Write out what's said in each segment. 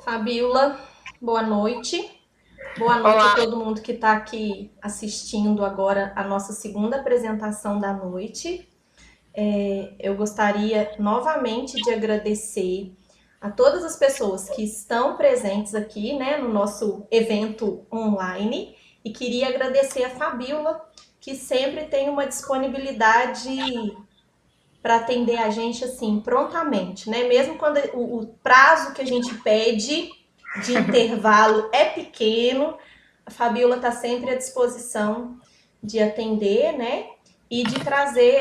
Fabiola, boa noite. Boa noite a Olá, todo mundo que está aqui assistindo agora a nossa segunda apresentação da noite. Eu gostaria novamente de agradecer a todas as pessoas que estão presentes aqui, né, no nosso evento online, e queria agradecer a Fabiola, que sempre tem uma disponibilidade para atender a gente assim prontamente, né? Mesmo quando o prazo que a gente pede de intervalo é pequeno, a Fabiola está sempre à disposição de atender, né? E de trazer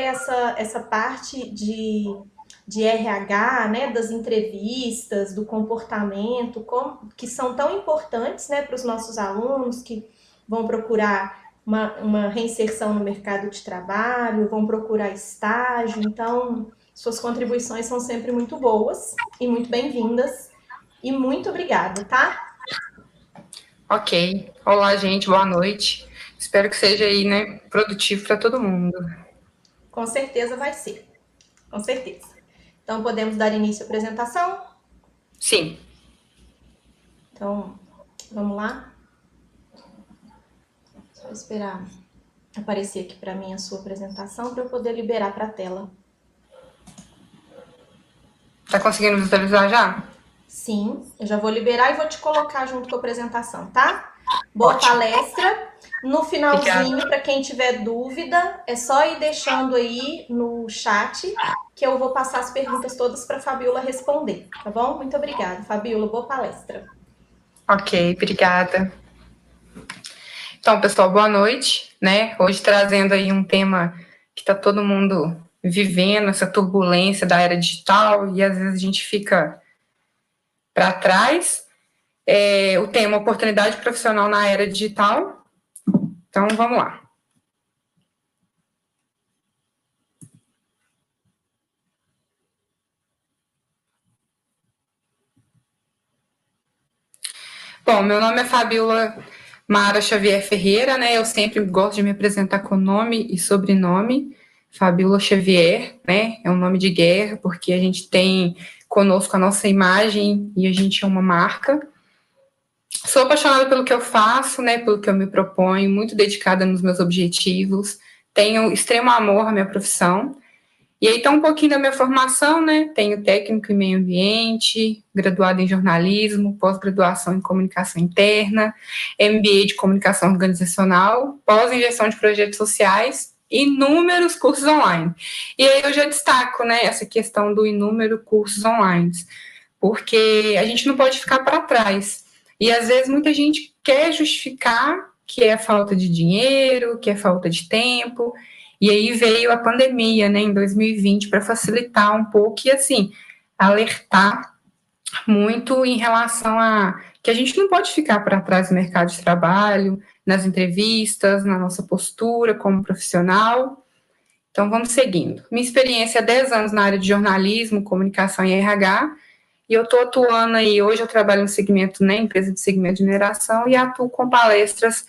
essa parte de RH, né? Das entrevistas, do comportamento, que são tão importantes, né? Para os nossos alunos que vão procurar uma reinserção no mercado de trabalho, vão procurar estágio. Então, suas contribuições são sempre muito boas e muito bem-vindas. E muito obrigada, tá? ok. Olá, gente, boa noite. Espero que seja aí, né, produtivo para todo mundo. Com certeza vai ser. Com certeza. Então, podemos dar início à apresentação? Sim, Então, vamos lá. Só esperar aparecer aqui para mim a sua apresentação para eu poder liberar para a tela. tá conseguindo visualizar já? Sim, eu já vou liberar e vou te colocar junto com a apresentação, tá? Boa Ótimo. palestra. No finalzinho, Obrigada. para quem tiver dúvida, é só ir deixando aí no chat que eu vou passar as perguntas todas para a Fabiola responder, tá bom? Muito obrigada, Fabiola. Boa palestra. Ok, obrigada. Então, pessoal, boa noite, né? Hoje trazendo aí um tema que tá todo mundo vivendo, essa turbulência da era digital, e às vezes a gente fica para trás. O tema oportunidade profissional na era digital. Então, vamos lá. Bom, meu nome é Fabiola Mara Xavier Ferreira, né? Eu sempre gosto de me apresentar com nome e sobrenome. Fabiola Xavier, né? É um nome de guerra, porque a gente tem conosco a nossa imagem e a gente é uma marca. Sou apaixonada pelo que eu faço, né? Pelo que eu me proponho, muito dedicada nos meus objetivos. Tenho extremo amor à minha profissão. E aí tá um pouquinho da minha formação, né? Tenho técnico em meio ambiente, graduado em jornalismo, pós-graduação em comunicação interna, MBA de comunicação organizacional, pós em gestão de projetos sociais e inúmeros cursos online. E aí eu já destaco, né, essa questão do inúmero cursos online, porque a gente não pode ficar para trás. E às vezes muita gente quer justificar que é falta de dinheiro, que é falta de tempo, e aí veio a pandemia, né, em 2020, para facilitar um pouco e, assim, alertar muito em relação a que a gente não pode ficar para trás no mercado de trabalho, nas entrevistas, na nossa postura como profissional. Então, vamos seguindo. Minha experiência é 10 anos na área de jornalismo, comunicação e RH, e eu estou atuando aí, hoje eu trabalho no segmento, né, empresa de segmento de mineração, e atuo com palestras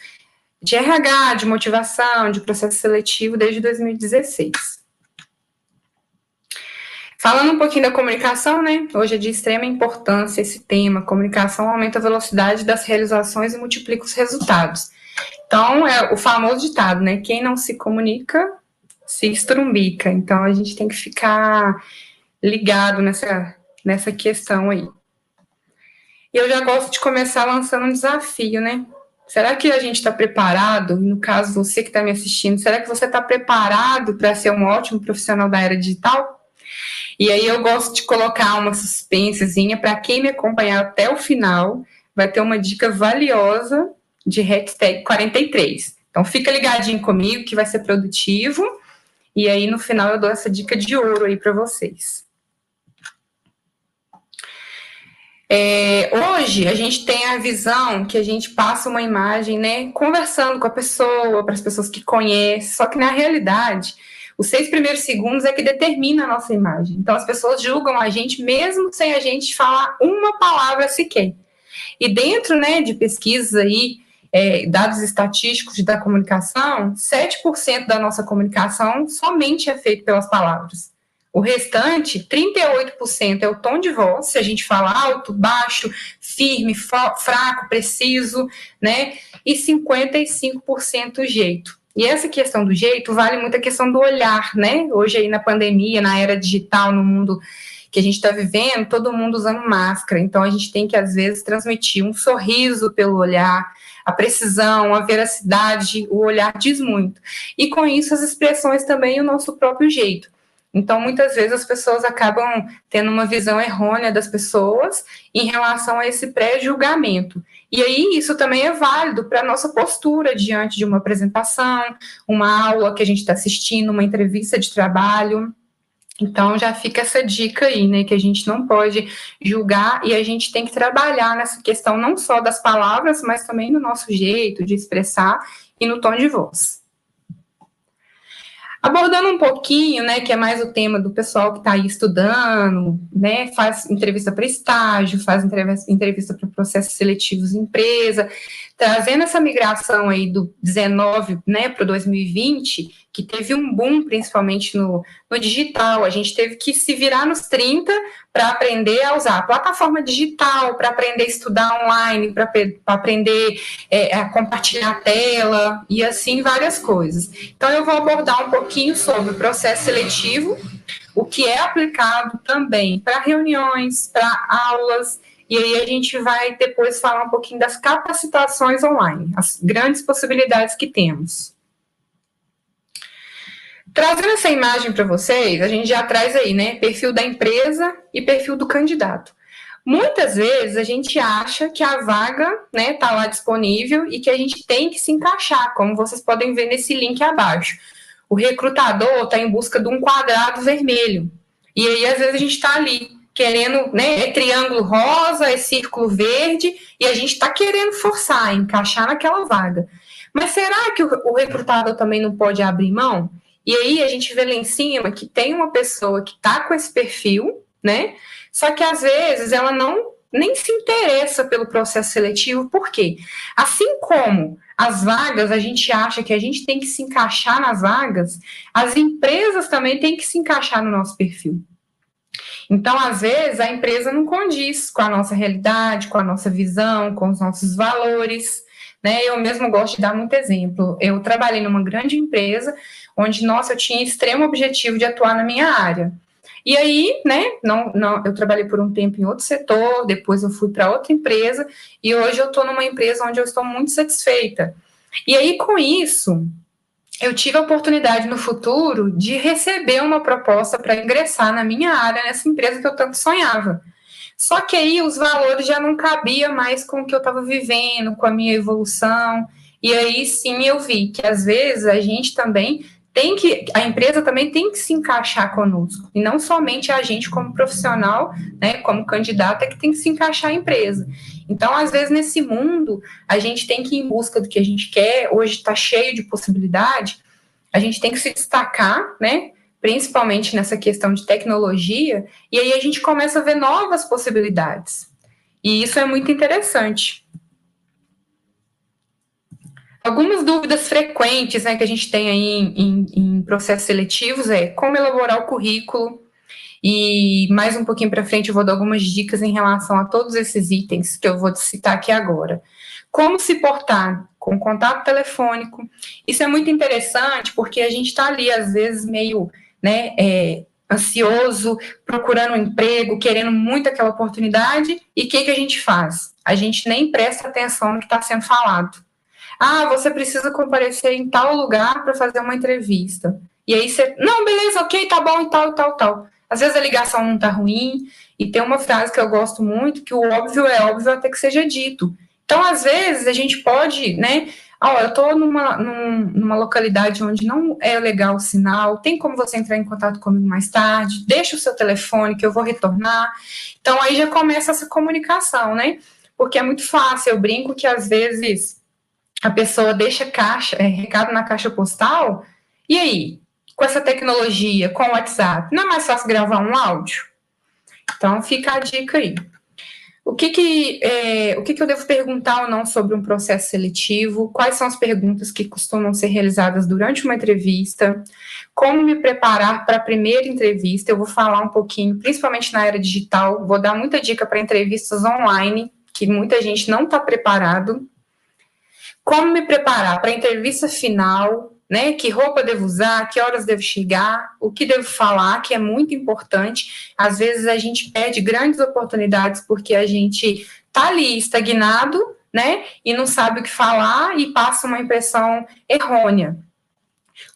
de RH, de motivação, de processo seletivo desde 2016. Falando um pouquinho da comunicação, né? Hoje é de extrema importância esse tema. Comunicação aumenta a velocidade das realizações e multiplica os resultados. Então, é o famoso ditado, né? Quem não se comunica, se estrumbica. Então, a gente tem que ficar ligado nessa questão aí. E eu já gosto de começar lançando um desafio, né? Será que a gente está preparado? No caso, você que está me assistindo, será que você está preparado para ser um ótimo profissional da era digital? E aí eu gosto de colocar uma suspensezinha para quem me acompanhar até o final, vai ter uma dica valiosa de hashtag 43. Então fica ligadinho comigo que vai ser produtivo. E aí no final eu dou essa dica de ouro aí para vocês. Hoje a gente tem a visão que a gente passa uma imagem, né, conversando com a pessoa, para as pessoas que conhecem, só que na realidade, os 6 primeiros segundos é que determina a nossa imagem. Então as pessoas julgam a gente mesmo sem a gente falar uma palavra sequer. E dentro, né, de pesquisas aí, dados estatísticos da comunicação, 7% da nossa comunicação somente é feito pelas palavras. O restante, 38% é o tom de voz, se a gente fala alto, baixo, firme, fraco, preciso, né? E 55% o jeito. E essa questão do jeito vale muito a questão do olhar, né? Hoje aí na pandemia, na era digital, no mundo que a gente está vivendo, todo mundo usando máscara. Então a gente tem que, às vezes, transmitir um sorriso pelo olhar, a precisão, a veracidade, o olhar diz muito. E com isso as expressões também, o nosso próprio jeito. Então, muitas vezes as pessoas acabam tendo uma visão errônea das pessoas em relação a esse pré-julgamento. E aí, isso também é válido para a nossa postura diante de uma apresentação, uma aula que a gente está assistindo, uma entrevista de trabalho. Então, já fica essa dica aí, né, que a gente não pode julgar e a gente tem que trabalhar nessa questão não só das palavras, mas também no nosso jeito de expressar e no tom de voz. Abordando um pouquinho, né, que é mais o tema do pessoal que está aí estudando, né, faz entrevista para estágio, faz entrevista para processos seletivos em empresa, trazendo essa migração aí do 19, né, para o 2020, que teve um boom principalmente no digital, a gente teve que se virar nos 30 para aprender a usar a plataforma digital, para aprender a estudar online, para aprender a compartilhar a tela, e assim várias coisas. Então eu vou abordar um pouquinho sobre o processo seletivo, o que é aplicado também para reuniões, para aulas, e aí a gente vai depois falar um pouquinho das capacitações online, as grandes possibilidades que temos. Trazendo essa imagem para vocês, a gente já traz aí, né, perfil da empresa e perfil do candidato. Muitas vezes a gente acha que a vaga, né, tá lá disponível e que a gente tem que se encaixar, como vocês podem ver nesse link abaixo. O recrutador está em busca de um quadrado vermelho. E aí, às vezes, a gente está ali querendo, né, é triângulo rosa, é círculo verde, e a gente está querendo forçar, encaixar naquela vaga. Mas será que o recrutador também não pode abrir mão? E aí a gente vê lá em cima que tem uma pessoa que está com esse perfil, né? Só que às vezes ela nem se interessa pelo processo seletivo, por quê? Assim como as vagas, a gente acha que a gente tem que se encaixar nas vagas, as empresas também têm que se encaixar no nosso perfil. Então, às vezes, a empresa não condiz com a nossa realidade, com a nossa visão, com os nossos valores, né? Eu mesmo gosto de dar muito exemplo. Eu trabalhei numa grande empresa onde, nossa, eu tinha extremo objetivo de atuar na minha área. E aí, né, eu trabalhei por um tempo em outro setor, depois eu fui para outra empresa, e hoje eu estou numa empresa onde eu estou muito satisfeita. E aí, com isso, eu tive a oportunidade no futuro de receber uma proposta para ingressar na minha área, nessa empresa que eu tanto sonhava. Só que aí os valores já não cabiam mais com o que eu estava vivendo, com a minha evolução, e aí sim eu vi que às vezes a gente também a empresa também tem que se encaixar conosco, e não somente a gente como profissional, né, como candidato, é que tem que se encaixar a empresa. Então, às vezes, nesse mundo, a gente tem que ir em busca do que a gente quer, hoje está cheio de possibilidade, a gente tem que se destacar, né, principalmente nessa questão de tecnologia, e aí a gente começa a ver novas possibilidades. E isso é muito interessante. Algumas dúvidas frequentes, né, que a gente tem aí em processos seletivos é como elaborar o currículo, e mais um pouquinho para frente eu vou dar algumas dicas em relação a todos esses itens que eu vou citar aqui agora. Como se portar com contato telefônico. Isso é muito interessante porque a gente está ali, às vezes, meio, né, ansioso, procurando um emprego, querendo muito aquela oportunidade, e o que a gente faz? A gente nem presta atenção no que está sendo falado. Ah, você precisa comparecer em tal lugar para fazer uma entrevista. E aí você, não, beleza, ok, tá bom, e tal. Às vezes a ligação não tá ruim, e tem uma frase que eu gosto muito, que o óbvio é óbvio até que seja dito. Então, às vezes, a gente pode, né, eu estou numa localidade onde não é legal o sinal, tem como você entrar em contato comigo mais tarde, deixa o seu telefone que eu vou retornar. Então, aí já começa essa comunicação, né, porque é muito fácil, eu brinco que às vezes a pessoa deixa recado na caixa postal, e aí, com essa tecnologia, com o WhatsApp, não é mais fácil gravar um áudio? Então, fica a dica aí. o que eu devo perguntar ou não sobre um processo seletivo? Quais são as perguntas que costumam ser realizadas durante uma entrevista? Como me preparar para a primeira entrevista? Eu vou falar um pouquinho, principalmente na era digital, vou dar muita dica para entrevistas online, que muita gente não está preparado. Como me preparar para a entrevista final, né? Que roupa devo usar, que horas devo chegar, o que devo falar, que é muito importante. Às vezes a gente perde grandes oportunidades porque a gente está ali estagnado, né? E não sabe o que falar e passa uma impressão errônea.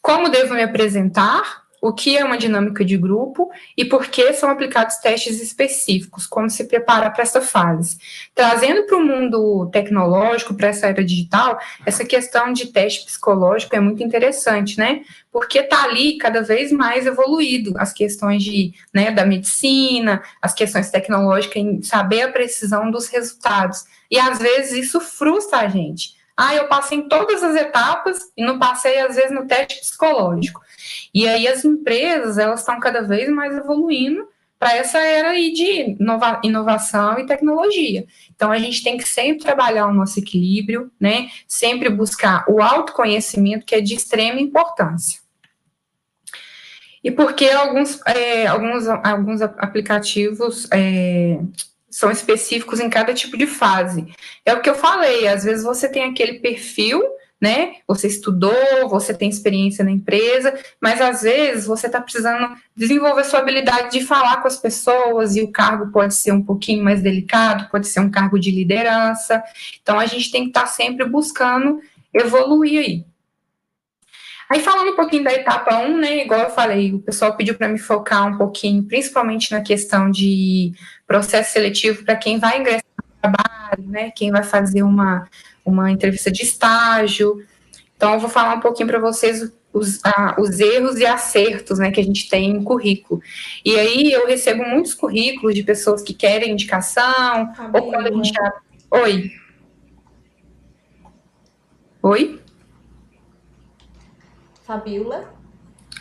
Como devo me apresentar? O que é uma dinâmica de grupo e por que são aplicados testes específicos, como se preparar para essa fase. Trazendo para o mundo tecnológico, para essa era digital, essa questão de teste psicológico é muito interessante, né? Porque está ali cada vez mais evoluído as questões né, da medicina, as questões tecnológicas, em saber a precisão dos resultados. E às vezes isso frustra a gente. Eu passei em todas as etapas e não passei, às vezes, no teste psicológico. E aí as empresas, elas estão cada vez mais evoluindo para essa era aí de inovação e tecnologia. Então, a gente tem que sempre trabalhar o nosso equilíbrio, né? Sempre buscar o autoconhecimento, que é de extrema importância. E porque alguns aplicativos são específicos em cada tipo de fase. É o que eu falei, às vezes você tem aquele perfil, né? Você estudou, você tem experiência na empresa, mas às vezes você está precisando desenvolver sua habilidade de falar com as pessoas e o cargo pode ser um pouquinho mais delicado, pode ser um cargo de liderança. Então a gente tem que estar sempre buscando evoluir aí. Aí falando um pouquinho da etapa 1, né, igual eu falei, o pessoal pediu para me focar um pouquinho, principalmente na questão de processo seletivo para quem vai ingressar no trabalho, né, quem vai fazer uma entrevista de estágio. Então, eu vou falar um pouquinho para vocês os erros e acertos, né, que a gente tem em currículo. E aí eu recebo muitos currículos de pessoas que querem indicação, ou quando a gente... Oi? Oi? Fabíola?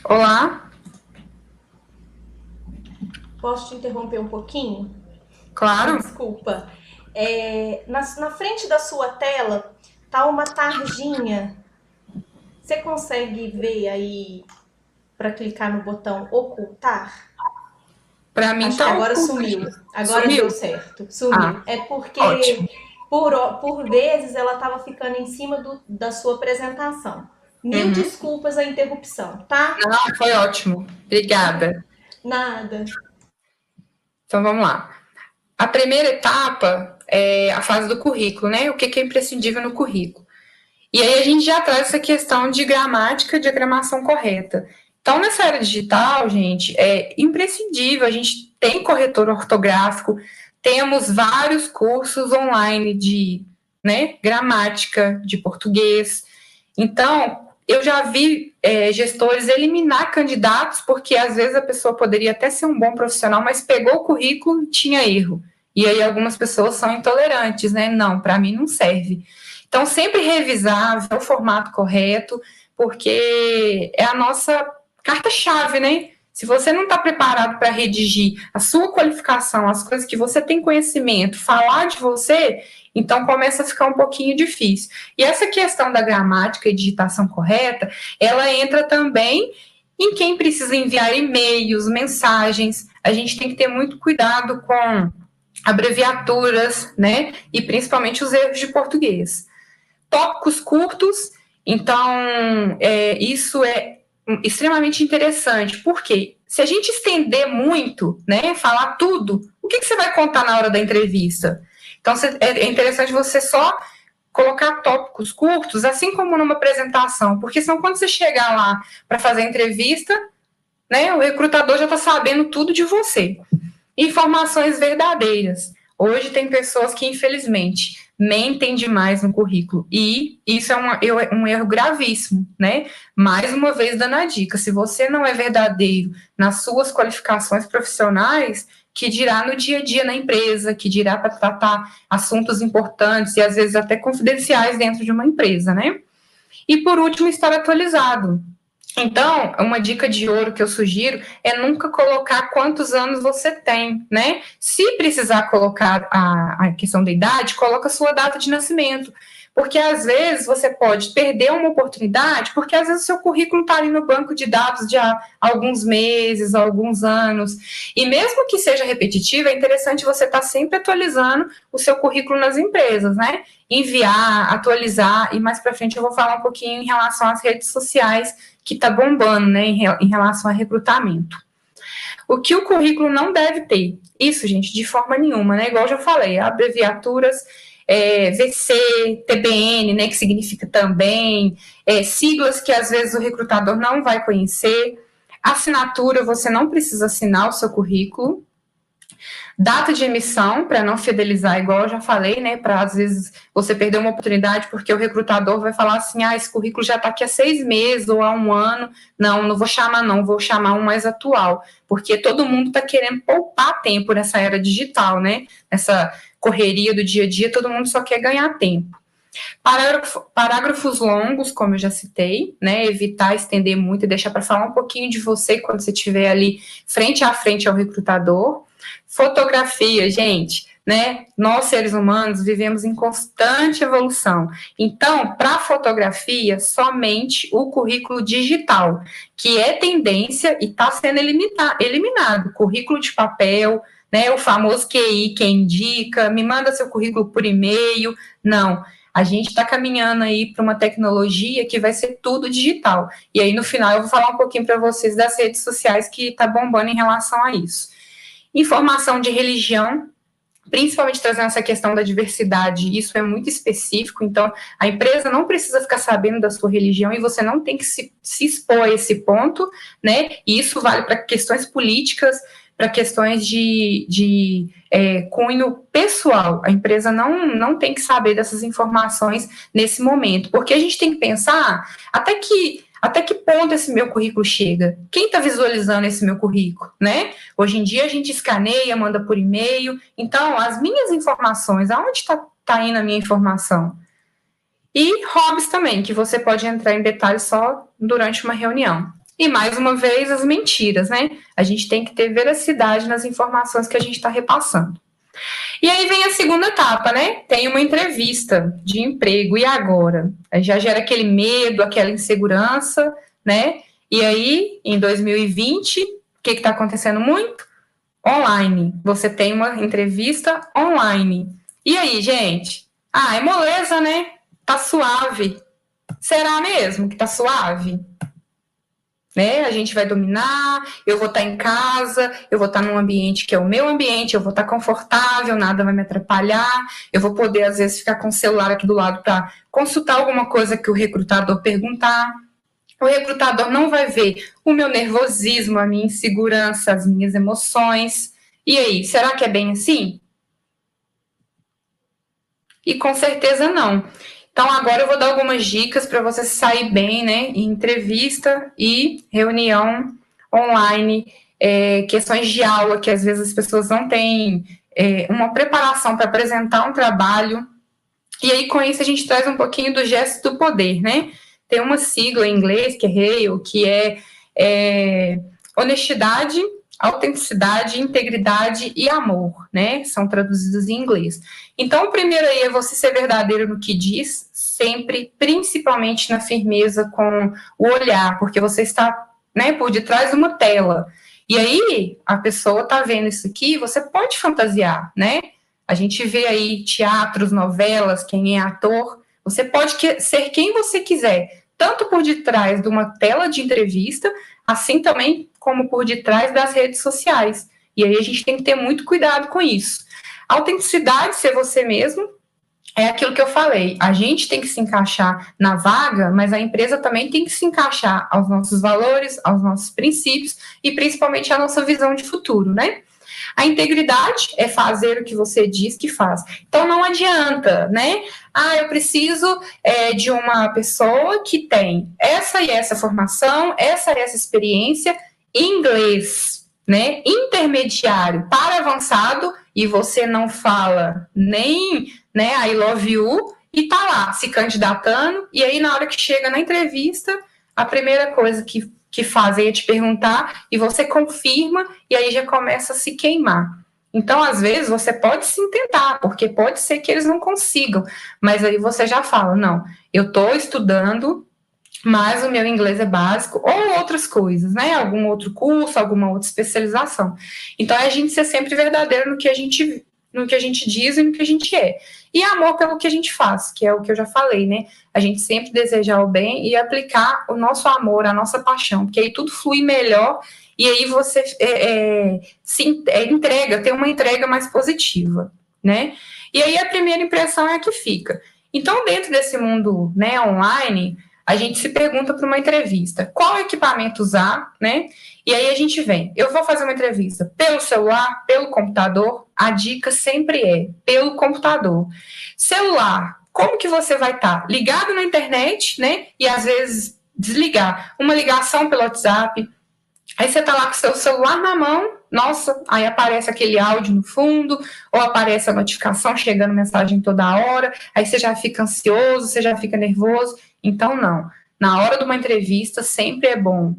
Olá? Posso te interromper um pouquinho? Claro. Desculpa. Na frente da sua tela tá uma tarjinha. Você consegue ver aí para clicar no botão ocultar? Para mim acho tá que agora sumiu. Agora sumiu? Deu certo. Sumiu. É porque por vezes ela estava ficando em cima da sua apresentação. Mil desculpas a interrupção, tá? Não, foi ótimo. Obrigada. Nada. Então, vamos lá. A primeira etapa é a fase do currículo, né? O que é imprescindível no currículo. E aí a gente já traz essa questão de gramática, de diagramação correta. Então, nessa era digital, gente, é imprescindível. A gente tem corretor ortográfico, temos vários cursos online de, né, gramática, de português. Então, eu já vi gestores eliminar candidatos, porque às vezes a pessoa poderia até ser um bom profissional, mas pegou o currículo e tinha erro. E aí algumas pessoas são intolerantes, né? Não, para mim não serve. Então, sempre revisar, ver o formato correto, porque é a nossa carta-chave, né? Se você não está preparado para redigir a sua qualificação, as coisas que você tem conhecimento, falar de você, então começa a ficar um pouquinho difícil. E essa questão da gramática e digitação correta, ela entra também em quem precisa enviar e-mails, mensagens. A gente tem que ter muito cuidado com abreviaturas, né? E principalmente os erros de português. Tópicos curtos, então isso é extremamente interessante, porque se a gente estender muito, né, falar tudo, o que você vai contar na hora da entrevista? Então, é interessante você só colocar tópicos curtos, assim como numa apresentação, porque senão quando você chegar lá para fazer a entrevista, né, o recrutador já está sabendo tudo de você. Informações verdadeiras. Hoje tem pessoas que, infelizmente, mentem demais no currículo. E isso é um erro gravíssimo, né? Mais uma vez, dando a dica. Se você não é verdadeiro nas suas qualificações profissionais, que dirá no dia a dia na empresa, que dirá para tratar assuntos importantes e, às vezes, até confidenciais dentro de uma empresa, né? E, por último, estar atualizado. Então, uma dica de ouro que eu sugiro é nunca colocar quantos anos você tem, né? Se precisar colocar a questão da idade, coloca a sua data de nascimento. Porque às vezes você pode perder uma oportunidade, porque às vezes o seu currículo está ali no banco de dados de há alguns meses, alguns anos. E mesmo que seja repetitivo, é interessante você estar sempre atualizando o seu currículo nas empresas, né? Enviar, atualizar, e mais para frente eu vou falar um pouquinho em relação às redes sociais, que está bombando, né, em relação a recrutamento. O que o currículo não deve ter? Isso, gente, de forma nenhuma, né? Igual eu já falei, abreviaturas VC, TBN, né, que significa também, siglas que às vezes o recrutador não vai conhecer. Assinatura, você não precisa assinar o seu currículo. Data de emissão, para não fidelizar, igual eu já falei, né? Para às vezes você perder uma oportunidade porque o recrutador vai falar assim: ah, esse currículo já está aqui há 6 meses ou há 1 ano. Não vou chamar, não, vou chamar um mais atual, porque todo mundo está querendo poupar tempo nessa era digital, né? Nessa correria do dia a dia, todo mundo só quer ganhar tempo. Parágrafos longos, como eu já citei, né? Evitar estender muito e deixar para falar um pouquinho de você quando você estiver ali frente a frente ao recrutador. Fotografia, gente, né? Nós, seres humanos, vivemos em constante evolução. Então, para fotografia, somente o currículo digital, que é tendência e está sendo eliminado. Currículo de papel, né? O famoso QI, que indica, me manda seu currículo por e-mail. Não. A gente está caminhando aí para uma tecnologia que vai ser tudo digital. E aí, no final, eu vou falar um pouquinho para vocês das redes sociais que está bombando em relação a isso. Informação de religião, principalmente trazendo essa questão da diversidade, isso é muito específico, então a empresa não precisa ficar sabendo da sua religião e você não tem que se expor a esse ponto, né? E isso vale para questões políticas, para questões de cunho pessoal. A empresa não tem que saber dessas informações nesse momento, porque a gente tem que pensar até que ponto esse meu currículo chega? Quem está visualizando esse meu currículo, né? Hoje em dia a gente escaneia, manda por e-mail. Então, as minhas informações, aonde está indo a minha informação? E hobbies também, que você pode entrar em detalhes só durante uma reunião. E, mais uma vez, as mentiras, né? A gente tem que ter veracidade nas informações que a gente está repassando. E aí vem a segunda etapa, né? Tem uma entrevista de emprego, e agora? Aí já gera aquele medo, aquela insegurança, né? E aí, em 2020, o que está acontecendo muito? Online. Você tem uma entrevista online. E aí, gente? Ah, é moleza, né? Tá suave. Será mesmo que tá suave? Né? A gente vai dominar, eu vou estar em casa, eu vou estar num ambiente que é o meu ambiente, eu vou estar confortável, nada vai me atrapalhar, eu vou poder, às vezes, ficar com o celular aqui do lado para consultar alguma coisa que o recrutador perguntar. O recrutador não vai ver o meu nervosismo, a minha insegurança, as minhas emoções. E aí, será que é bem assim? E com certeza não. Então, agora eu vou dar algumas dicas para você sair bem, né, em entrevista e reunião online, questões de aula, que às vezes as pessoas não têm uma preparação para apresentar um trabalho. E aí, com isso, a gente traz um pouquinho do gesto do poder, né? Tem uma sigla em inglês, que é HAIL, que é honestidade, autenticidade, integridade e amor, né? São traduzidos em inglês. Então, o primeiro aí é você ser verdadeiro no que diz, sempre, principalmente na firmeza com o olhar, porque você está, né, por detrás de uma tela. E aí, a pessoa está vendo isso aqui, você pode fantasiar, né? A gente vê aí teatros, novelas, quem é ator, você pode ser quem você quiser, tanto por detrás de uma tela de entrevista, assim também como por detrás das redes sociais. E aí a gente tem que ter muito cuidado com isso. Autenticidade, ser você mesmo, é aquilo que eu falei. A gente tem que se encaixar na vaga, mas a empresa também tem que se encaixar aos nossos valores, aos nossos princípios e principalmente à nossa visão de futuro, né? A integridade é fazer o que você diz que faz. Então, não adianta, né? Ah, eu preciso de uma pessoa que tem essa e essa formação, essa e essa experiência, inglês, né? Intermediário para avançado, e você não fala nem, né, I love you, e tá lá, se candidatando, e aí na hora que chega na entrevista, a primeira coisa que fazem é te perguntar e você confirma e aí já começa a se queimar. Então, às vezes, você pode sim tentar, porque pode ser que eles não consigam, mas aí você já fala, não, eu estou estudando, mas o meu inglês é básico, ou outras coisas, né? Algum outro curso, alguma outra especialização. Então, é a gente ser sempre verdadeiro no que a gente diz e no que a gente é. E amor pelo que a gente faz, que é o que eu já falei, né? A gente sempre desejar o bem e aplicar o nosso amor, a nossa paixão, porque aí tudo flui melhor e aí você entrega, tem uma entrega mais positiva, né? E aí a primeira impressão é a que fica. Então, dentro desse mundo, né, online, a gente se pergunta para uma entrevista qual equipamento usar, né? E aí a gente vem, eu vou fazer uma entrevista pelo celular, pelo computador, a dica sempre é pelo computador. Celular, como que você vai estar? Ligado na internet, né? E às vezes desligar. Uma ligação pelo WhatsApp, aí você tá lá com o seu celular na mão, nossa, aí aparece aquele áudio no fundo, ou aparece a notificação chegando mensagem toda hora, aí você já fica ansioso, você já fica nervoso. Então, não. Na hora de uma entrevista, sempre é bom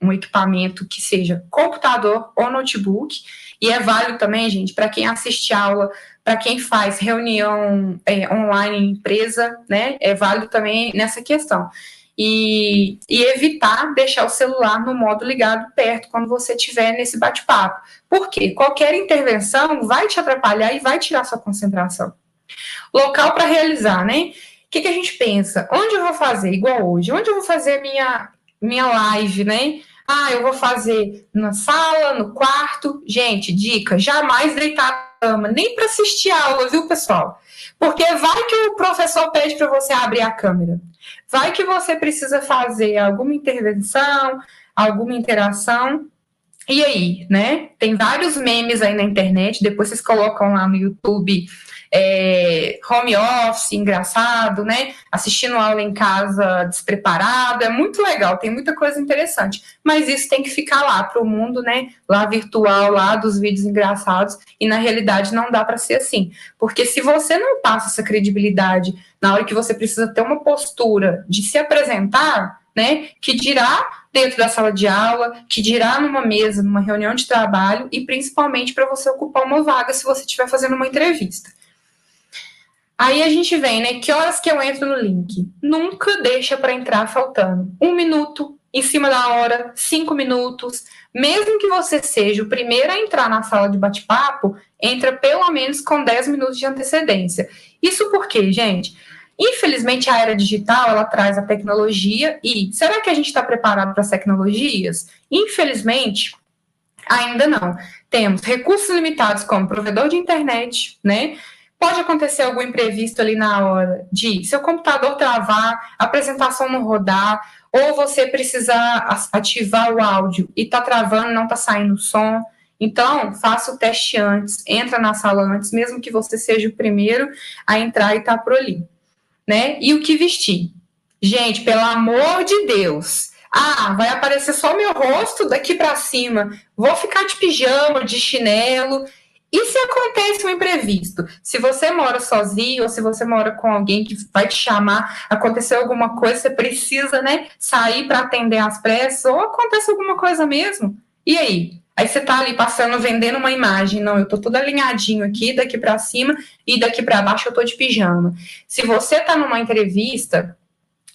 um equipamento que seja computador ou notebook, e é válido também, gente, para quem assiste aula, para quem faz reunião online em empresa, né? É válido também nessa questão. E evitar deixar o celular no modo ligado perto quando você estiver nesse bate-papo. Por quê? Qualquer intervenção vai te atrapalhar e vai tirar sua concentração. Local para realizar, né? O que a gente pensa? Onde eu vou fazer? Igual hoje. Onde eu vou fazer minha live, né? Ah, eu vou fazer na sala, no quarto. Gente, dica, jamais deitar na cama, nem para assistir aula, viu, pessoal? Porque vai que o professor pede para você abrir a câmera. Vai que você precisa fazer alguma intervenção, alguma interação. E aí, né? Tem vários memes aí na internet, depois vocês colocam lá no YouTube, home office, engraçado, né? Assistindo aula em casa despreparado, é muito legal, tem muita coisa interessante. Mas isso tem que ficar lá para o mundo, né? Lá virtual, lá dos vídeos engraçados, e na realidade não dá para ser assim. Porque se você não passa essa credibilidade na hora que você precisa ter uma postura de se apresentar, né? Que dirá dentro da sala de aula, que dirá numa mesa, numa reunião de trabalho e principalmente para você ocupar uma vaga se você estiver fazendo uma entrevista. Aí a gente vem, né? Que horas que eu entro no link? Nunca deixa para entrar faltando 1 minuto, em cima da hora, 5 minutos. Mesmo que você seja o primeiro a entrar na sala de bate-papo, entra pelo menos com 10 minutos de antecedência. Isso porque, gente, infelizmente, a era digital, ela traz a tecnologia e será que a gente está preparado para as tecnologias? Infelizmente, ainda não. Temos recursos limitados como provedor de internet, né? Pode acontecer algum imprevisto ali na hora de seu computador travar, a apresentação não rodar, ou você precisar ativar o áudio e está travando, não está saindo som. Então, faça o teste antes, entra na sala antes, mesmo que você seja o primeiro a entrar e tá por ali. Né? E o que vestir? Gente, pelo amor de Deus. Ah, vai aparecer só meu rosto daqui para cima. Vou ficar de pijama, de chinelo. E se acontece um imprevisto? Se você mora sozinho ou se você mora com alguém que vai te chamar, aconteceu alguma coisa, você precisa, né, sair para atender às pressas ou acontece alguma coisa mesmo. E aí? Aí você tá ali passando, vendendo uma imagem. Não, eu tô tudo alinhadinho aqui, daqui para cima e daqui para baixo eu tô de pijama. Se você tá numa entrevista,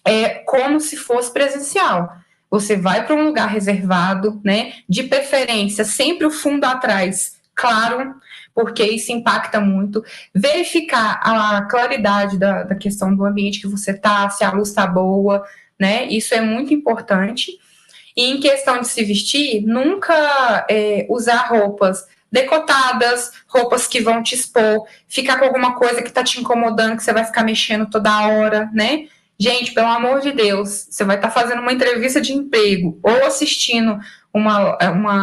é como se fosse presencial. Você vai para um lugar reservado, né? De preferência, sempre o fundo atrás, claro, porque isso impacta muito. Verificar a claridade da questão do ambiente que você tá, se a luz tá boa, né? Isso é muito importante. E em questão de se vestir, nunca usar roupas decotadas, roupas que vão te expor, ficar com alguma coisa que tá te incomodando, que você vai ficar mexendo toda hora, né? Gente, pelo amor de Deus, você vai estar fazendo uma entrevista de emprego ou assistindo uma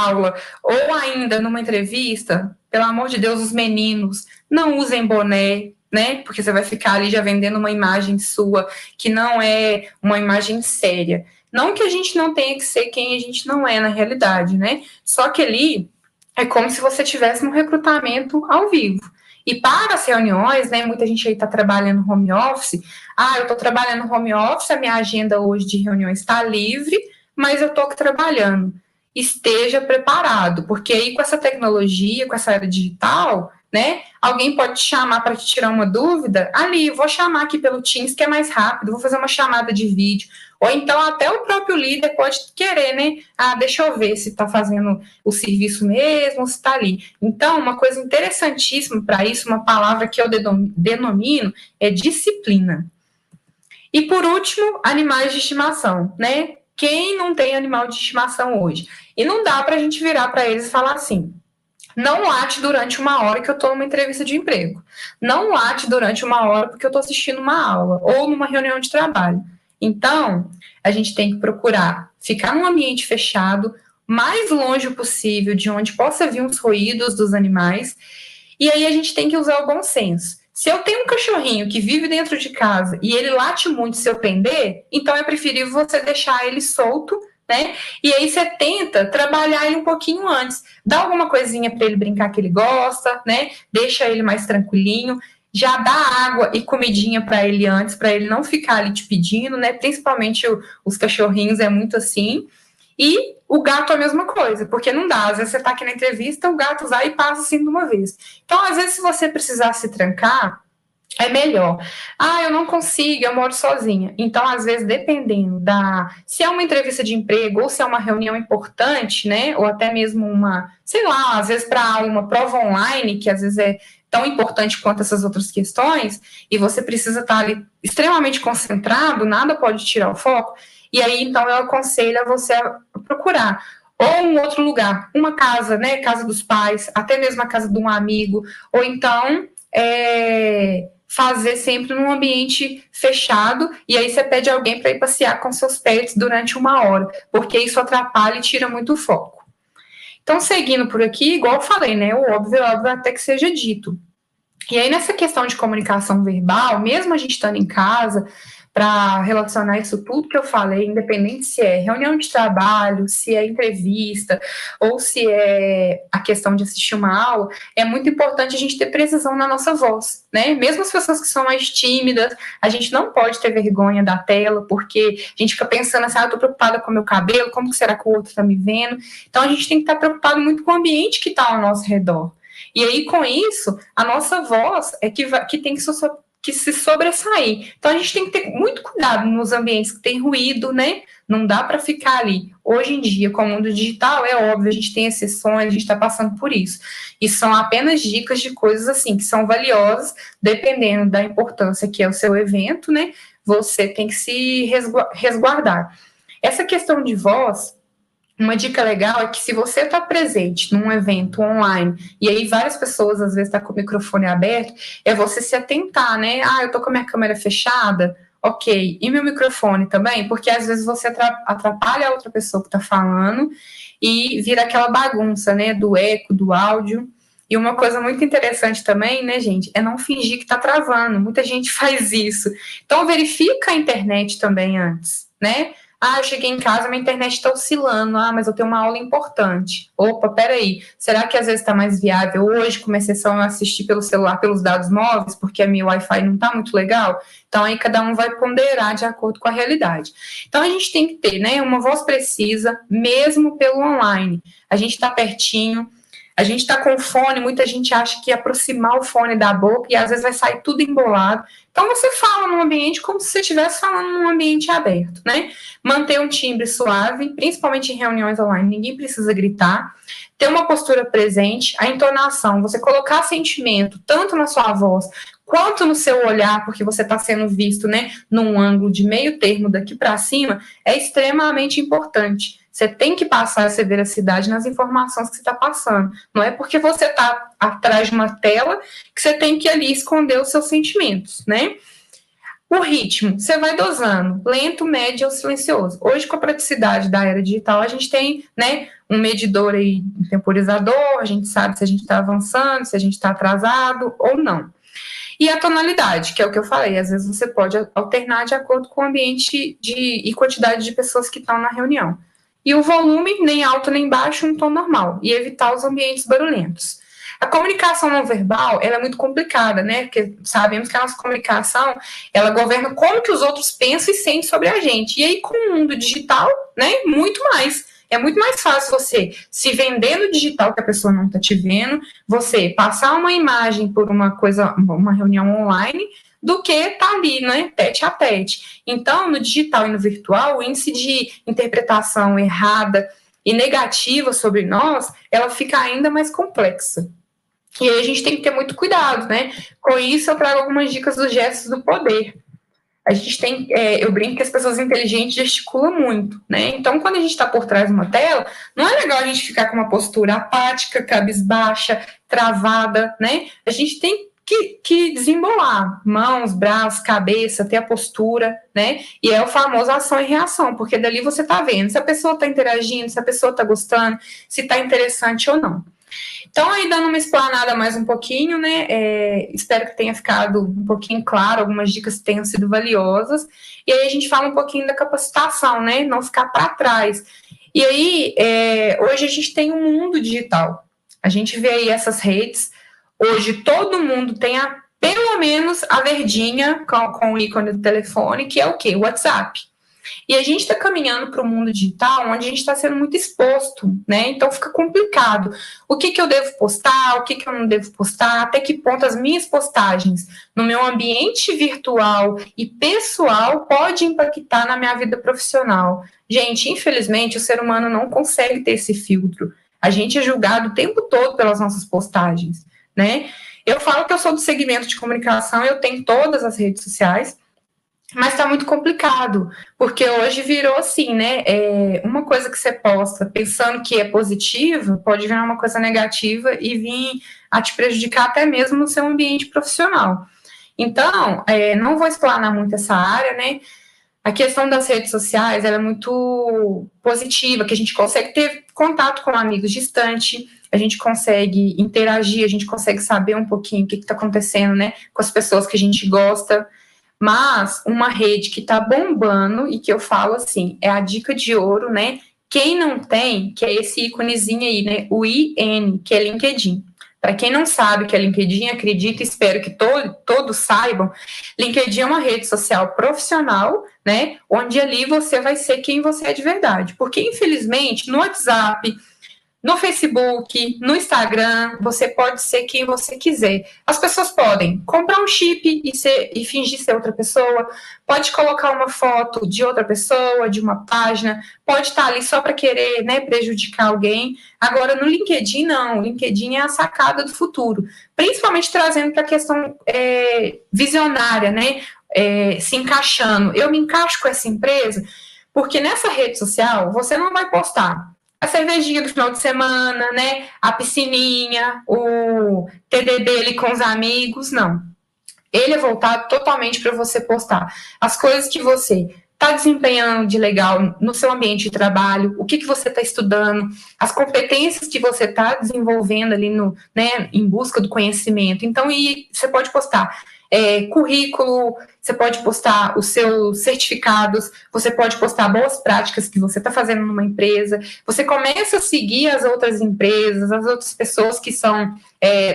aula ou ainda numa entrevista, pelo amor de Deus, os meninos, não usem boné, né? Porque você vai ficar ali já vendendo uma imagem sua que não é uma imagem séria. Não que a gente não tenha que ser quem a gente não é na realidade, né? Só que ali é como se você tivesse um recrutamento ao vivo. E para as reuniões, né, muita gente aí está trabalhando home office. Eu estou trabalhando home office, a minha agenda hoje de reuniões está livre, mas eu estou trabalhando. Esteja preparado, porque aí com essa tecnologia, com essa era digital, né, alguém pode te chamar para te tirar uma dúvida, ali, vou chamar aqui pelo Teams, que é mais rápido, vou fazer uma chamada de vídeo, ou então até o próprio líder pode querer, né, deixa eu ver se está fazendo o serviço mesmo, se está ali. Então, uma coisa interessantíssima para isso, uma palavra que eu denomino, é disciplina. E por último, animais de estimação, né? Quem não tem animal de estimação hoje? E não dá para a gente virar para eles e falar assim, não late durante 1 hora que eu estou numa entrevista de emprego. Não late durante 1 hora porque eu estou assistindo uma aula ou numa reunião de trabalho. Então, a gente tem que procurar ficar num ambiente fechado, mais longe possível de onde possa vir os ruídos dos animais. E aí a gente tem que usar o bom senso. Se eu tenho um cachorrinho que vive dentro de casa e ele late muito se eu prender, então é preferível você deixar ele solto, né? E aí você tenta trabalhar ele um pouquinho antes. Dá alguma coisinha para ele brincar que ele gosta, né? Deixa ele mais tranquilinho. Já dá água e comidinha para ele antes, para ele não ficar ali te pedindo, né? Principalmente os cachorrinhos é muito assim. E o gato é a mesma coisa, porque não dá. Às vezes você está aqui na entrevista, o gato vai e passa assim de uma vez. Então, às vezes, se você precisar se trancar, é melhor. Eu não consigo, eu moro sozinha. Então, às vezes, dependendo se é uma entrevista de emprego ou se é uma reunião importante, né? Ou até mesmo uma, sei lá, às vezes para uma prova online, que às vezes é tão importante quanto essas outras questões, e você precisa estar ali extremamente concentrado, nada pode tirar o foco. E aí, então, eu aconselho a você a procurar ou um outro lugar, uma casa, né? Casa dos pais, até mesmo a casa de um amigo, ou então fazer sempre num ambiente fechado, e aí você pede alguém para ir passear com seus pets durante 1 hora, porque isso atrapalha e tira muito o foco. Então, seguindo por aqui, igual eu falei, né? O óbvio até que seja dito. E aí, nessa questão de comunicação verbal, mesmo a gente estando em casa, para relacionar isso tudo que eu falei, independente se é reunião de trabalho, se é entrevista, ou se é a questão de assistir uma aula, é muito importante a gente ter precisão na nossa voz, né? Mesmo as pessoas que são mais tímidas, a gente não pode ter vergonha da tela, porque a gente fica pensando assim, eu estou preocupada com o meu cabelo, como será que o outro está me vendo? Então, a gente tem que estar preocupado muito com o ambiente que está ao nosso redor. E aí, com isso, a nossa voz é que tem que se sobressair. Então, a gente tem que ter muito cuidado nos ambientes que tem ruído, né? Não dá para ficar ali. Hoje em dia, com o mundo digital, é óbvio, a gente tem exceções, a gente está passando por isso. E são apenas dicas de coisas assim, que são valiosas, dependendo da importância que é o seu evento, né? Você tem que se resguardar. Essa questão de voz, uma dica legal é que se você está presente num evento online e aí várias pessoas às vezes estão com o microfone aberto, é você se atentar, né? Eu tô com a minha câmera fechada, ok. E meu microfone também? Porque às vezes você atrapalha a outra pessoa que está falando e vira aquela bagunça, né? Do eco, do áudio. E uma coisa muito interessante também, né, gente, é não fingir que está travando. Muita gente faz isso. Então verifica a internet também antes, né? Eu cheguei em casa, minha internet está oscilando. Mas eu tenho uma aula importante. Opa, peraí. Será que às vezes está mais viável hoje, com uma exceção, eu assistir pelo celular, pelos dados móveis, porque a minha Wi-Fi não está muito legal? Então, aí cada um vai ponderar de acordo com a realidade. Então, a gente tem que ter, né, uma voz precisa, mesmo pelo online. A gente está pertinho. A gente está com o fone, muita gente acha que aproximar o fone da boca e às vezes vai sair tudo embolado. Então, você fala num ambiente como se você estivesse falando num ambiente aberto, né? Manter um timbre suave, principalmente em reuniões online, ninguém precisa gritar. Ter uma postura presente, a entonação, você colocar sentimento tanto na sua voz quanto no seu olhar, porque você está sendo visto, né, num ângulo de meio termo daqui para cima, é extremamente importante. Você tem que passar essa veracidade nas informações que você está passando. Não é porque você está atrás de uma tela que você tem que ali esconder os seus sentimentos, né? O ritmo, você vai dosando, lento, médio ou silencioso. Hoje, com a praticidade da era digital, a gente tem, né, um medidor aí, um temporizador, a gente sabe se a gente está avançando, se a gente está atrasado ou não. E a tonalidade, que é o que eu falei, às vezes você pode alternar de acordo com o ambiente e quantidade de pessoas que estão na reunião. E o volume, nem alto nem baixo, um tom normal. E evitar os ambientes barulhentos. A comunicação não verbal, ela é muito complicada, né? Porque sabemos que a nossa comunicação, ela governa como que os outros pensam e sentem sobre a gente. E aí, com o mundo digital, né, muito mais. É muito mais fácil você se vender no digital que a pessoa não está te vendo, você passar uma imagem por uma reunião online, do que estar ali, né, tete a tete. Então, no digital e no virtual, o índice de interpretação errada e negativa sobre nós, ela fica ainda mais complexa. E aí a gente tem que ter muito cuidado, né? Com isso, eu trago algumas dicas dos gestos do poder. A gente tem, eu brinco que as pessoas inteligentes gesticulam muito, né? Então, quando a gente está por trás de uma tela, não é legal a gente ficar com uma postura apática, cabisbaixa, travada, né? A gente tem que desembolar mãos, braços, cabeça, ter a postura, né? E é o famoso ação e reação, porque dali você está vendo se a pessoa está interagindo, se a pessoa está gostando, se está interessante ou não. Então, aí dando uma explanada mais um pouquinho, né, espero que tenha ficado um pouquinho claro, algumas dicas tenham sido valiosas, e aí a gente fala um pouquinho da capacitação, né, não ficar para trás. E aí, hoje a gente tem um mundo digital, a gente vê aí essas redes, hoje todo mundo tem pelo menos a verdinha com o ícone do telefone, que é o quê? O WhatsApp. E a gente está caminhando para o mundo digital, onde a gente está sendo muito exposto, né? Então fica complicado. O que eu devo postar, o que eu não devo postar, até que ponto as minhas postagens no meu ambiente virtual e pessoal pode impactar na minha vida profissional. Gente, infelizmente, o ser humano não consegue ter esse filtro. A gente é julgado o tempo todo pelas nossas postagens, né? Eu falo que eu sou do segmento de comunicação, eu tenho todas as redes sociais, mas está muito complicado, porque hoje virou assim, né? Uma coisa que você posta pensando que é positiva, pode virar uma coisa negativa e vir a te prejudicar até mesmo no seu ambiente profissional. Então, não vou explanar muito essa área, né? A questão das redes sociais, ela é muito positiva, que a gente consegue ter contato com amigos distantes, a gente consegue interagir, a gente consegue saber um pouquinho o que está acontecendo, né? Com as pessoas que a gente gosta. Mas uma rede que está bombando e que eu falo assim, é a dica de ouro, né? Quem não tem, que é esse íconezinho aí, né? O IN, que é LinkedIn. Para quem não sabe o que é LinkedIn, acredito e espero que todos saibam, LinkedIn é uma rede social profissional, né? Onde ali você vai ser quem você é de verdade. Porque, infelizmente, no WhatsApp, no Facebook, no Instagram, você pode ser quem você quiser. As pessoas podem comprar um chip e fingir ser outra pessoa, pode colocar uma foto de outra pessoa, de uma página, pode estar ali só para querer, né, prejudicar alguém. Agora, no LinkedIn, não. O LinkedIn é a sacada do futuro, principalmente trazendo para a questão visionária, né, se encaixando. Eu me encaixo com essa empresa, porque nessa rede social você não vai postar a cervejinha do final de semana, né? A piscininha, o TDD ali com os amigos, não. Ele é voltado totalmente para você postar as coisas que você está desempenhando de legal no seu ambiente de trabalho, o que você está estudando, as competências que você está desenvolvendo ali né, em busca do conhecimento. Então, você pode postar currículo, você pode postar os seus certificados, você pode postar boas práticas que você está fazendo numa empresa, você começa a seguir as outras empresas, as outras pessoas que são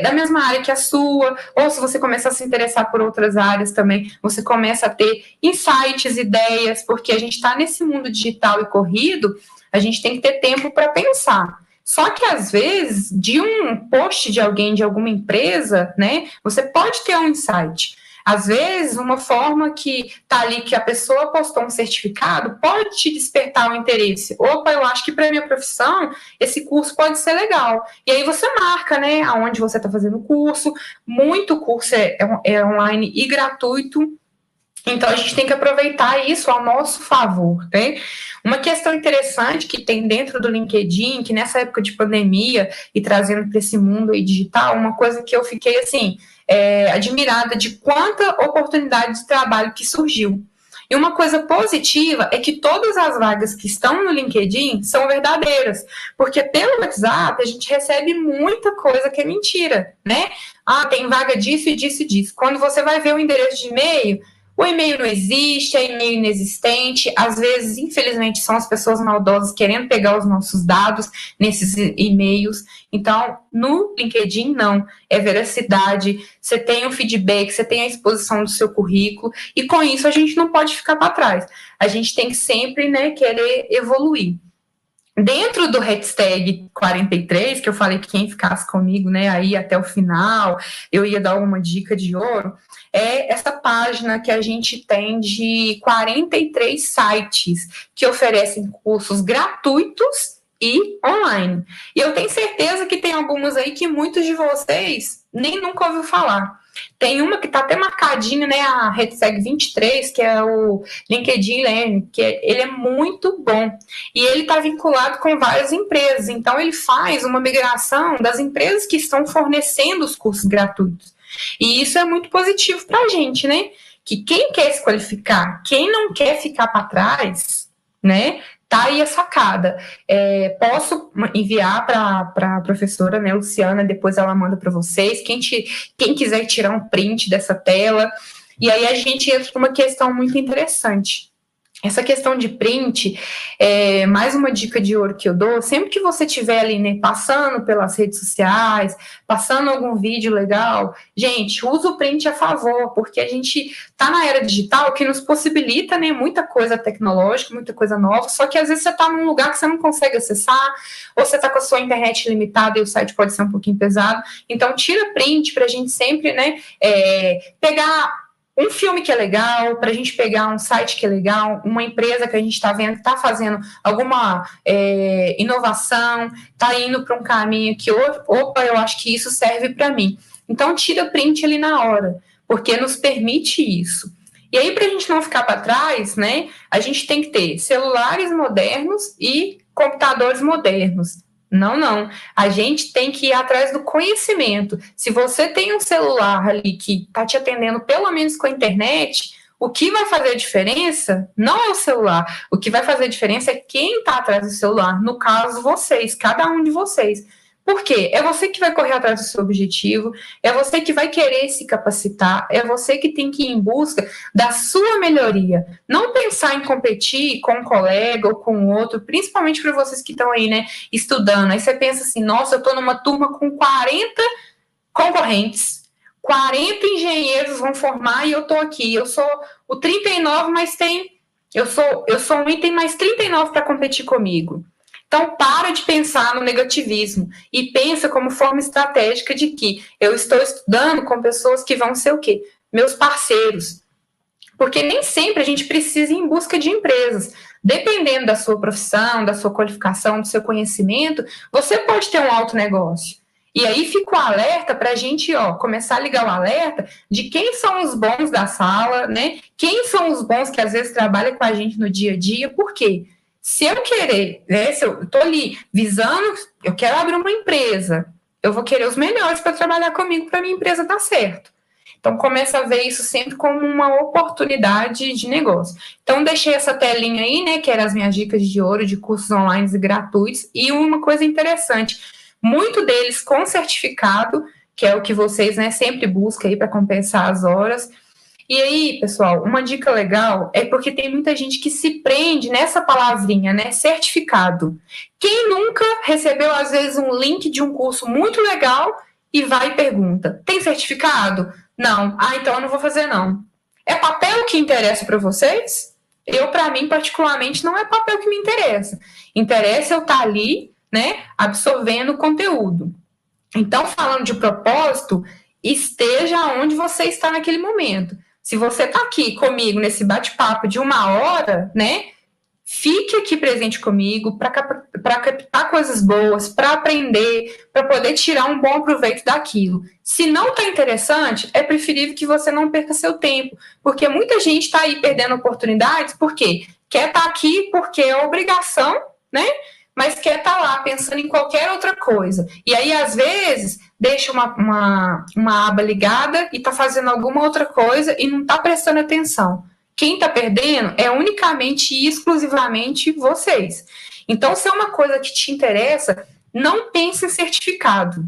da mesma área que a sua, ou se você começar a se interessar por outras áreas também, você começa a ter insights, ideias, porque a gente está nesse mundo digital e corrido, a gente tem que ter tempo para pensar. Só que, às vezes, de um post de alguém, de alguma empresa, né, você pode ter um insight. Às vezes, uma forma que está ali, que a pessoa postou um certificado, pode te despertar o interesse. Opa, eu acho que para a minha profissão, esse curso pode ser legal. E aí você marca, né, aonde você está fazendo o curso. Muito curso é online e gratuito. Então, a gente tem que aproveitar isso ao nosso favor, né? Uma questão interessante que tem dentro do LinkedIn, que nessa época de pandemia e trazendo para esse mundo aí digital, uma coisa que eu fiquei, assim, admirada de quanta oportunidade de trabalho que surgiu. E uma coisa positiva é que todas as vagas que estão no LinkedIn são verdadeiras, porque pelo WhatsApp a gente recebe muita coisa que é mentira, né? Ah, tem vaga disso e disso e disso. Quando você vai ver o endereço de e-mail, O e-mail não existe, é e-mail inexistente, às vezes, infelizmente, são as pessoas maldosas querendo pegar os nossos dados nesses e-mails. Então, no LinkedIn, não, é veracidade, você tem o feedback, você tem a exposição do seu currículo, e com isso a gente não pode ficar para trás. A gente tem que sempre, né, querer evoluir. Dentro do hashtag 43, que eu falei que quem ficasse comigo, né, aí até o final, eu ia dar uma dica de ouro, é essa página que a gente tem de 43 sites que oferecem cursos gratuitos e online. E eu tenho certeza que tem algumas aí que muitos de vocês nem nunca ouviu falar. Tem uma que está até marcadinha, né, a hashtag 23, que é o LinkedIn Learning, que ele é muito bom. E ele está vinculado com várias empresas. Então, ele faz uma migração das empresas que estão fornecendo os cursos gratuitos. E isso é muito positivo para a gente, né? Que quem quer se qualificar, quem não quer ficar para trás, né? Tá aí a sacada. Posso enviar para a professora, né, Luciana, depois ela manda para vocês. Quem quiser tirar um print dessa tela. E aí a gente entra para uma questão muito interessante. Essa questão de print, mais uma dica de ouro que eu dou, sempre que você estiver ali, né, passando pelas redes sociais, passando algum vídeo legal, gente, usa o print a favor, porque a gente está na era digital que nos possibilita, né, muita coisa tecnológica, muita coisa nova, só que às vezes você está num lugar que você não consegue acessar, ou você está com a sua internet limitada e o site pode ser um pouquinho pesado, então tira print para a gente sempre, né, pegar um filme que é legal, para a gente pegar um site que é legal, uma empresa que a gente está vendo que está fazendo alguma inovação, está indo para um caminho que, opa, eu acho que isso serve para mim. Então, tira print ali na hora, porque nos permite isso. E aí, para a gente não ficar para trás, né, a gente tem que ter celulares modernos e computadores modernos. Não. A gente tem que ir atrás do conhecimento. Se você tem um celular ali que está te atendendo pelo menos com a internet, o que vai fazer a diferença não é o celular. O que vai fazer a diferença é quem está atrás do celular. No caso, vocês, cada um de vocês. Por quê? É você que vai correr atrás do seu objetivo, é você que vai querer se capacitar, é você que tem que ir em busca da sua melhoria. Não pensar em competir com um colega ou com outro, principalmente para vocês que estão aí, né, estudando. Aí você pensa assim, nossa, eu estou numa turma com 40 concorrentes, 40 engenheiros vão formar e eu estou aqui. Eu sou o 39, mas eu sou um item mais 39 para competir comigo. Então, para de pensar no negativismo e pensa como forma estratégica de que eu estou estudando com pessoas que vão ser o quê? Meus parceiros. Porque nem sempre a gente precisa ir em busca de empresas. Dependendo da sua profissão, da sua qualificação, do seu conhecimento, você pode ter um alto negócio. E aí fica o alerta para a gente, começar a ligar o alerta de quem são os bons da sala, né? Quem são os bons que às vezes trabalham com a gente no dia a dia, por quê? Se eu querer, né, se eu estou ali visando, eu quero abrir uma empresa, eu vou querer os melhores para trabalhar comigo para minha empresa dar certo. Então, começa a ver isso sempre como uma oportunidade de negócio. Então, deixei essa telinha aí, né, que eram as minhas dicas de ouro de cursos online e gratuitos. E uma coisa interessante, muito deles com certificado, que é o que vocês, né, sempre buscam aí para compensar as horas. E aí, pessoal, uma dica legal é porque tem muita gente que se prende nessa palavrinha, né? Certificado. Quem nunca recebeu, às vezes, um link de um curso muito legal e vai e pergunta: tem certificado? Não. Então eu não vou fazer, não. É papel que interessa para vocês? Para mim, particularmente, não é papel que me interessa. Interessa eu estar ali, né, absorvendo o conteúdo. Então, falando de propósito, esteja onde você está naquele momento. Se você está aqui comigo nesse bate-papo de 1 hora, né? Fique aqui presente comigo para captar coisas boas, para aprender, para poder tirar um bom proveito daquilo. Se não está interessante, é preferível que você não perca seu tempo, porque muita gente está aí perdendo oportunidades, porque quer estar aqui porque é obrigação, né? Mas quer estar lá pensando em qualquer outra coisa. E aí, às vezes, deixa uma aba ligada e está fazendo alguma outra coisa e não está prestando atenção. Quem está perdendo é unicamente e exclusivamente vocês. Então, se é uma coisa que te interessa, não pense em certificado.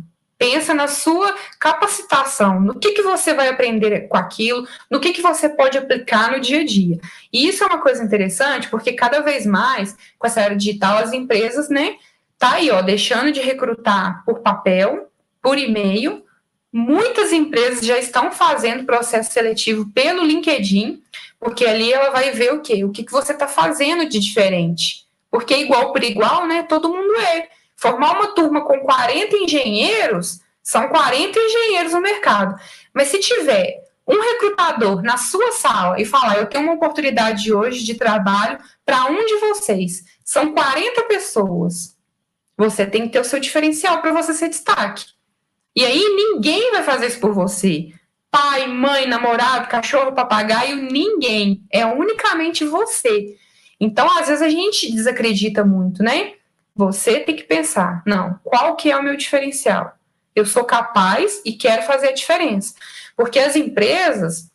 Pensa na sua capacitação, no que você vai aprender com aquilo, no que você pode aplicar no dia a dia. E isso é uma coisa interessante, porque cada vez mais, com essa era digital, as empresas, né, tá aí, ó, deixando de recrutar por papel, por e-mail. Muitas empresas já estão fazendo processo seletivo pelo LinkedIn, porque ali ela vai ver o quê? O que você está fazendo de diferente. Porque igual por igual, né, todo mundo é. Formar uma turma com 40 engenheiros, são 40 engenheiros no mercado. Mas se tiver um recrutador na sua sala e falar, eu tenho uma oportunidade hoje de trabalho para um de vocês, são 40 pessoas, você tem que ter o seu diferencial para você ser destaque. E aí ninguém vai fazer isso por você. Pai, mãe, namorado, cachorro, papagaio, ninguém. É unicamente você. Então, às vezes a gente desacredita muito, né? Você tem que pensar, não, qual que é o meu diferencial? Eu sou capaz e quero fazer a diferença. Porque as empresas,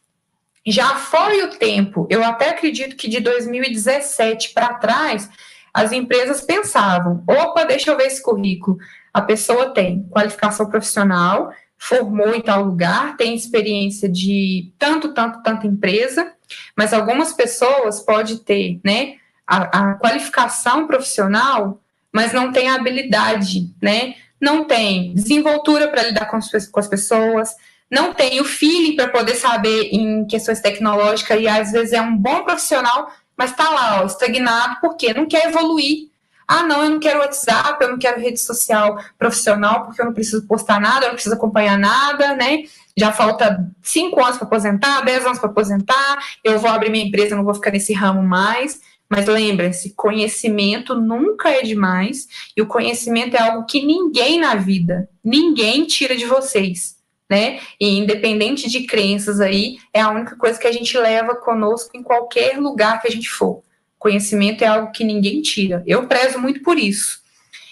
já foi o tempo, eu até acredito que de 2017 para trás, as empresas pensavam, opa, deixa eu ver esse currículo. A pessoa tem qualificação profissional, formou em tal lugar, tem experiência de tanta empresa, mas algumas pessoas podem ter, né, a qualificação profissional, mas não tem a habilidade, né, não tem desenvoltura para lidar com as pessoas, não tem o feeling para poder saber em questões tecnológicas e às vezes é um bom profissional, mas está lá, ó, estagnado, porque não quer evoluir. Ah, não, eu não quero WhatsApp, eu não quero rede social profissional, porque eu não preciso postar nada, eu não preciso acompanhar nada, né? Já falta 5 anos para aposentar, 10 anos para aposentar, eu vou abrir minha empresa, eu não vou ficar nesse ramo mais. Mas lembrem-se, conhecimento nunca é demais, e o conhecimento é algo que ninguém na vida, ninguém tira de vocês, né? E independente de crenças aí, é a única coisa que a gente leva conosco em qualquer lugar que a gente for. Conhecimento é algo que ninguém tira. Eu prezo muito por isso.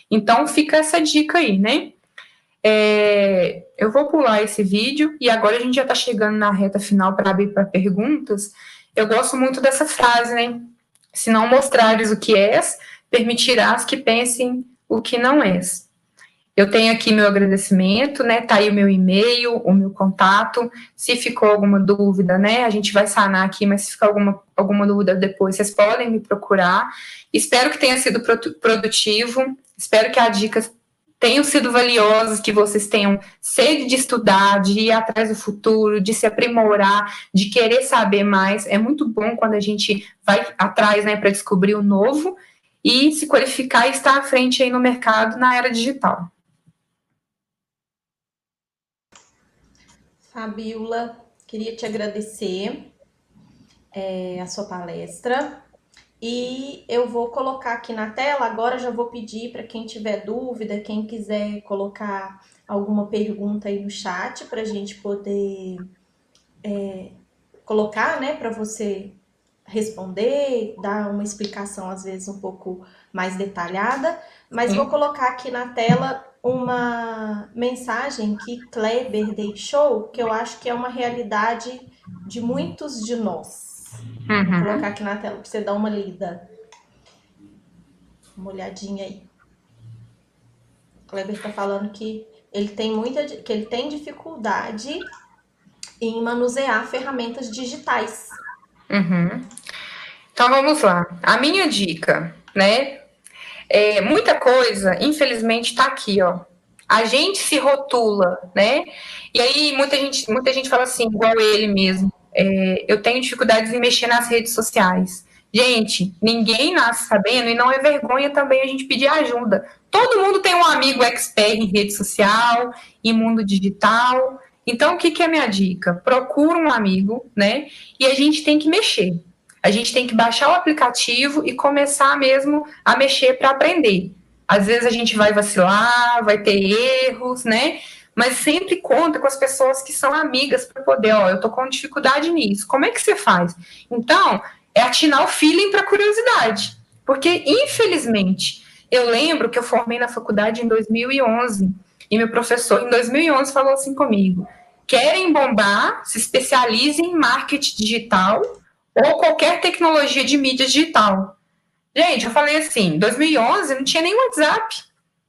Então, fica essa dica aí, né? Eu vou pular esse vídeo e agora a gente já está chegando na reta final para abrir para perguntas. Eu gosto muito dessa frase, né? Se não mostrares o que és, permitirás que pensem o que não és. Eu tenho aqui meu agradecimento, né? Tá aí o meu e-mail, o meu contato. Se ficou alguma dúvida, né? A gente vai sanar aqui, mas se ficar alguma dúvida depois, vocês podem me procurar. Espero que tenha sido produtivo. Espero que as dicas tenham sido valiosas, que vocês tenham sede de estudar, de ir atrás do futuro, de se aprimorar, de querer saber mais. É muito bom quando a gente vai atrás, né, para descobrir o novo e se qualificar e estar à frente aí no mercado na era digital. Fabíola, queria te agradecer a sua palestra e eu vou colocar aqui na tela, agora já vou pedir para quem tiver dúvida, quem quiser colocar alguma pergunta aí no chat para a gente poder colocar, né, para você responder, dar uma explicação às vezes um pouco mais detalhada, mas vou colocar aqui na tela uma mensagem que Kleber deixou, que eu acho que é uma realidade de muitos de nós. Vou colocar aqui na tela para você dar uma lida. Uma olhadinha aí. O Kleber está falando que ele tem dificuldade em manusear ferramentas digitais. Então vamos lá. A minha dica, né? Muita coisa, infelizmente, está aqui, ó. A gente se rotula, né? E aí muita gente fala assim, igual ele mesmo. Eu tenho dificuldades em mexer nas redes sociais. Gente, ninguém nasce sabendo e não é vergonha também a gente pedir ajuda. Todo mundo tem um amigo expert em rede social, em mundo digital. Então, o que é a minha dica? Procura um amigo, né? E a gente tem que mexer. A gente tem que baixar o aplicativo e começar mesmo a mexer para aprender. Às vezes a gente vai vacilar, vai ter erros, né? Mas sempre conta com as pessoas que são amigas para poder, ó, eu tô com dificuldade nisso. Como é que você faz? Então, é atinar o feeling para curiosidade. Porque, infelizmente, eu lembro que eu formei na faculdade em 2011 e meu professor em 2011 falou assim comigo: querem bombar, se especializem em marketing digital ou qualquer tecnologia de mídia digital. Gente, eu falei assim, em 2011 não tinha nem WhatsApp.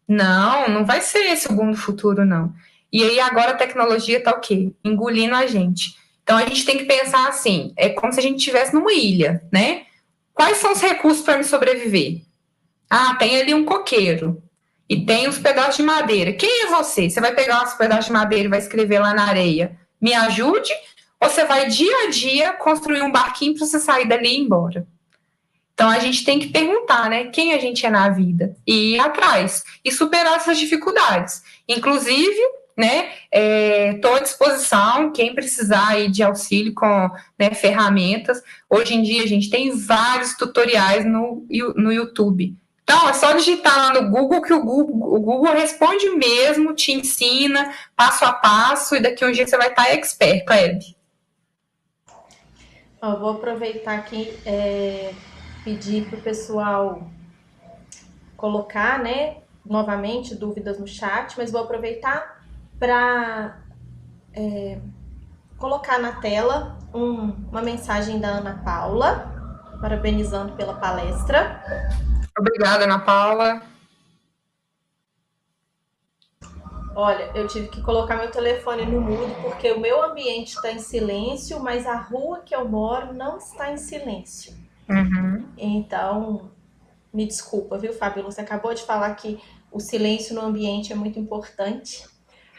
Não vai ser esse o boom do futuro, não. E aí agora a tecnologia está o quê? Engolindo a gente. Então a gente tem que pensar assim, é como se a gente estivesse numa ilha, né? Quais são os recursos para me sobreviver? Ah, tem ali um coqueiro e tem os pedaços de madeira. Quem é você? Você vai pegar os pedaços de madeira e vai escrever lá na areia, me ajude? Ou você vai dia a dia construir um barquinho para você sair dali e ir embora? Então a gente tem que perguntar, né, quem a gente é na vida e ir atrás e superar essas dificuldades. Inclusive, né, estou à disposição, quem precisar aí de auxílio com, né, ferramentas. Hoje em dia a gente tem vários tutoriais no YouTube. Então é só digitar lá no Google que o Google responde mesmo, te ensina passo a passo e daqui a um dia você vai estar expert, Kleber. Vou aproveitar aqui pedir para o pessoal colocar, né, novamente dúvidas no chat, mas vou aproveitar para colocar na tela uma mensagem da Ana Paula, parabenizando pela palestra. Obrigada, Ana Paula. Olha, eu tive que colocar meu telefone no mudo porque o meu ambiente está em silêncio, mas a rua que eu moro não está em silêncio. Uhum. Então, me desculpa, viu, Fábio? Você acabou de falar que o silêncio no ambiente é muito importante,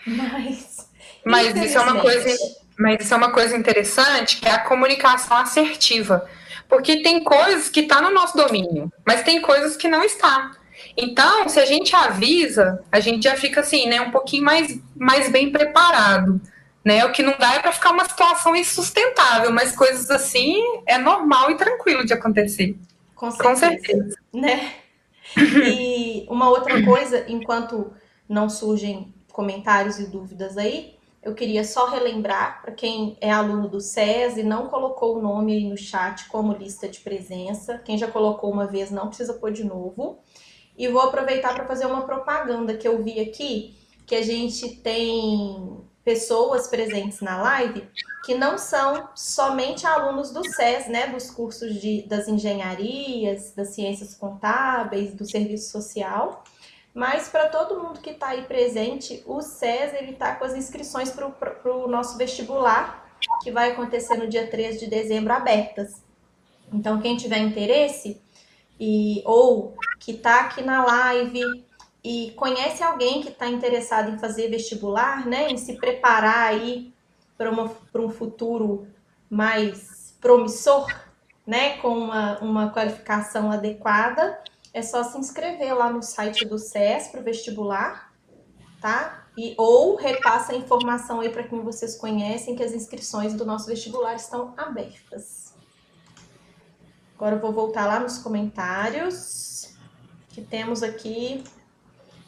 mas isso é uma coisa interessante, que é a comunicação assertiva. Porque tem coisas que estão no nosso domínio, mas tem coisas que não estão. Então, se a gente avisa, a gente já fica assim, né, um pouquinho mais bem preparado. Né? O que não dá é para ficar uma situação insustentável, mas coisas assim é normal e tranquilo de acontecer. Com certeza. Né? E uma outra coisa, enquanto não surgem comentários e dúvidas aí, eu queria só relembrar para quem é aluno do SES e não colocou o nome aí no chat como lista de presença. Quem já colocou uma vez não precisa pôr de novo. E vou aproveitar para fazer uma propaganda que eu vi aqui, que a gente tem pessoas presentes na live que não são somente alunos do SES, né, dos cursos das engenharias, das ciências contábeis, do serviço social, mas para todo mundo que está aí presente, o SES está com as inscrições para o nosso vestibular, que vai acontecer no dia 3 de dezembro, abertas. Então, quem tiver interesse, ou que está aqui na live e conhece alguém que está interessado em fazer vestibular, né, em se preparar aí para um futuro mais promissor, né, com uma qualificação adequada, é só se inscrever lá no site do SES para o vestibular, tá? Ou repassa a informação aí para quem vocês conhecem que as inscrições do nosso vestibular estão abertas. Agora eu vou voltar lá nos comentários, que temos aqui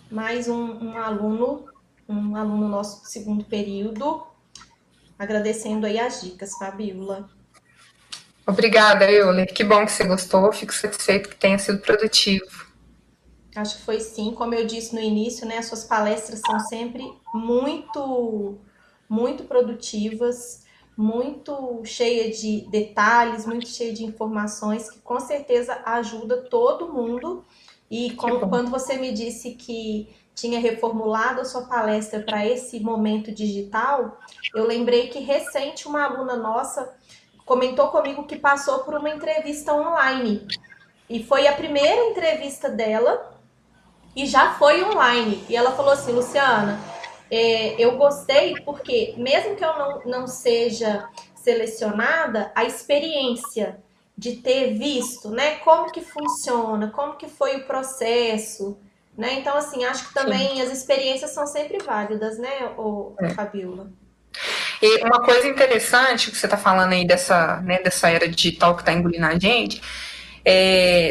mais um aluno nosso do segundo período, agradecendo aí as dicas, Fabíola. Obrigada, Euler. Que bom que você gostou, fico satisfeito que tenha sido produtivo. Acho que foi sim, como eu disse no início, né, as suas palestras são sempre muito, muito produtivas, muito cheia de detalhes, muito cheia de informações, que com certeza ajuda todo mundo. E quando você me disse que tinha reformulado a sua palestra para esse momento digital, eu lembrei que recente uma aluna nossa comentou comigo que passou por uma entrevista online. E foi a primeira entrevista dela e já foi online. E ela falou assim, Luciana, eu gostei porque mesmo que eu não seja selecionada, a experiência de ter visto, né, como que funciona, como que foi o processo, né? Então, assim, acho que também Sim. As experiências são sempre válidas, né, Fabíola? E uma coisa interessante que você está falando aí dessa era digital que está engolindo a gente,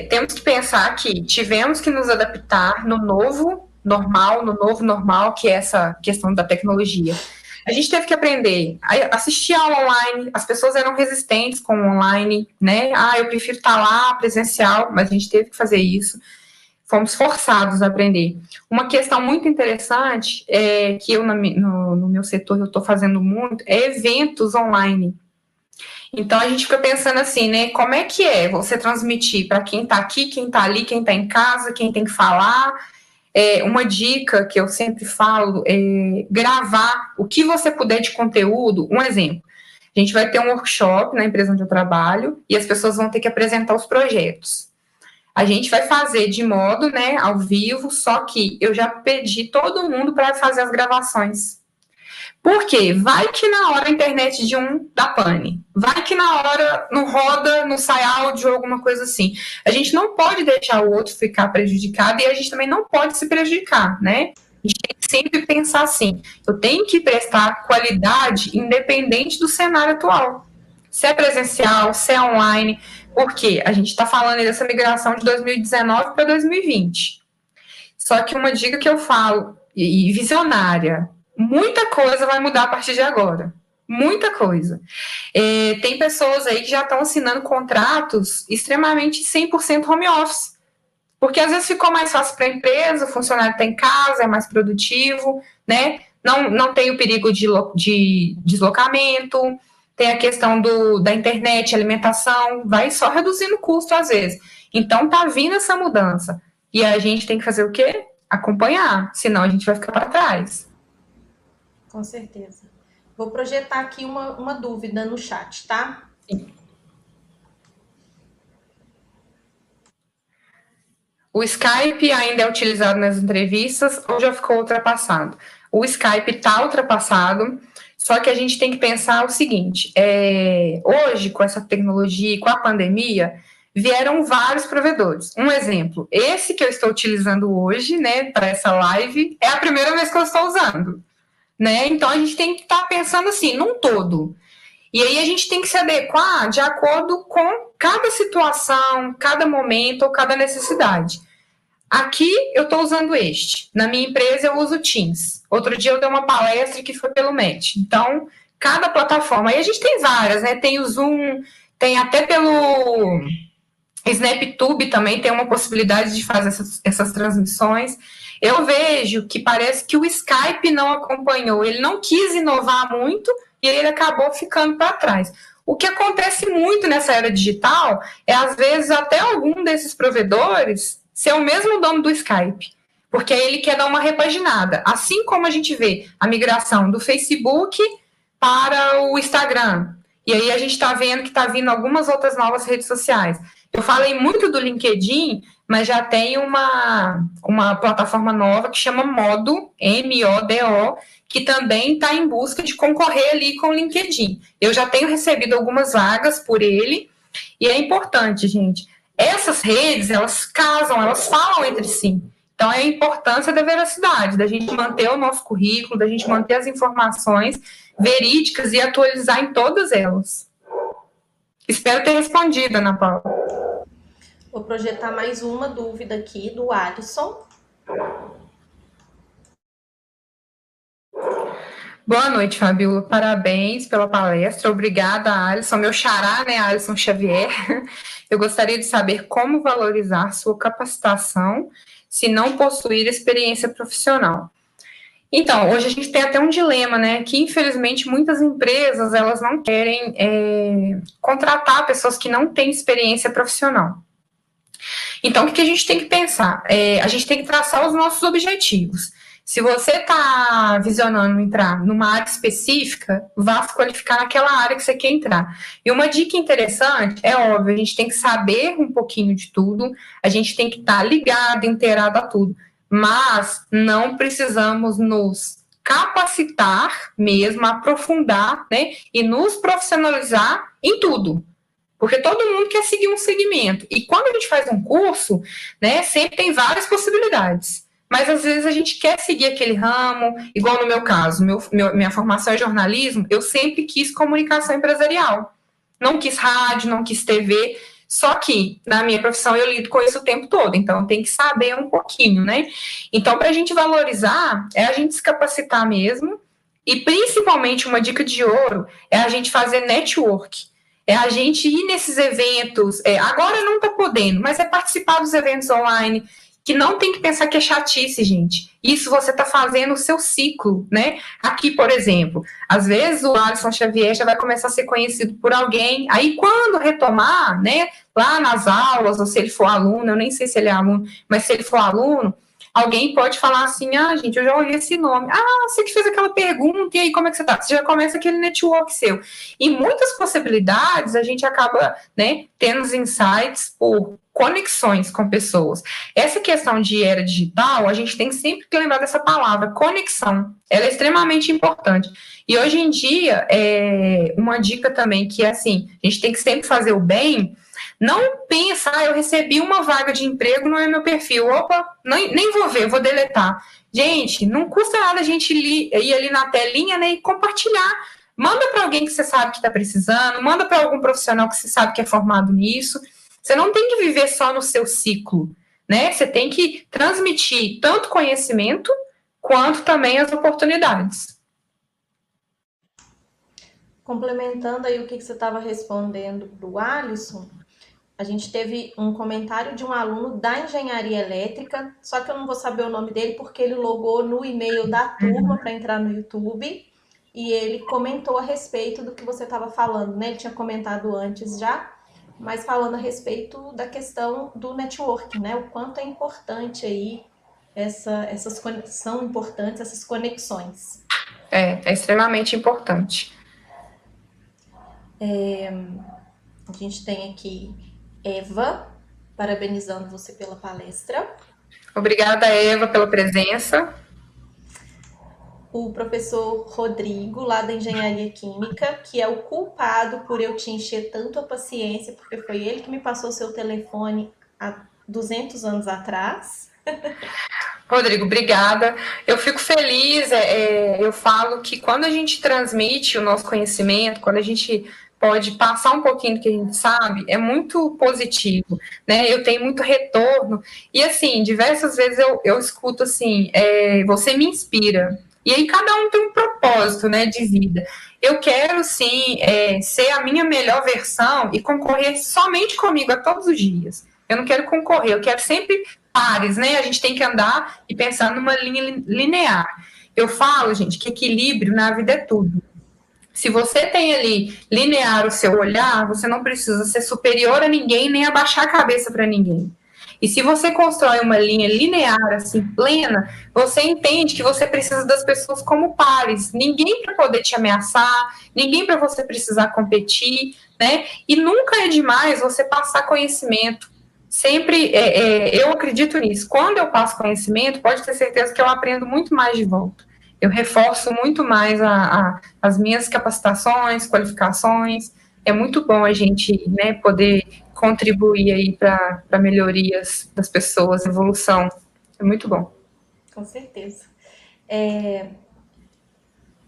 temos que pensar que tivemos que nos adaptar no novo normal, que é essa questão da tecnologia. A gente teve que aprender a assistir aula online, as pessoas eram resistentes com o online, né? Eu prefiro estar lá presencial, mas a gente teve que fazer isso. Fomos forçados a aprender. Uma questão muito interessante, que eu, no meu setor, eu estou fazendo muito, é eventos online. Então, a gente fica pensando assim, né, como é que é você transmitir para quem está aqui, quem está ali, quem está em casa, quem tem que falar, Uma dica que eu sempre falo é gravar o que você puder de conteúdo. Um exemplo, a gente vai ter um workshop na empresa onde eu trabalho e as pessoas vão ter que apresentar os projetos. A gente vai fazer de modo, né, ao vivo, só que eu já pedi todo mundo para fazer as gravações. Por quê? Vai que na hora a internet de um dá pane. Vai que na hora não roda, não sai áudio ou alguma coisa assim. A gente não pode deixar o outro ficar prejudicado e a gente também não pode se prejudicar, né? A gente tem que sempre pensar assim, eu tenho que prestar qualidade independente do cenário atual. Se é presencial, se é online, porque a gente está falando dessa migração de 2019 para 2020. Só que uma dica que eu falo, e visionária, muita coisa vai mudar a partir de agora. Muita coisa. Tem pessoas aí que já estão assinando contratos extremamente 100% home office. Porque às vezes ficou mais fácil para a empresa, o funcionário está em casa, é mais produtivo, né? Não tem o perigo de deslocamento, tem a questão da internet, alimentação, vai só reduzindo o custo às vezes. Então tá vindo essa mudança. E a gente tem que fazer o quê? Acompanhar, senão a gente vai ficar para trás. Com certeza. Vou projetar aqui uma dúvida no chat, tá? Sim. O Skype ainda é utilizado nas entrevistas ou já ficou ultrapassado? O Skype está ultrapassado, só que a gente tem que pensar o seguinte, hoje, com essa tecnologia e com a pandemia, vieram vários provedores. Um exemplo, esse que eu estou utilizando hoje, né, para essa live, é a primeira vez que eu estou usando, né? Então, a gente tem que estar pensando assim, num todo. E aí a gente tem que se adequar de acordo com cada situação, cada momento ou cada necessidade. Aqui eu estou usando este. Na minha empresa eu uso o Teams. Outro dia eu dei uma palestra que foi pelo Meet. Então, cada plataforma. Aí a gente tem várias, né? Tem o Zoom, tem até pelo SnapTube também tem uma possibilidade de fazer essas transmissões. Eu vejo que parece que o Skype não acompanhou. Ele não quis inovar muito e ele acabou ficando para trás. O que acontece muito nessa era digital é, às vezes, até algum desses provedores ser o mesmo dono do Skype, porque aí ele quer dar uma repaginada. Assim como a gente vê a migração do Facebook para o Instagram, e aí a gente está vendo que está vindo algumas outras novas redes sociais. Eu falei muito do LinkedIn, mas já tem uma plataforma nova que chama Modo, M-O-D-O, que também está em busca de concorrer ali com o LinkedIn. Eu já tenho recebido algumas vagas por ele, e é importante, gente. Essas redes, elas casam, elas falam entre si. Então, é a importância da veracidade, da gente manter o nosso currículo, da gente manter as informações verídicas e atualizar em todas elas. Espero ter respondido, Ana Paula. Vou projetar mais uma dúvida aqui do Alisson. Boa noite, Fabiola. Parabéns pela palestra. Obrigada, Alisson. Meu xará, né, Alisson Xavier. Eu gostaria de saber como valorizar sua capacitação se não possuir experiência profissional. Então, hoje a gente tem até um dilema, né, que infelizmente muitas empresas, elas não querem contratar pessoas que não têm experiência profissional. Então, o que a gente tem que pensar? A gente tem que traçar os nossos objetivos. Se você está visionando entrar numa área específica, vá se qualificar naquela área que você quer entrar. E uma dica interessante, é óbvio, a gente tem que saber um pouquinho de tudo, a gente tem que estar ligado, inteirado a tudo, mas não precisamos nos capacitar mesmo, aprofundar, né, e nos profissionalizar em tudo. Porque todo mundo quer seguir um segmento. E quando a gente faz um curso, né, sempre tem várias possibilidades. Mas às vezes a gente quer seguir aquele ramo, igual no meu caso, minha formação é jornalismo, eu sempre quis comunicação empresarial. Não quis rádio, não quis TV, só que na minha profissão eu lido com isso o tempo todo, então tem que saber um pouquinho, né? Então, para a gente valorizar, é a gente se capacitar mesmo, e principalmente uma dica de ouro é a gente fazer network. É a gente ir nesses eventos, agora não está podendo, mas é participar dos eventos online, que não tem que pensar que é chatice, gente. Isso você está fazendo o seu ciclo, né? Aqui, por exemplo, às vezes o Alisson Xavier já vai começar a ser conhecido por alguém, aí quando retomar, né, lá nas aulas, ou se ele for aluno, eu nem sei se ele é aluno, mas se ele for aluno, alguém pode falar assim, gente, eu já ouvi esse nome. Você que fez aquela pergunta, e aí, como é que você tá? Você já começa aquele network seu. E muitas possibilidades a gente acaba, né, tendo os insights por conexões com pessoas. Essa questão de era digital, a gente tem sempre que lembrar dessa palavra, conexão. Ela é extremamente importante. E hoje em dia, uma dica também que é assim, a gente tem que sempre fazer o bem. Não pensa, eu recebi uma vaga de emprego, não é meu perfil. Opa, nem vou ver, vou deletar. Gente, não custa nada a gente ir ali na telinha, né, e compartilhar. Manda para alguém que você sabe que está precisando, manda para algum profissional que você sabe que é formado nisso. Você não tem que viver só no seu ciclo, né? Você tem que transmitir tanto conhecimento quanto também as oportunidades. Complementando aí o que você estava respondendo para o Alisson, a gente teve um comentário de um aluno da engenharia elétrica, só que eu não vou saber o nome dele porque ele logou no e-mail da turma para entrar no YouTube e ele comentou a respeito do que você estava falando, né? Ele tinha comentado antes já, mas falando a respeito da questão do networking, né? O quanto é importante aí são importantes essas conexões. É extremamente importante. A gente tem aqui Eva, parabenizando você pela palestra. Obrigada, Eva, pela presença. O professor Rodrigo, lá da Engenharia Química, que é o culpado por eu te encher tanto a paciência, porque foi ele que me passou seu telefone há 200 anos atrás. Rodrigo, obrigada. Eu fico feliz, eu falo que quando a gente transmite o nosso conhecimento, quando a gente pode passar um pouquinho do que a gente sabe, é muito positivo, né? Eu tenho muito retorno, e assim, diversas vezes eu escuto assim, você me inspira, e aí cada um tem um propósito, né, de vida. Eu quero, sim, ser a minha melhor versão e concorrer somente comigo a todos os dias. Eu não quero concorrer, eu quero sempre pares, né? A gente tem que andar e pensar numa linha linear. Eu falo, gente, que equilíbrio na vida é tudo. Se você tem ali linear o seu olhar, você não precisa ser superior a ninguém, nem abaixar a cabeça para ninguém. E se você constrói uma linha linear, assim, plena, você entende que você precisa das pessoas como pares. Ninguém para poder te ameaçar, ninguém para você precisar competir, né? E nunca é demais você passar conhecimento. Sempre, eu acredito nisso. Quando eu passo conhecimento, pode ter certeza que eu aprendo muito mais de volta. Eu reforço muito mais as minhas capacitações, qualificações. É muito bom a gente, né, poder contribuir aí para melhorias das pessoas, evolução. É muito bom. Com certeza.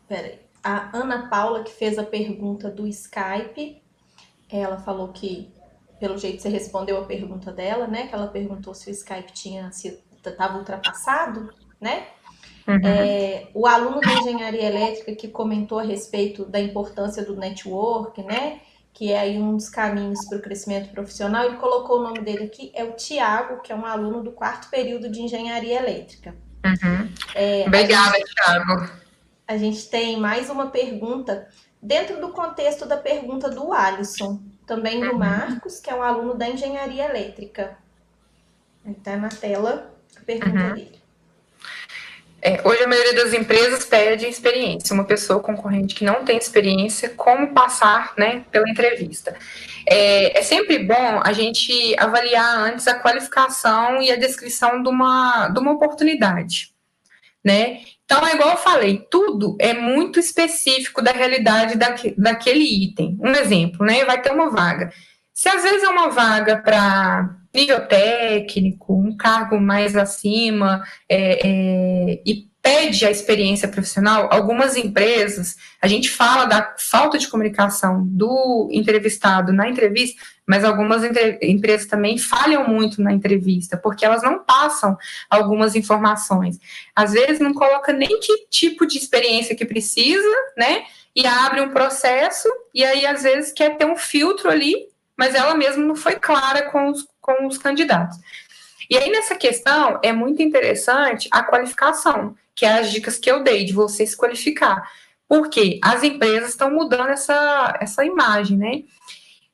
Peraí. A Ana Paula, que fez a pergunta do Skype, ela falou que, pelo jeito, você respondeu a pergunta dela, né? Que ela perguntou se o Skype estava ultrapassado, né? O aluno da engenharia elétrica que comentou a respeito da importância do network, né? Que é aí um dos caminhos para o crescimento profissional, ele colocou o nome dele aqui, é o Tiago, que é um aluno do 4º período de engenharia elétrica. Obrigada, Tiago. A gente tem mais uma pergunta dentro do contexto da pergunta do Alisson, também do Marcos, que é um aluno da engenharia elétrica. Está na tela a pergunta dele. Hoje a maioria das empresas pede experiência, uma pessoa concorrente que não tem experiência, como passar, né, pela entrevista. É sempre bom a gente avaliar antes a qualificação e a descrição de uma oportunidade, né? Então, é igual eu falei, tudo é muito específico da realidade daquele item. Um exemplo, né? Vai ter uma vaga. Se às vezes é uma vaga para nível técnico, um cargo mais acima, e pede a experiência profissional, algumas empresas, a gente fala da falta de comunicação do entrevistado na entrevista, mas algumas empresas também falham muito na entrevista, porque elas não passam algumas informações. Às vezes não coloca nem que tipo de experiência que precisa, né? E abre um processo, e aí às vezes quer ter um filtro ali, mas ela mesma não foi clara com os candidatos. E aí, nessa questão, é muito interessante a qualificação, que é as dicas que eu dei de você se qualificar. Porque as empresas estão mudando essa imagem, né?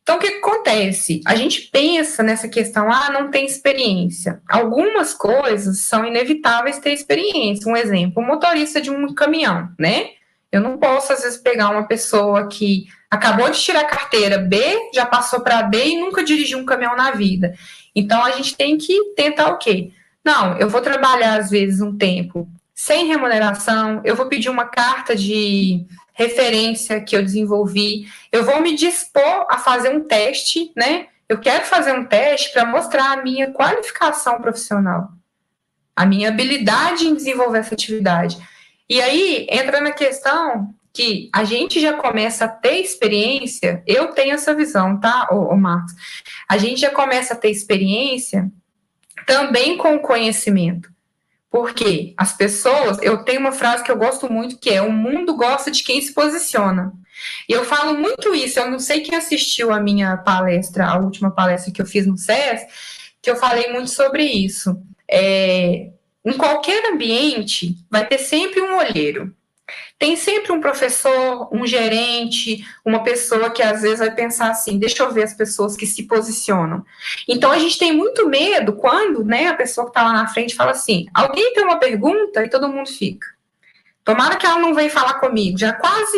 Então, o que acontece? A gente pensa nessa questão, não tem experiência. Algumas coisas são inevitáveis ter experiência. Um exemplo, o motorista de um caminhão, né? Eu não posso, às vezes, pegar uma pessoa que acabou de tirar a carteira B, já passou para B e nunca dirigiu um caminhão na vida. Então, a gente tem que tentar o quê? Não, eu vou trabalhar, às vezes, um tempo sem remuneração, eu vou pedir uma carta de referência que eu desenvolvi, eu vou me dispor a fazer um teste, né? Eu quero fazer um teste para mostrar a minha qualificação profissional, a minha habilidade em desenvolver essa atividade. E aí entra na questão que a gente já começa a ter experiência, eu tenho essa visão, tá, ô Marcos? A gente já começa a ter experiência também com o conhecimento. Porque as pessoas, eu tenho uma frase que eu gosto muito, que é: o mundo gosta de quem se posiciona. E eu falo muito isso, eu não sei quem assistiu a minha palestra, a última palestra que eu fiz no SES, que eu falei muito sobre isso. Em qualquer ambiente, vai ter sempre um olheiro. Tem sempre um professor, um gerente, uma pessoa que às vezes vai pensar assim, deixa eu ver as pessoas que se posicionam. Então a gente tem muito medo quando, né, a pessoa que está lá na frente fala assim, alguém tem uma pergunta e todo mundo fica. Tomara que ela não venha falar comigo, já quase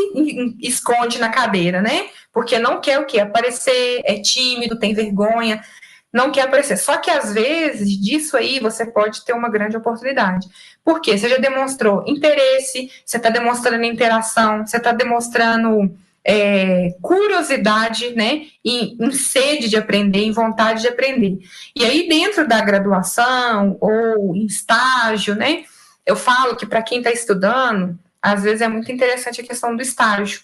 esconde na cadeira, né? Porque não quer o quê? Aparecer, é tímido, tem vergonha, não quer aparecer. Só que, às vezes, disso aí, você pode ter uma grande oportunidade. Por quê? Você já demonstrou interesse, você está demonstrando interação, você está demonstrando curiosidade, né? Em sede de aprender, em vontade de aprender. E aí, dentro da graduação ou em estágio, né? Eu falo que, para quem está estudando, às vezes é muito interessante a questão do estágio.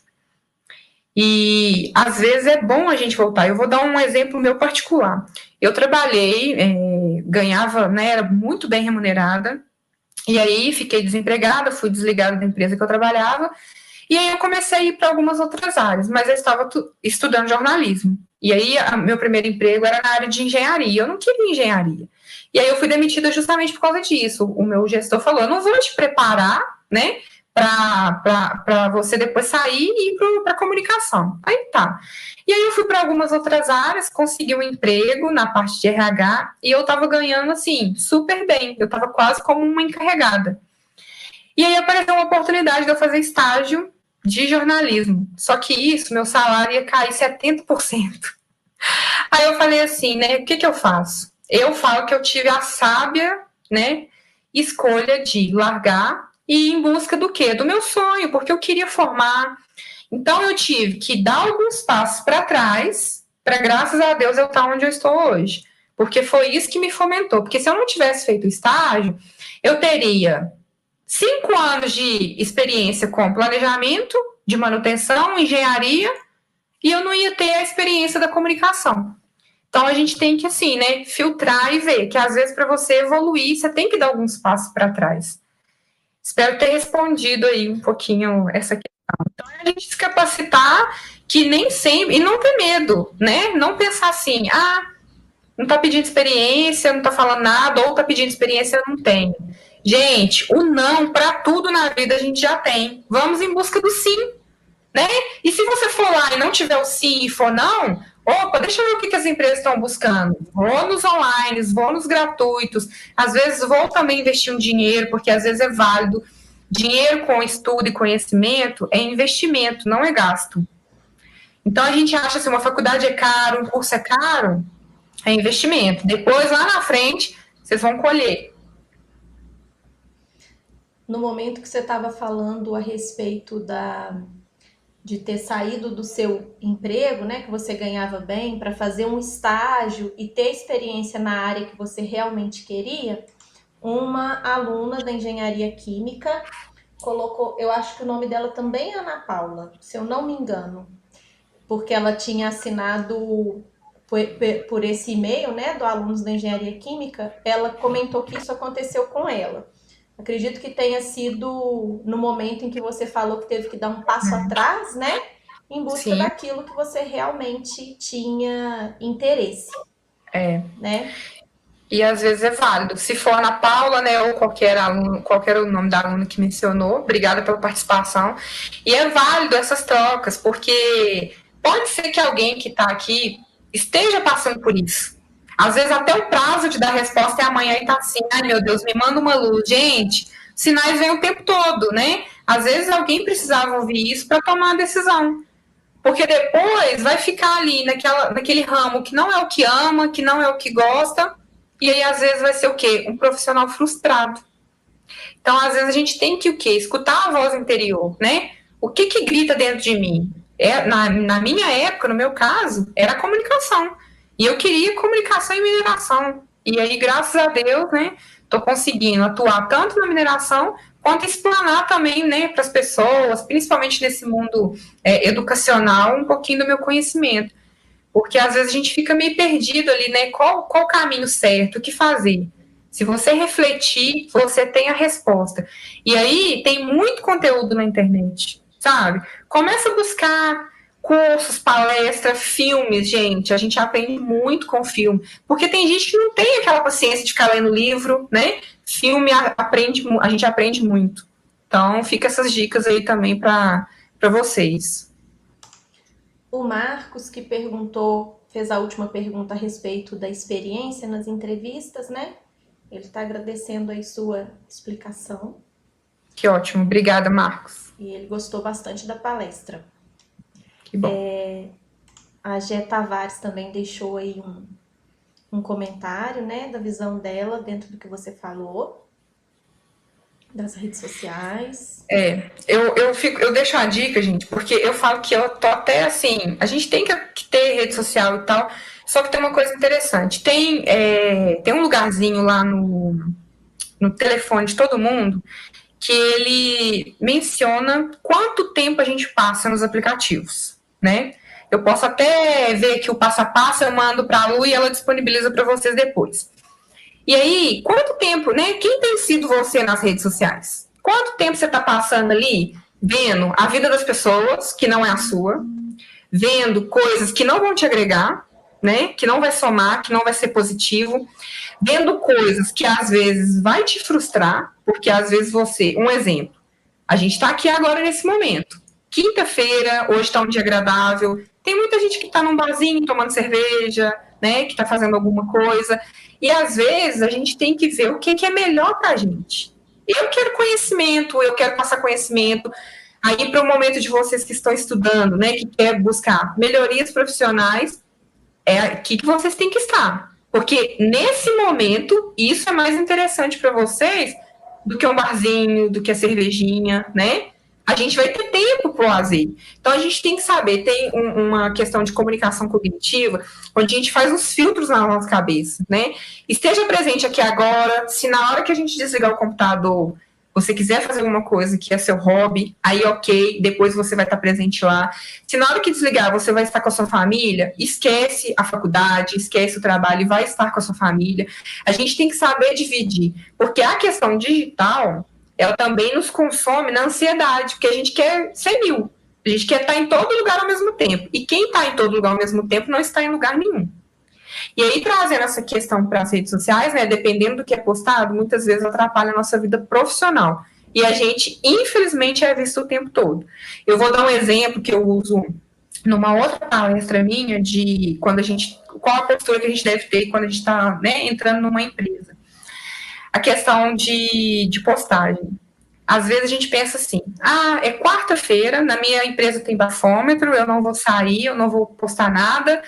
E, às vezes, é bom a gente voltar. Eu vou dar um exemplo meu particular. Eu trabalhei, ganhava, né, era muito bem remunerada, e aí fiquei desempregada, fui desligada da empresa que eu trabalhava, e aí eu comecei a ir para algumas outras áreas, mas eu estava estudando jornalismo. E aí, meu primeiro emprego era na área de engenharia, eu não queria engenharia. E aí eu fui demitida justamente por causa disso. O meu gestor falou, eu não vou te preparar, né, para você depois sair e ir para a comunicação. Aí tá. E aí eu fui para algumas outras áreas, consegui um emprego na parte de RH e eu estava ganhando, assim, super bem. Eu estava quase como uma encarregada. E aí apareceu uma oportunidade de eu fazer estágio de jornalismo. Só que isso, meu salário ia cair 70%. Aí eu falei assim, né, o que eu faço? Eu falo que eu tive a sábia, né, escolha de largar e ir em busca do quê? Do meu sonho, porque eu queria formar. Então, eu tive que dar alguns passos para trás, para, graças a Deus, eu estar onde eu estou hoje. Porque foi isso que me fomentou. Porque se eu não tivesse feito estágio, eu teria 5 anos de experiência com planejamento, de manutenção, engenharia, e eu não ia ter a experiência da comunicação. Então, a gente tem que, assim, né, filtrar e ver que, às vezes, para você evoluir, você tem que dar alguns passos para trás. Espero ter respondido aí um pouquinho essa questão. Então, é a gente se capacitar, que nem sempre, e não ter medo, né? Não pensar assim, não está pedindo experiência, não está falando nada, ou está pedindo experiência, não tem. Gente, o não para tudo na vida a gente já tem. Vamos em busca do sim, né? E se você for lá e não tiver o sim e for não, opa, deixa eu ver o que as empresas estão buscando. Vou nos online, vou nos gratuitos, às vezes vou também investir um dinheiro, porque às vezes é válido. Dinheiro com estudo e conhecimento é investimento, não é gasto. Então a gente acha assim, uma faculdade é caro, um curso é caro, é investimento. Depois, lá na frente, vocês vão colher. No momento que você estava falando a respeito de ter saído do seu emprego, né, que você ganhava bem, para fazer um estágio e ter experiência na área que você realmente queria, uma aluna da engenharia química colocou, eu acho que o nome dela também é Ana Paula, se eu não me engano, porque ela tinha assinado por esse e-mail, né, do Alunos da Engenharia Química, ela comentou que isso aconteceu com ela. Acredito que tenha sido no momento em que você falou que teve que dar um passo atrás, né? Em busca Sim. daquilo que você realmente tinha interesse. Né? E às vezes é válido. Se for Ana Paula, né, ou qualquer aluno, qualquer o nome da aluna que mencionou, obrigada pela participação. E é válido essas trocas, porque pode ser que alguém que está aqui esteja passando por isso. Às vezes até o prazo de dar resposta é amanhã e tá assim, ai meu Deus, me manda uma luz. Gente, sinais vêm o tempo todo, né? Às vezes alguém precisava ouvir isso para tomar a decisão. Porque depois vai ficar ali naquele ramo que não é o que ama, que não é o que gosta, e aí às vezes vai ser o quê? Um profissional frustrado. Então, às vezes a gente tem que o quê? Escutar a voz interior, né? O que grita dentro de mim? Na minha época, no meu caso, era a comunicação. E eu queria comunicação e mineração. E aí, graças a Deus, né, estou conseguindo atuar tanto na mineração quanto explanar também, né, para as pessoas, principalmente nesse mundo educacional, um pouquinho do meu conhecimento. Porque às vezes a gente fica meio perdido ali, né? Qual o caminho certo, o que fazer? Se você refletir, você tem a resposta. E aí tem muito conteúdo na internet, sabe? Começa a buscar cursos, palestras, filmes, gente. A gente aprende muito com filme. Porque tem gente que não tem aquela paciência de ficar lendo livro, né? Filme a gente aprende muito. Então, fica essas dicas aí também para vocês. O Marcos, que fez a última pergunta a respeito da experiência nas entrevistas, né? Ele está agradecendo aí sua explicação. Que ótimo. Obrigada, Marcos. E ele gostou bastante da palestra. Que bom. A Gé Tavares também deixou aí um comentário, né, da visão dela dentro do que você falou, das redes sociais. Eu deixo uma dica, gente, porque eu falo que eu tô até assim, a gente tem que ter rede social e tal, só que tem uma coisa interessante, tem um lugarzinho lá no telefone de todo mundo que ele menciona quanto tempo a gente passa nos aplicativos, né? Eu posso até ver que o passo a passo eu mando para a Lu e ela disponibiliza para vocês depois. E aí, quanto tempo, né? Quem tem sido você nas redes sociais? Quanto tempo você está passando ali vendo a vida das pessoas, que não é a sua, vendo coisas que não vão te agregar, né? Que não vai somar, que não vai ser positivo, vendo coisas que às vezes vai te frustrar, porque às vezes um exemplo, a gente está aqui agora nesse momento. Quinta-feira, hoje está um dia agradável, tem muita gente que está num barzinho tomando cerveja, né? Que está fazendo alguma coisa. E às vezes a gente tem que ver o que é melhor para a gente. Eu quero conhecimento, eu quero passar conhecimento. Aí, para o momento de vocês que estão estudando, né, que quer buscar melhorias profissionais, é aqui que vocês têm que estar. Porque nesse momento, isso é mais interessante para vocês do que um barzinho, do que a cervejinha, né? A gente vai ter tempo para o lazer. Então, a gente tem que saber, tem uma questão de comunicação cognitiva, onde a gente faz os filtros na nossa cabeça, né? Esteja presente aqui agora, se na hora que a gente desligar o computador, você quiser fazer alguma coisa que é seu hobby, aí ok, depois você vai estar presente lá. Se na hora que desligar você vai estar com a sua família, esquece a faculdade, esquece o trabalho e vai estar com a sua família. A gente tem que saber dividir, porque a questão digital, ela também nos consome na ansiedade, porque a gente quer ser mil. A gente quer estar em todo lugar ao mesmo tempo. E quem está em todo lugar ao mesmo tempo não está em lugar nenhum. E aí, trazendo essa questão para as redes sociais, né, dependendo do que é postado, muitas vezes atrapalha a nossa vida profissional. E a gente, infelizmente, é visto o tempo todo. Eu vou dar um exemplo que eu uso numa outra palestra minha de qual a postura que a gente deve ter quando a gente está, né, entrando numa empresa. A questão de postagem. Às vezes a gente pensa assim, é quarta-feira, na minha empresa tem bafômetro, eu não vou sair, eu não vou postar nada,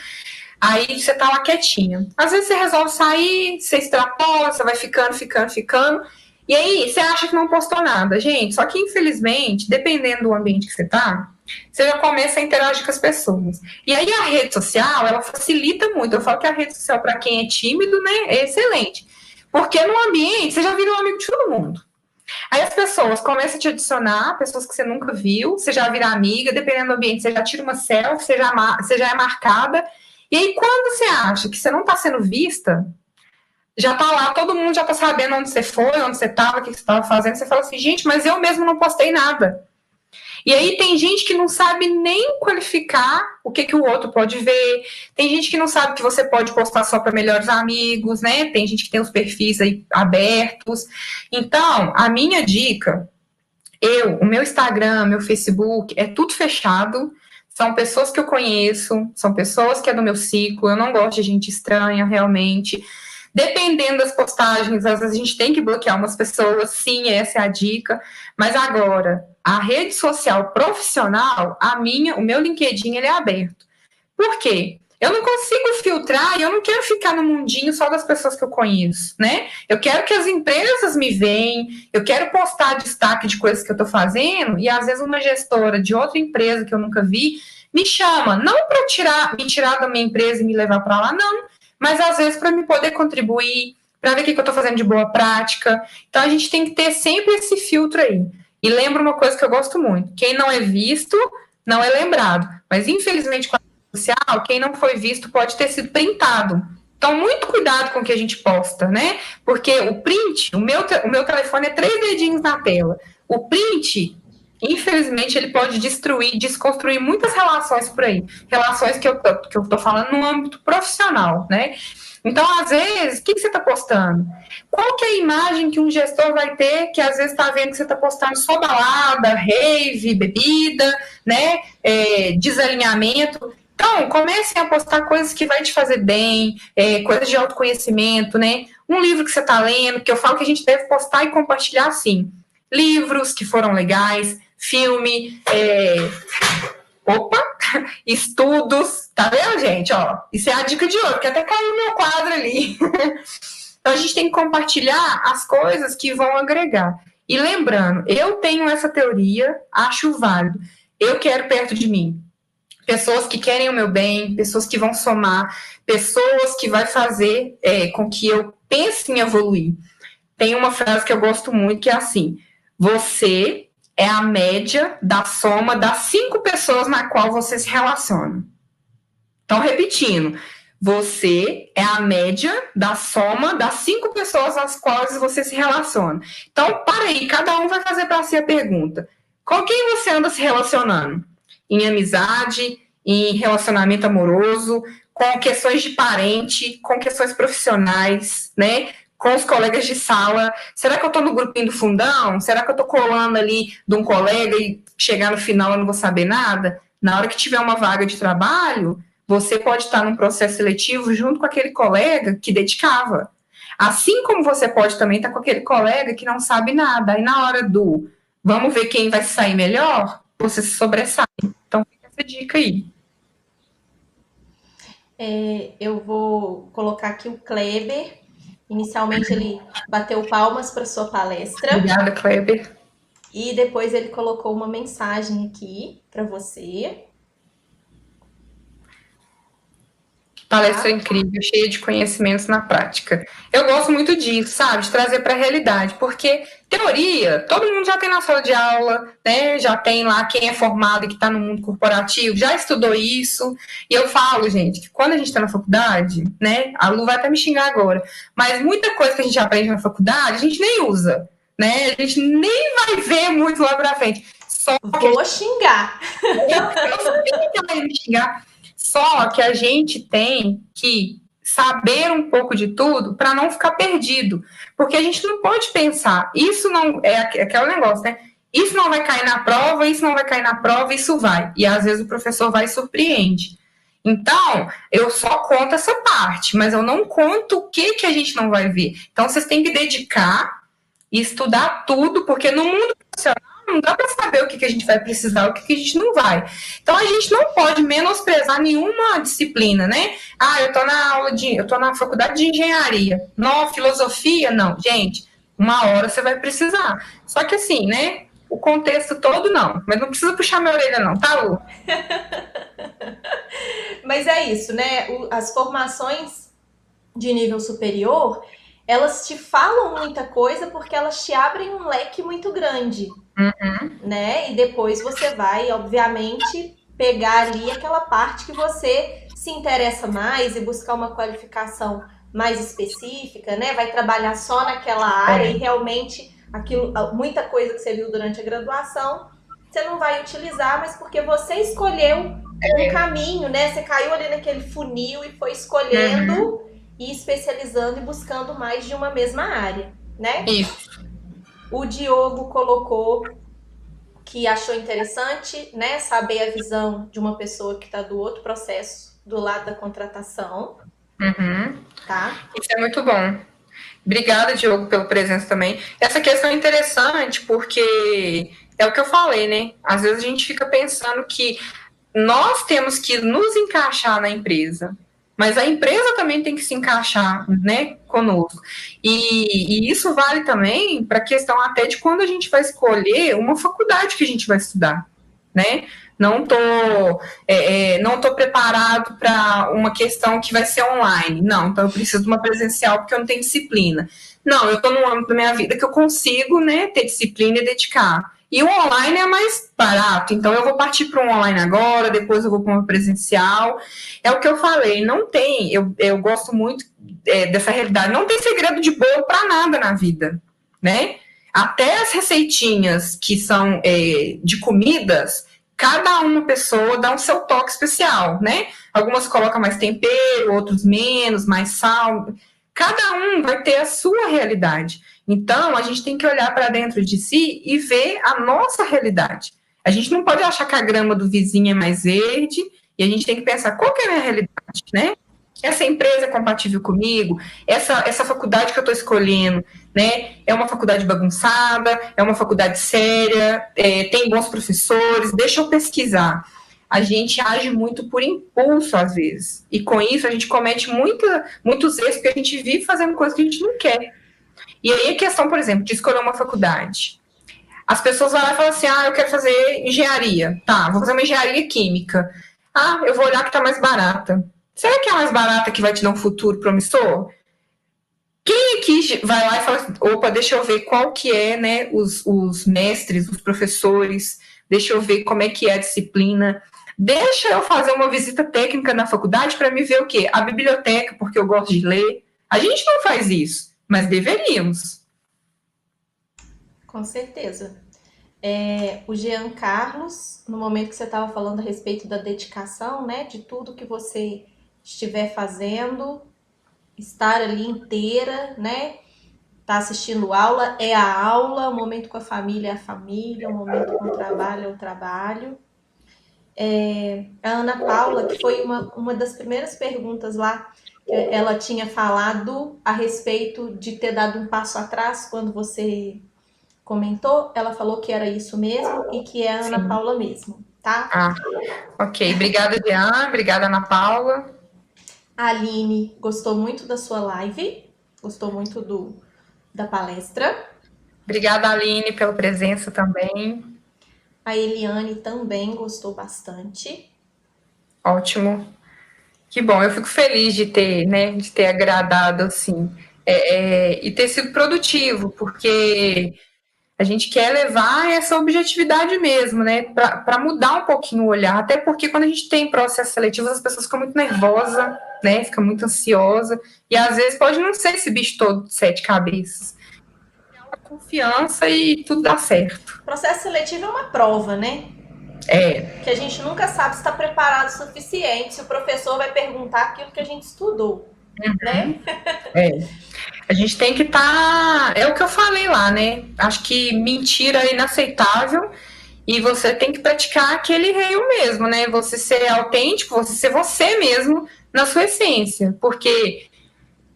aí você tá lá quietinha. Às vezes você resolve sair, você extrapola, você vai ficando, e aí você acha que não postou nada. Gente, só que infelizmente, dependendo do ambiente que você tá, você já começa a interagir com as pessoas. E aí a rede social, ela facilita muito. Eu falo que a rede social, para quem é tímido, né, é excelente. Porque no ambiente, você já vira um amigo de todo mundo. Aí as pessoas começam a te adicionar, pessoas que você nunca viu, você já vira amiga, dependendo do ambiente, você já tira uma selfie, você já é marcada. E aí, quando você acha que você não está sendo vista, já está lá, todo mundo já está sabendo onde você foi, onde você estava, o que você estava fazendo. Você fala assim, gente, mas eu mesmo não postei nada. E aí tem gente que não sabe nem qualificar o que o outro pode ver. Tem gente que não sabe que você pode postar só para melhores amigos, né? Tem gente que tem os perfis aí abertos. Então, a minha dica, o meu Instagram, meu Facebook, é tudo fechado. São pessoas que eu conheço, são pessoas que é do meu ciclo, eu não gosto de gente estranha, realmente. Dependendo das postagens, às vezes a gente tem que bloquear umas pessoas, sim, essa é a dica. Mas agora, a rede social profissional, o meu LinkedIn, ele é aberto. Por quê? Eu não consigo filtrar e eu não quero ficar no mundinho só das pessoas que eu conheço, né? Eu quero que as empresas me vejam, eu quero postar destaque de coisas que eu estou fazendo e às vezes uma gestora de outra empresa que eu nunca vi me chama, não para me tirar da minha empresa e me levar para lá, não, mas às vezes para me poder contribuir, para ver o que eu estou fazendo de boa prática. Então a gente tem que ter sempre esse filtro aí. E lembra uma coisa que eu gosto muito: quem não é visto não é lembrado. Mas infelizmente, social, quem não foi visto pode ter sido printado. Então, muito cuidado com o que a gente posta, né? Porque o print, o meu telefone é 3 dedinhos na tela. O print, infelizmente, ele pode destruir, desconstruir muitas relações por aí. Relações que eu tô falando no âmbito profissional, né? Então, às vezes, o que você está postando? Qual que é a imagem que um gestor vai ter que às vezes está vendo que você está postando só balada, rave, bebida, né? Desalinhamento. Então, comecem a postar coisas que vai te fazer bem, coisas de autoconhecimento, né? Um livro que você está lendo, que eu falo que a gente deve postar e compartilhar, sim. Livros que foram legais, filme, estudos, tá vendo, gente? Ó, isso é a dica de ouro, que até caiu no meu quadro ali. Então, a gente tem que compartilhar as coisas que vão agregar. E lembrando, eu tenho essa teoria, acho válido. Eu quero perto de mim pessoas que querem o meu bem, pessoas que vão somar, pessoas que vai fazer com que eu pense em evoluir. Tem uma frase que eu gosto muito que é assim: você é a média da soma das 5 pessoas na qual você se relaciona. Então, repetindo, você é a média da soma das 5 pessoas às quais você se relaciona. Então, para aí, cada um vai fazer para si a pergunta: com quem você anda se relacionando? Em amizade, em relacionamento amoroso, com questões de parente, com questões profissionais, né? Com os colegas de sala. Será que eu estou no grupinho do fundão? Será que eu estou colando ali de um colega e chegar no final eu não vou saber nada? Na hora que tiver uma vaga de trabalho, você pode estar num processo seletivo junto com aquele colega que dedicava. Assim como você pode também estar com aquele colega que não sabe nada. Aí na hora do vamos ver quem vai sair melhor, você se sobressai. Então, fica essa dica aí. Eu vou colocar aqui o Kleber. Inicialmente ele bateu palmas para sua palestra. Obrigada, Kleber. E depois ele colocou uma mensagem aqui para você. Palestra incrível, cheia de conhecimentos na prática. Eu gosto muito disso, sabe? De trazer para a realidade, porque teoria, todo mundo já tem na sala de aula, né? Já tem lá quem é formado e que está no mundo corporativo, já estudou isso. E eu falo, gente, que quando a gente está na faculdade, né? A Lu vai até me xingar agora, mas muita coisa que a gente aprende na faculdade, a gente nem usa, né? A gente nem vai ver muito lá para frente. Vou xingar. Eu também me xingar. Só que a gente tem que saber um pouco de tudo para não ficar perdido. Porque a gente não pode pensar, isso não é aquele negócio, né? Isso não vai cair na prova, isso não vai cair na prova, isso vai. E às vezes o professor vai e surpreende. Então, eu só conto essa parte, mas eu não conto o que a gente não vai ver. Então, vocês têm que dedicar e estudar tudo, porque no mundo profissional não dá para saber o que a gente vai precisar, o que a gente não vai. Então, a gente não pode menosprezar nenhuma disciplina, né? Eu tô na faculdade de engenharia. Não, filosofia, não. Gente, uma hora você vai precisar. Só que assim, né? O contexto todo, não. Mas não precisa puxar minha orelha, não, tá, Lu? Mas é isso, né? As formações de nível superior, elas te falam muita coisa porque elas te abrem um leque muito grande. Né? E depois você vai, obviamente, pegar ali aquela parte que você se interessa mais e buscar uma qualificação mais específica, né? Vai trabalhar só naquela área e realmente muita coisa que você viu durante a graduação, você não vai utilizar, mas porque você escolheu um caminho, né? Você caiu ali naquele funil e foi escolhendo e especializando e buscando mais de uma mesma área, né? Isso. O Diogo colocou que achou interessante, né, saber a visão de uma pessoa que está do outro processo, do lado da contratação, tá? Isso é muito bom. Obrigada, Diogo, pela presença também. Essa questão é interessante porque é o que eu falei, né? Às vezes a gente fica pensando que nós temos que nos encaixar na empresa, mas a empresa também tem que se encaixar, né, conosco. E isso vale também para a questão até de quando a gente vai escolher uma faculdade que a gente vai estudar, né? Não tô preparado para uma questão que vai ser online. Não, então eu preciso de uma presencial porque eu não tenho disciplina. Não, eu estou num âmbito da minha vida que eu consigo, né, ter disciplina e dedicar. E o online é mais barato, então eu vou partir para um online agora, depois eu vou para uma presencial. É o que eu falei, não tem, eu gosto muito dessa realidade, não tem segredo de bolo para nada na vida, né? Até as receitinhas que são de comidas, cada uma pessoa dá um seu toque especial, né? Algumas colocam mais tempero, outros menos, mais sal. Cada um vai ter a sua realidade. Então, a gente tem que olhar para dentro de si e ver a nossa realidade. A gente não pode achar que a grama do vizinho é mais verde e a gente tem que pensar qual que é a minha realidade, né? Essa empresa é compatível comigo? Essa faculdade que eu estou escolhendo, né? É uma faculdade bagunçada? É uma faculdade séria? Tem bons professores? Deixa eu pesquisar. A gente age muito por impulso, às vezes. E com isso, a gente comete muitos erros, porque a gente vive fazendo coisas que a gente não quer. E aí a questão, por exemplo, de escolher uma faculdade. As pessoas vão lá e falam assim, eu quero fazer engenharia. Tá, vou fazer uma engenharia química. Eu vou olhar que tá mais barata. Será que é a mais barata que vai te dar um futuro promissor? Quem aqui vai lá e fala assim, opa, deixa eu ver qual que é, né, os mestres, os professores, deixa eu ver como é que é a disciplina, deixa eu fazer uma visita técnica na faculdade para me ver o quê? A biblioteca, porque eu gosto de ler. A gente não faz isso, mas deveríamos. Com certeza. O Jean Carlos, no momento que você estava falando a respeito da dedicação, né, de tudo que você estiver fazendo, estar ali inteira, né, tá assistindo aula, é a aula, o momento com a família é a família, o momento com o trabalho é o trabalho. A Ana Paula, que foi uma das primeiras perguntas lá, ela tinha falado a respeito de ter dado um passo atrás quando você comentou, ela falou que era isso mesmo e que é a Ana Sim. Paula mesmo, tá? Ok. Obrigada, Jean. Obrigada, Ana Paula. A Aline gostou muito da sua live, gostou muito da palestra. Obrigada, Aline, pela presença também. A Eliane também gostou bastante. Ótimo. Que bom, eu fico feliz de ter, né, de ter agradado, assim, e ter sido produtivo, porque a gente quer levar essa objetividade mesmo, né, para mudar um pouquinho o olhar, até porque quando a gente tem processos seletivos, as pessoas ficam muito nervosas, né, ficam muito ansiosas, e às vezes pode não ser esse bicho todo de 7 cabeças. É uma confiança e tudo dá certo. O processo seletivo é uma prova, né? Que a gente nunca sabe se está preparado o suficiente, se o professor vai perguntar aquilo que a gente estudou, né? A gente tem que estar. É o que eu falei lá, né? Acho que mentira é inaceitável e você tem que praticar aquele reino mesmo, né? Você ser autêntico, você ser você mesmo na sua essência. Porque,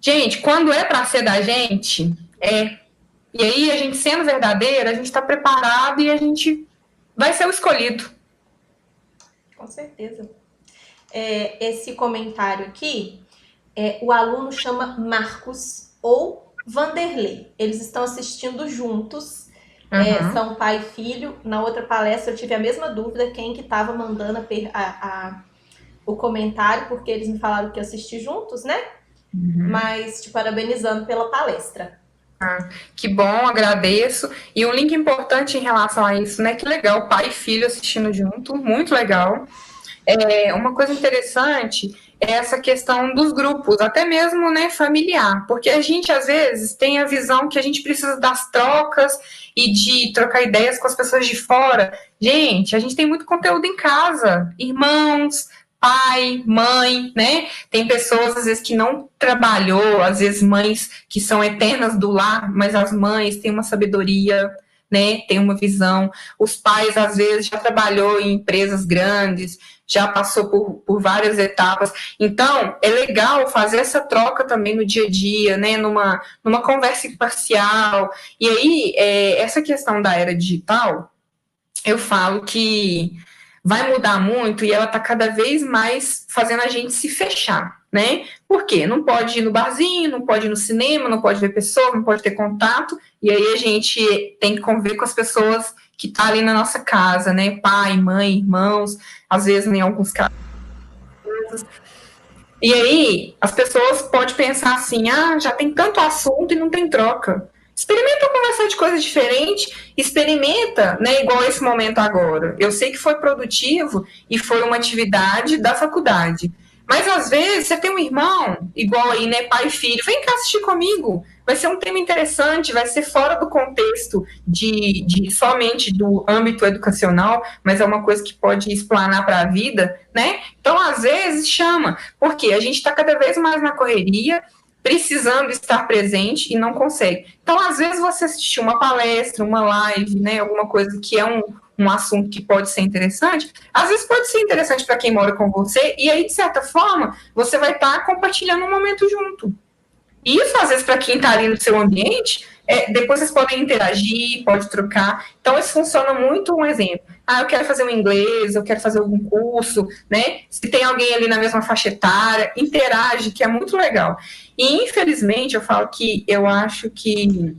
gente, quando é para ser da gente, é. E aí, a gente sendo verdadeira, a gente está preparado e a gente vai ser o escolhido. Com certeza. Esse comentário aqui, o aluno chama Marcos ou Vanderlei. Eles estão assistindo juntos, são pai e filho. Na outra palestra eu tive a mesma dúvida, quem que estava mandando o comentário, porque eles me falaram que assistir juntos, né? Mas te parabenizando pela palestra. Que bom, agradeço. E um link importante em relação a isso, né? Que legal, pai e filho assistindo junto, muito legal. Uma coisa interessante é essa questão dos grupos, até mesmo, né, familiar, porque a gente às vezes tem a visão que a gente precisa das trocas e de trocar ideias com as pessoas de fora. Gente, a gente tem muito conteúdo em casa, irmãos, pai, mãe, né? Tem pessoas às vezes que não trabalhou, às vezes mães que são eternas do lar, mas as mães têm uma sabedoria, né, tem uma visão. Os pais, às vezes, já trabalhou em empresas grandes, já passou por várias etapas. Então, é legal fazer essa troca também no dia a dia, né, numa conversa imparcial. E aí, essa questão da era digital, eu falo que vai mudar muito e ela está cada vez mais fazendo a gente se fechar, né? Por quê? Não pode ir no barzinho, não pode ir no cinema, não pode ver pessoas, não pode ter contato, e aí a gente tem que conviver com as pessoas que estão ali na nossa casa, né? Pai, mãe, irmãos, às vezes em alguns casos. E aí as pessoas podem pensar assim, já tem tanto assunto e não tem troca. Experimenta conversar de coisas diferentes, experimenta, né, igual esse momento agora. Eu sei que foi produtivo e foi uma atividade da faculdade. Mas às vezes você tem um irmão, igual aí, né, pai e filho, vem cá assistir comigo. Vai ser um tema interessante, vai ser fora do contexto de somente do âmbito educacional, mas é uma coisa que pode explanar para a vida, né? Então, às vezes, chama, porque a gente está cada vez mais na correria, precisando estar presente e não consegue. Então, às vezes, você assistir uma palestra, uma live, né, alguma coisa que é um assunto que pode ser interessante, às vezes pode ser interessante para quem mora com você, e aí, de certa forma, você vai estar compartilhando um momento junto. E isso, às vezes, para quem está ali no seu ambiente, depois vocês podem interagir, pode trocar. Então, isso funciona muito um exemplo. Eu quero fazer um inglês, eu quero fazer algum curso, né? Se tem alguém ali na mesma faixa etária, interage, que é muito legal. E, infelizmente, eu falo que eu acho que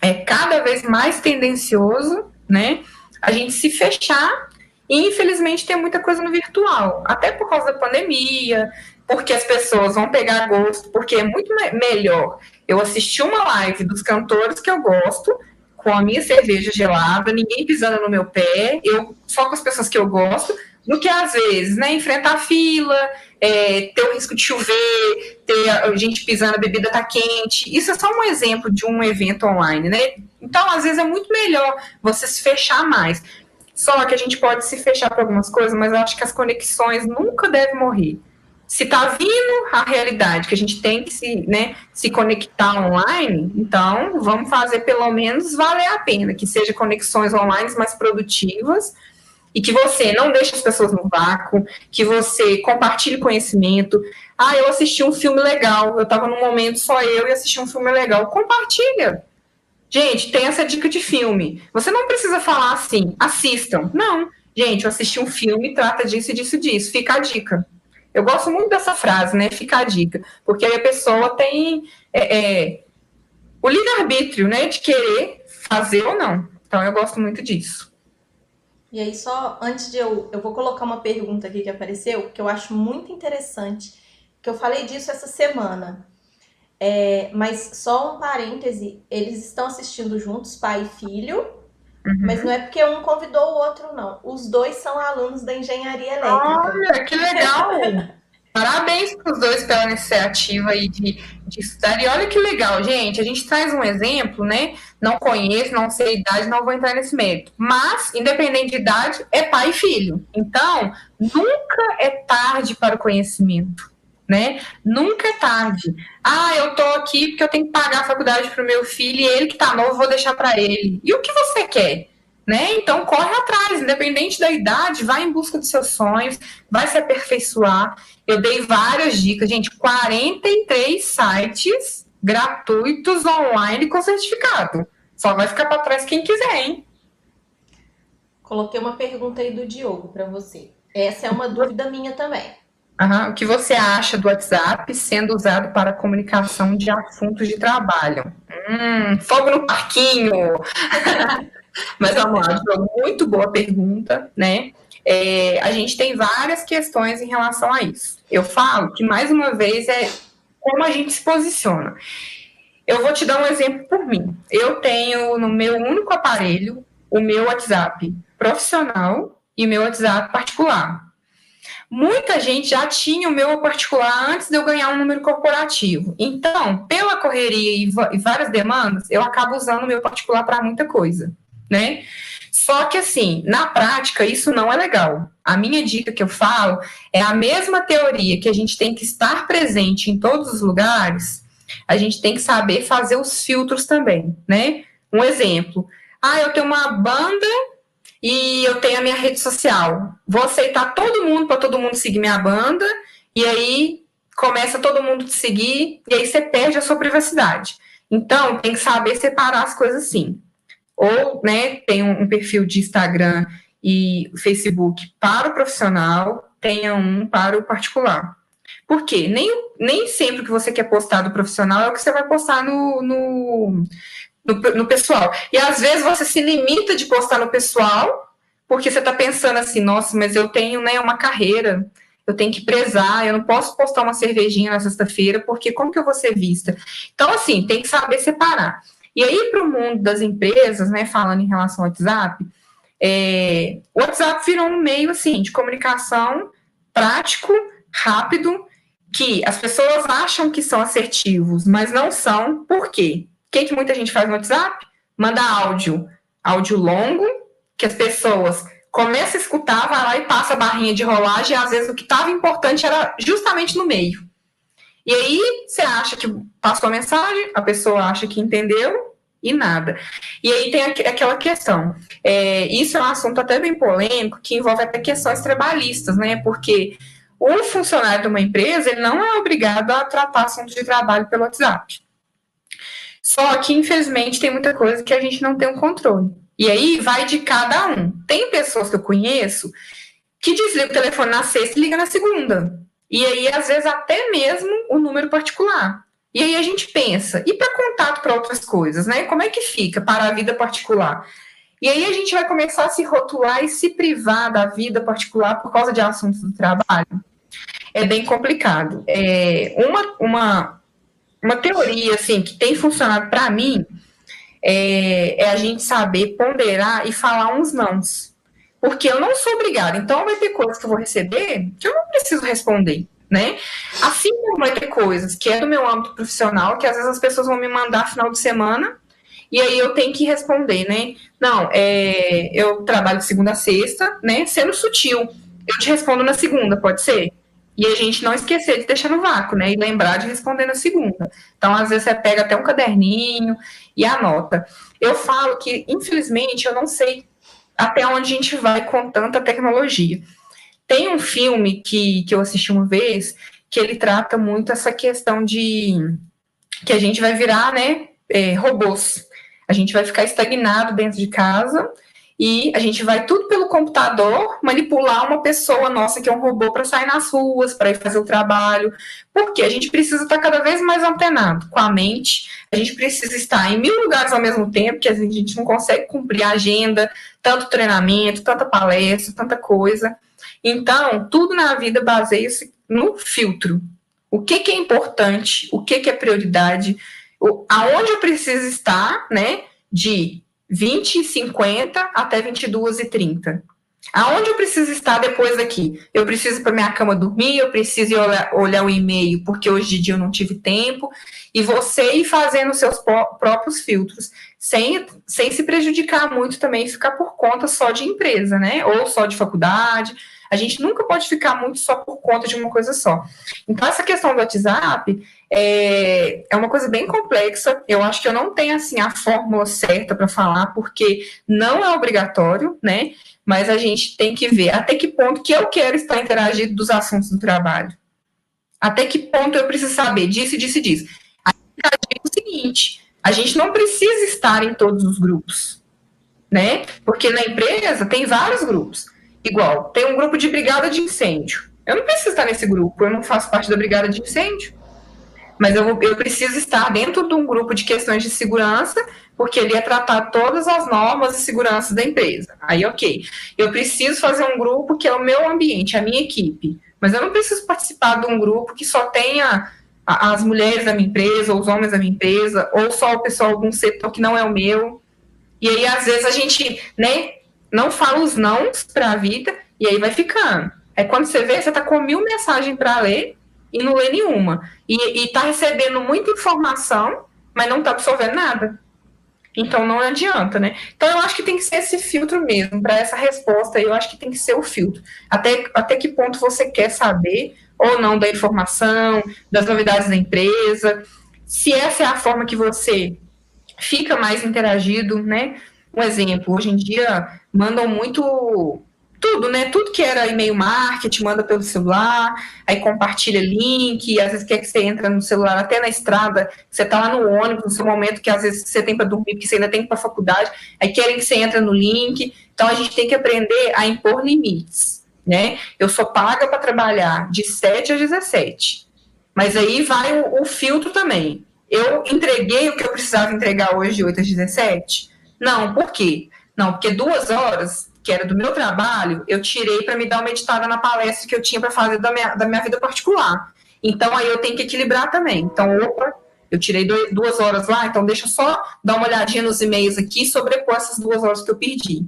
é cada vez mais tendencioso, né? A gente se fechar e, infelizmente, tem muita coisa no virtual. Até por causa da pandemia, porque as pessoas vão pegar gosto, porque é muito melhor eu assistir uma live dos cantores que eu gosto, com a minha cerveja gelada, ninguém pisando no meu pé, eu só com as pessoas que eu gosto, do que às vezes, né, enfrentar fila, ter o risco de chover, ter gente pisando, a bebida tá quente. Isso é só um exemplo de um evento online, né? Então, às vezes é muito melhor você se fechar mais. Só que a gente pode se fechar para algumas coisas, mas eu acho que as conexões nunca devem morrer. Se está vindo a realidade que a gente tem que se conectar online, então vamos fazer pelo menos valer a pena, que seja conexões online mais produtivas e que você não deixe as pessoas no vácuo, que você compartilhe conhecimento. Eu assisti um filme legal, eu estava num momento só eu e assisti um filme legal. Compartilha. Gente, tem essa dica de filme. Você não precisa falar assim, assistam. Não. Gente, eu assisti um filme, trata disso e disso, disso. Fica a dica. Eu gosto muito dessa frase, né? Fica a dica. Porque aí a pessoa tem o livre-arbítrio, né? De querer fazer ou não. Então, eu gosto muito disso. E aí, só antes de eu vou colocar uma pergunta aqui que apareceu, que eu acho muito interessante, que eu falei disso essa semana. Mas só um parêntese, eles estão assistindo juntos, pai e filho, mas não é porque um convidou o outro, não. Os dois são alunos da engenharia elétrica. Olha, que legal! Parabéns para os dois pela iniciativa aí de estudar. E olha que legal, gente. A gente traz um exemplo, né? Não conheço, não sei a idade, não vou entrar nesse mérito. Mas, independente de idade, é pai e filho. Então, nunca é tarde para o conhecimento, né? Nunca é tarde. Eu tô aqui porque eu tenho que pagar a faculdade para o meu filho e ele que tá novo, vou deixar para ele. E o que você quer? Né? Então, corre atrás, independente da idade, vai em busca dos seus sonhos, vai se aperfeiçoar. Eu dei várias dicas, gente, 43 sites gratuitos online com certificado. Só vai ficar para trás quem quiser, hein? Coloquei uma pergunta aí do Diogo para você. Essa é uma dúvida minha também. O que você acha do WhatsApp sendo usado para comunicação de assuntos de trabalho? Fogo no parquinho! Mas vamos lá, Diogo, muito boa pergunta, né? A gente tem várias questões em relação a isso. Eu falo que, mais uma vez, é como a gente se posiciona. Eu vou te dar um exemplo por mim. Eu tenho no meu único aparelho o meu WhatsApp profissional e o meu WhatsApp particular. Muita gente já tinha o meu particular antes de eu ganhar um número corporativo. Então, pela correria e várias demandas, eu acabo usando o meu particular para muita coisa, né? Só que, assim, na prática, isso não é legal. A minha dica que eu falo é a mesma teoria que a gente tem que estar presente em todos os lugares, a gente tem que saber fazer os filtros também, né? Um exemplo, eu tenho uma banda e eu tenho a minha rede social. Vou aceitar todo mundo para todo mundo seguir minha banda, e aí começa todo mundo te seguir, e aí você perde a sua privacidade. Então, tem que saber separar as coisas assim. Ou, né, tem um perfil de Instagram e Facebook para o profissional, tenha um para o particular. Por quê? Nem sempre que você quer postar do profissional é o que você vai postar no pessoal. E às vezes você se limita de postar no pessoal, porque você está pensando assim, nossa, mas eu tenho, né, uma carreira, eu tenho que prezar, eu não posso postar uma cervejinha na sexta-feira, porque como que eu vou ser vista? Então, assim, tem que saber separar. E aí, para o mundo das empresas, né, falando em relação ao WhatsApp, o WhatsApp virou um meio, assim, de comunicação prático, rápido, que as pessoas acham que são assertivos, mas não são. Por quê? O que muita gente faz no WhatsApp? Manda áudio longo, que as pessoas começam a escutar, vai lá e passa a barrinha de rolagem, e às vezes o que estava importante era justamente no meio. E aí você acha que passou a mensagem, a pessoa acha que entendeu e nada. E aí tem aquela questão. Isso é um assunto até bem polêmico, que envolve até questões trabalhistas, né? Porque o funcionário de uma empresa, ele não é obrigado a tratar assuntos de trabalho pelo WhatsApp. Só que, infelizmente, tem muita coisa que a gente não tem um controle. E aí vai de cada um. Tem pessoas que eu conheço que desligam o telefone na sexta e ligam na segunda. E aí, às vezes, até mesmo o número particular. E aí a gente pensa, e para contato para outras coisas, né? Como é que fica para a vida particular? E aí a gente vai começar a se rotular e se privar da vida particular por causa de assuntos do trabalho. É bem complicado. Uma teoria assim que tem funcionado para mim é a gente saber ponderar e falar uns nãos. Porque eu não sou obrigada. Então vai ter coisas que eu vou receber que eu não preciso responder, né? Assim como vai ter coisas que é do meu âmbito profissional, que às vezes as pessoas vão me mandar final de semana e aí eu tenho que responder, né? Não, eu trabalho de segunda a sexta, né? Sendo sutil. Eu te respondo na segunda, pode ser? E a gente não esquecer de deixar no vácuo, né? E lembrar de responder na segunda. Então, às vezes, você pega até um caderninho e anota. Eu falo que, infelizmente, eu não sei até onde a gente vai com tanta tecnologia. Tem um filme que eu assisti uma vez que ele trata muito essa questão de que a gente vai virar, né, robôs. A gente vai ficar estagnado dentro de casa e a gente vai tudo pelo computador manipular uma pessoa nossa que é um robô para sair nas ruas, para ir fazer o trabalho. Porque a gente precisa estar cada vez mais antenado com a mente, a gente precisa estar em 1000 lugares ao mesmo tempo, que a gente não consegue cumprir a agenda, tanto treinamento, tanta palestra, tanta coisa. Então, tudo na vida baseia-se no filtro. O que é importante, o que é prioridade, aonde eu preciso estar, né, de 20h50 até 22h30. Aonde eu preciso estar depois daqui? Eu preciso ir para minha cama dormir, eu preciso ir olhar o e-mail, porque hoje de dia eu não tive tempo, e você ir fazendo os seus próprios filtros, sem se prejudicar muito também, ficar por conta só de empresa, né? Ou só de faculdade. A gente nunca pode ficar muito só por conta de uma coisa só. Então, essa questão do WhatsApp é uma coisa bem complexa. Eu acho que eu não tenho, assim, a fórmula certa para falar, porque não é obrigatório, né? Mas a gente tem que ver até que ponto que eu quero estar interagindo dos assuntos do trabalho. Até que ponto eu preciso saber disso, disso e disso. A gente é o seguinte, a gente não precisa estar em todos os grupos, né? Porque na empresa tem vários grupos. Igual, tem um grupo de brigada de incêndio. Eu não preciso estar nesse grupo, eu não faço parte da brigada de incêndio. Mas eu preciso estar dentro de um grupo de questões de segurança, porque ele ia tratar todas as normas de segurança da empresa. Aí, ok. Eu preciso fazer um grupo que é o meu ambiente, a minha equipe. Mas eu não preciso participar de um grupo que só tenha as mulheres da minha empresa, ou os homens da minha empresa, ou só o pessoal de algum setor que não é o meu. E aí, às vezes, a gente, né, não fala os nãos para a vida, e aí vai ficando. É quando você vê, você tá com 1000 mensagens para ler, e não lê nenhuma. E tá recebendo muita informação, mas não tá absorvendo nada. Então não adianta, né? Então eu acho que tem que ser esse filtro mesmo, para essa resposta, eu acho que tem que ser o filtro. Até que ponto você quer saber ou não da informação, das novidades da empresa, se essa é a forma que você fica mais interagido, né? Um exemplo, hoje em dia mandam muito tudo, né? Tudo que era e-mail marketing, manda pelo celular, aí compartilha link, às vezes quer que você entra no celular até na estrada, você tá lá no ônibus, no seu momento que às vezes você tem para dormir, porque você ainda tem que ir para a faculdade, aí querem que você entre no link. Então a gente tem que aprender a impor limites, né? Eu sou paga para trabalhar de 7 às 17. Mas aí vai o filtro também. Eu entreguei o que eu precisava entregar hoje de 8 às 17? Não, por quê? Não, porque 2 horas, que era do meu trabalho, eu tirei para me dar uma editada na palestra que eu tinha para fazer da minha vida particular. Então aí eu tenho que equilibrar também. Então, opa, eu tirei 2 horas lá, então deixa eu só dar uma olhadinha nos e-mails aqui e sobrepor essas 2 horas que eu perdi.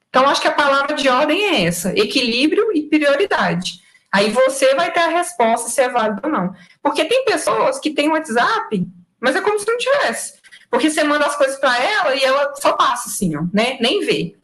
Então, acho que a palavra de ordem é essa: equilíbrio e prioridade. Aí você vai ter a resposta se é válido ou não. Porque tem pessoas que têm WhatsApp, mas é como se não tivesse. Porque você manda as coisas para ela e ela só passa assim, ó, né? Nem vê.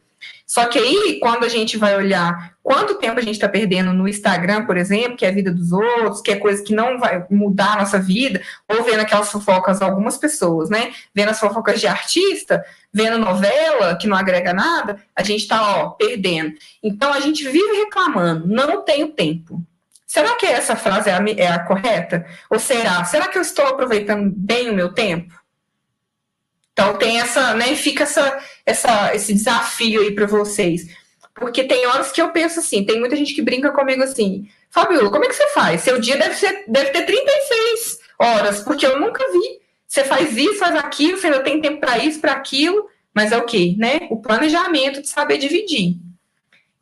Só que aí, quando a gente vai olhar quanto tempo a gente está perdendo no Instagram, por exemplo, que é a vida dos outros, que é coisa que não vai mudar a nossa vida, ou vendo aquelas fofocas de algumas pessoas, né? Vendo as fofocas de artista, vendo novela, que não agrega nada, a gente está, ó, perdendo. Então, a gente vive reclamando, não tenho tempo. Será que essa frase é a correta? Ou será que eu estou aproveitando bem o meu tempo? Então tem essa, né, fica esse desafio aí para vocês. Porque tem horas que eu penso assim, tem muita gente que brinca comigo assim, Fabiola, como é que você faz? Seu dia deve ter 36 horas, porque eu nunca vi. Você faz isso, faz aquilo, você ainda tem tempo para isso, para aquilo, mas é o quê? Né? O planejamento de saber dividir.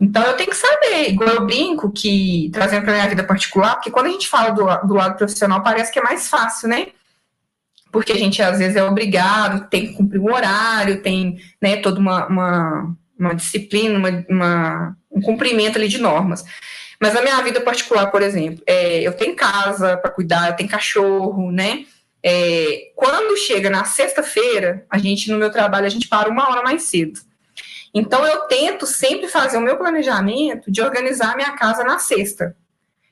Então eu tenho que saber, igual eu brinco, que trazendo para minha vida particular, porque quando a gente fala do lado profissional parece que é mais fácil, né? Porque a gente às vezes é obrigado, tem que cumprir um horário, tem, né, toda uma disciplina, um cumprimento ali de normas. Mas na minha vida particular, por exemplo, eu tenho casa para cuidar, eu tenho cachorro, né? Quando chega na sexta-feira, no meu trabalho, a gente para 1 hora mais cedo. Então eu tento sempre fazer o meu planejamento de organizar a minha casa na sexta.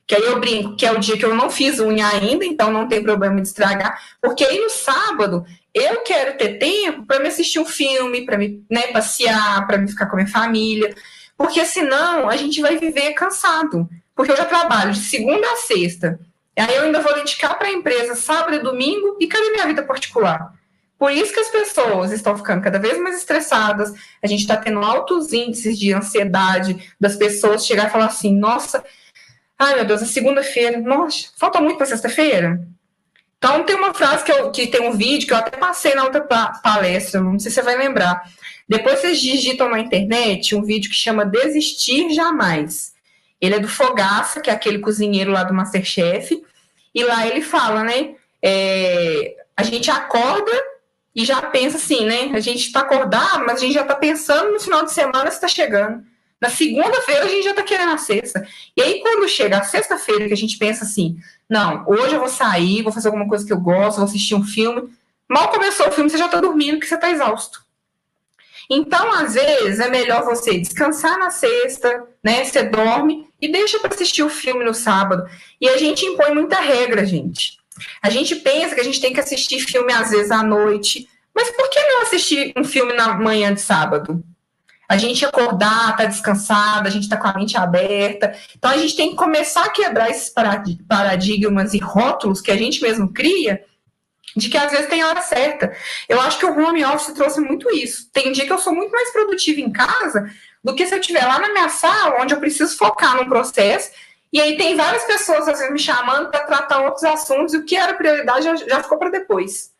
Que aí eu brinco, que é o dia que eu não fiz unha ainda, então não tem problema de estragar, porque aí no sábado eu quero ter tempo para me assistir um filme, para me, né, passear, para me ficar com a minha família, porque senão a gente vai viver cansado, porque eu já trabalho de segunda a sexta, aí eu ainda vou dedicar para a empresa sábado e domingo, e cadê minha vida particular? Por isso que as pessoas estão ficando cada vez mais estressadas, a gente está tendo altos índices de ansiedade das pessoas chegar e falar assim, nossa, ai, meu Deus, é segunda-feira. Nossa, falta muito para sexta-feira? Então, tem uma frase que tem um vídeo que eu até passei na outra palestra, não sei se você vai lembrar. Depois vocês digitam na internet um vídeo que chama Desistir Jamais. Ele é do Fogaça, que é aquele cozinheiro lá do MasterChef, e lá ele fala, né? A gente acorda e já pensa assim, né? A gente está acordado, mas a gente já está pensando no final de semana se está chegando. Na segunda-feira a gente já está querendo a sexta. E aí, quando chega a sexta-feira, que a gente pensa assim, não, hoje eu vou sair, vou fazer alguma coisa que eu gosto, vou assistir um filme. Mal começou o filme, você já está dormindo, porque você está exausto. Então, às vezes, é melhor você descansar na sexta, né? Você dorme e deixa para assistir o filme no sábado. E a gente impõe muita regra, gente. A gente pensa que a gente tem que assistir filme, às vezes, à noite. Mas por que não assistir um filme na manhã de sábado? A gente acordar, tá descansada, a gente tá com a mente aberta. Então, a gente tem que começar a quebrar esses paradigmas e rótulos que a gente mesmo cria, de que às vezes tem hora certa. Eu acho que o home office trouxe muito isso. Tem dia que eu sou muito mais produtiva em casa do que se eu estiver lá na minha sala, onde eu preciso focar num processo, e aí tem várias pessoas às vezes me chamando para tratar outros assuntos, e o que era prioridade já ficou para depois.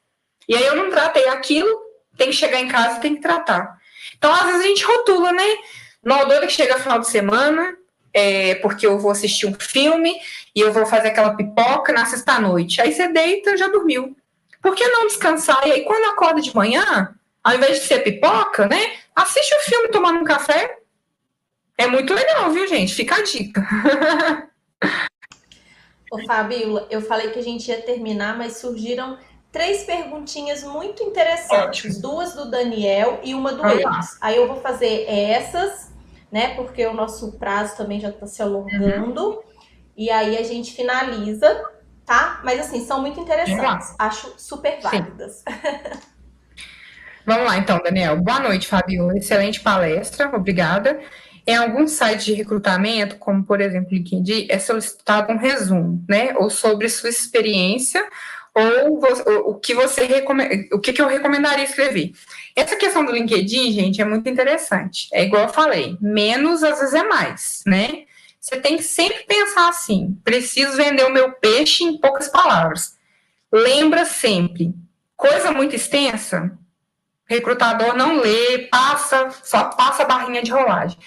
E aí eu não tratei aquilo, tem que chegar em casa e tem que tratar. Então, às vezes a gente rotula, né? Não, doida que chega final de semana, porque eu vou assistir um filme e eu vou fazer aquela pipoca na sexta-noite. Aí você deita, já dormiu. Por que não descansar? E aí, quando acorda de manhã, ao invés de ser pipoca, né? Assiste o filme tomando um café. É muito legal, viu, gente? Fica a dica. Ô, Fabíola, eu falei que a gente ia terminar, mas surgiram 3 perguntinhas muito interessantes. Ótimo. 2 do Daniel e uma do Elis. Aí eu vou fazer essas, né? Porque o nosso prazo também já está se alongando. E aí a gente finaliza, tá? Mas assim, são muito interessantes. Acho super válidas. Vamos lá, então, Daniel. Boa noite, Fabiola. Excelente palestra, obrigada. Em alguns sites de recrutamento, como por exemplo o LinkedIn, é solicitado um resumo, né? Ou sobre sua experiência, ou o que você recomenda, o que eu recomendaria escrever. Essa questão do LinkedIn, gente, é muito interessante. É igual eu falei, menos às vezes é mais, né? Você tem que sempre pensar assim: preciso vender o meu peixe em poucas palavras. Lembra sempre, coisa muito extensa, recrutador não lê, só passa a barrinha de rolagem.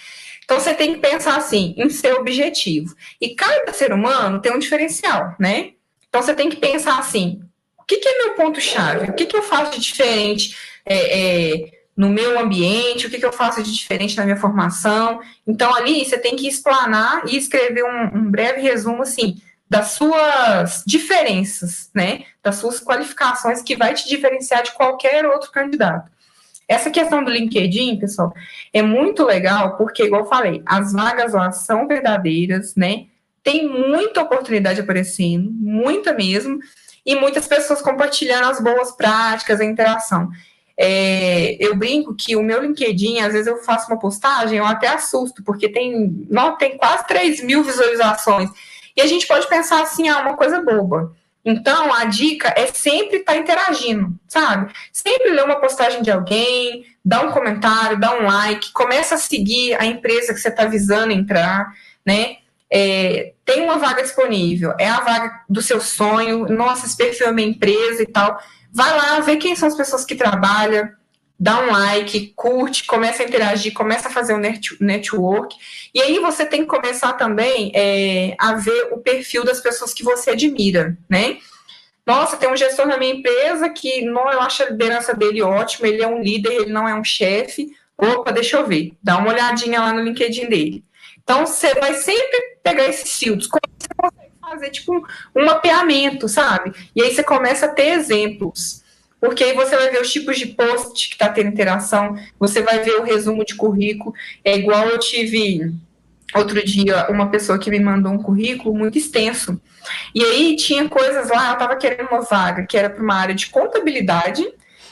Então você tem que pensar assim, em seu objetivo. E cada ser humano tem um diferencial, né? Então você tem que pensar assim, o que é meu ponto-chave? O que eu faço de diferente no meu ambiente? O que eu faço de diferente na minha formação? Então ali você tem que explanar e escrever um breve resumo assim, das suas diferenças, né? Das suas qualificações que vai te diferenciar de qualquer outro candidato. Essa questão do LinkedIn, pessoal, é muito legal, porque, igual eu falei, as vagas lá são verdadeiras, né? Tem muita oportunidade aparecendo, muita mesmo, e muitas pessoas compartilhando as boas práticas, a interação. Eu brinco que o meu LinkedIn, às vezes eu faço uma postagem, eu até assusto, porque tem quase 3.000 visualizações. E a gente pode pensar assim, uma coisa boba. Então, a dica é sempre estar interagindo, sabe? Sempre ler uma postagem de alguém, dá um comentário, dá um like, começa a seguir a empresa que você está visando entrar, né? Tem uma vaga disponível, é a vaga do seu sonho, nossa, esse perfil é minha empresa e tal. Vai lá, vê quem são as pessoas que trabalham, dá um like, curte, começa a interagir, começa a fazer um network. E aí você tem que começar também a ver o perfil das pessoas que você admira, né? Nossa, tem um gestor na minha empresa que não, eu acho a liderança dele ótima, ele é um líder, ele não é um chefe. Opa, deixa eu ver, dá uma olhadinha lá no LinkedIn dele. Então, você vai sempre pegar esses filtros, como você consegue fazer, tipo, um mapeamento, sabe? E aí você começa a ter exemplos. Porque aí você vai ver os tipos de post que está tendo interação, você vai ver o resumo de currículo. É igual eu tive outro dia uma pessoa que me mandou um currículo muito extenso. E aí tinha coisas lá, eu estava querendo uma vaga que era para uma área de contabilidade,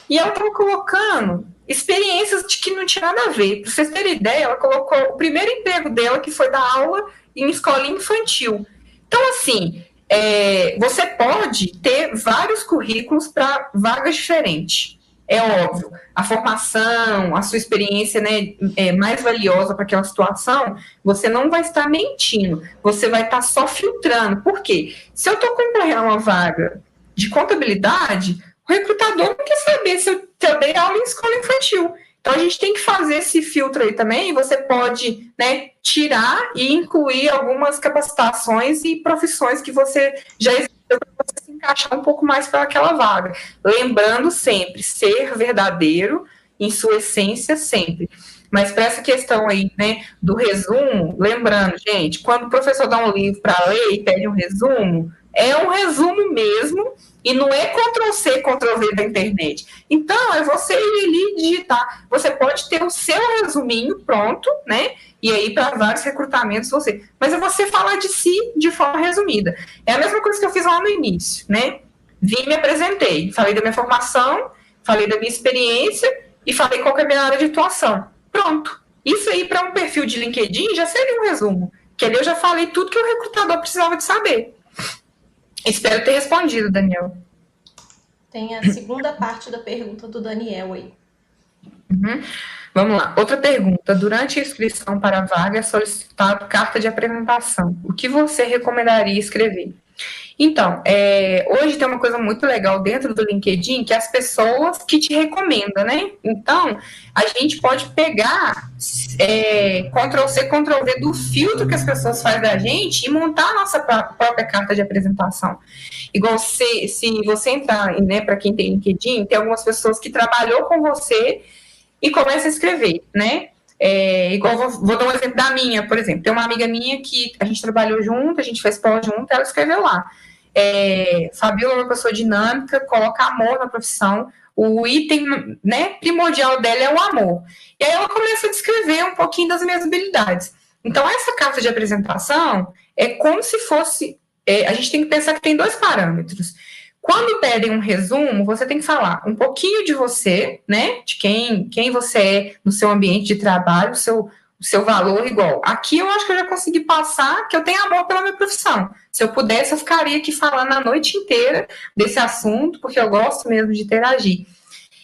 e ela estava colocando experiências de que não tinha nada a ver. Para vocês terem ideia, ela colocou o primeiro emprego dela, que foi dar aula em escola infantil. Então, assim, você pode ter vários currículos para vagas diferentes. É óbvio, a formação, a sua experiência, né, é mais valiosa para aquela situação, você não vai estar mentindo, você vai estar só filtrando. Por quê? Se eu estou concorrendo a uma vaga de contabilidade, o recrutador não quer saber se eu dei aula em escola infantil. Então, a gente tem que fazer esse filtro aí também, e você pode, né, tirar e incluir algumas capacitações e profissões que você já exerceu para você se encaixar um pouco mais para aquela vaga. Lembrando sempre, ser verdadeiro em sua essência sempre. Mas para essa questão aí, né, do resumo, lembrando, gente, quando o professor dá um livro para ler e pede um resumo, é um resumo mesmo, e não é Ctrl+C, Ctrl+V da internet. Então, é você ir ali digitar. Você pode ter o seu resuminho pronto, né? E aí, para vários recrutamentos, você. Mas é você falar de si de forma resumida. É a mesma coisa que eu fiz lá no início, né? Vim, me apresentei, falei da minha formação, falei da minha experiência e falei qual que é a minha área de atuação. Pronto. Isso aí, para um perfil de LinkedIn, já seria um resumo. Que ali eu já falei tudo que o recrutador precisava de saber. Espero ter respondido, Daniel. Tem a segunda parte da pergunta do Daniel aí. Uhum. Vamos lá. Outra pergunta. Durante a inscrição para a vaga é solicitado carta de apresentação. O que você recomendaria escrever? Então, hoje tem uma coisa muito legal dentro do LinkedIn, que é as pessoas que te recomendam, né? Então, a gente pode pegar Ctrl+C, Ctrl+V do filtro que as pessoas fazem da gente e montar a nossa própria carta de apresentação. Igual se você entrar, né, para quem tem LinkedIn, tem algumas pessoas que trabalhou com você e começa a escrever, né? Igual vou dar um exemplo da minha, por exemplo. Tem uma amiga minha que a gente trabalhou junto, a gente fez pós junto, ela escreveu lá. Fabiola é uma pessoa dinâmica, coloca amor na profissão. O item, né, primordial dela é o amor. E aí ela começa a descrever um pouquinho das minhas habilidades. Então, essa carta de apresentação é como se fosse... a gente tem que pensar que tem dois parâmetros. Quando pedem um resumo, você tem que falar um pouquinho de você, né? De quem você é no seu ambiente de trabalho, o seu valor igual. Aqui eu acho que eu já consegui passar que eu tenho amor pela minha profissão. Se eu pudesse, eu ficaria aqui falando a noite inteira desse assunto, porque eu gosto mesmo de interagir.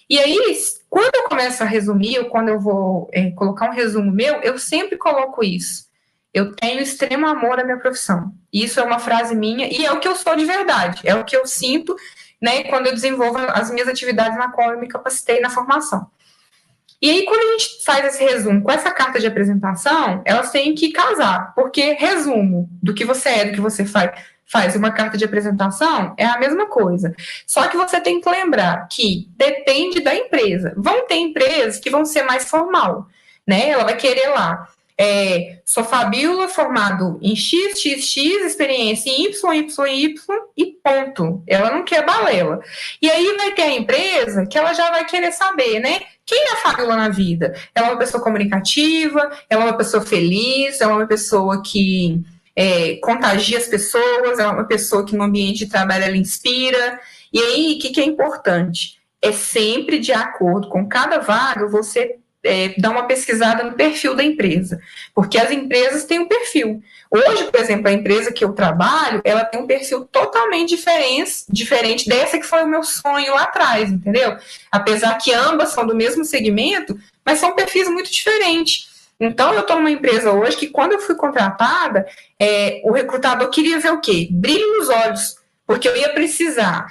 E aí, quando eu começo a resumir, ou quando eu vou colocar um resumo meu, eu sempre coloco isso. Eu tenho extremo amor à minha profissão. Isso é uma frase minha e é o que eu sou de verdade. É o que eu sinto, né, quando eu desenvolvo as minhas atividades na qual eu me capacitei na formação. E aí, quando a gente faz esse resumo com essa carta de apresentação, elas têm que casar, porque resumo do que você é, do que você faz uma carta de apresentação é a mesma coisa. Só que você tem que lembrar que depende da empresa. Vão ter empresas que vão ser mais formal, né? Ela vai querer lá. Sou Fabíola, formado em XXX, experiência em YYY e ponto. Ela não quer balela. E aí vai ter a empresa que ela já vai querer saber, né? Quem é a Fabíola na vida? Ela é uma pessoa comunicativa, ela é uma pessoa feliz, ela é uma pessoa que contagia as pessoas, ela é uma pessoa que no ambiente de trabalho ela inspira. E aí, o que é importante? É sempre de acordo com cada vaga, você dar uma pesquisada no perfil da empresa, porque as empresas têm um perfil. Hoje, por exemplo, a empresa que eu trabalho, ela tem um perfil totalmente diferente dessa que foi o meu sonho lá atrás, entendeu? Apesar que ambas são do mesmo segmento, mas são perfis muito diferentes. Então, eu estou numa empresa hoje que, quando eu fui contratada, o recrutador queria ver o quê? Brilho nos olhos, porque eu ia precisar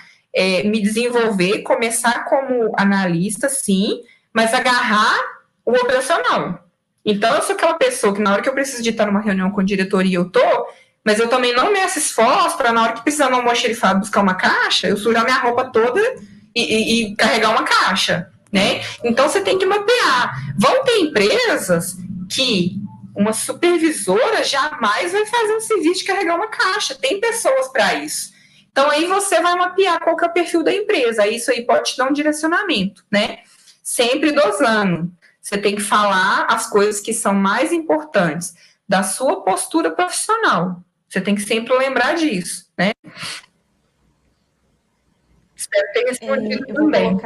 me desenvolver, começar como analista, sim, mas agarrar o operacional. Então, eu sou aquela pessoa que, na hora que eu preciso de estar numa reunião com a diretoria, eu tô, mas eu também não meço esforço para, na hora que precisar no almoxerifado buscar uma caixa, eu sujar minha roupa toda e carregar uma caixa, né? Então, você tem que mapear. Vão ter empresas que uma supervisora jamais vai fazer um serviço de carregar uma caixa. Tem pessoas para isso. Então, aí você vai mapear qual que é o perfil da empresa. Isso aí pode te dar um direcionamento, né? Sempre dosando. Você tem que falar as coisas que são mais importantes da sua postura profissional. Você tem que sempre lembrar disso, né? Espero ter respondido também.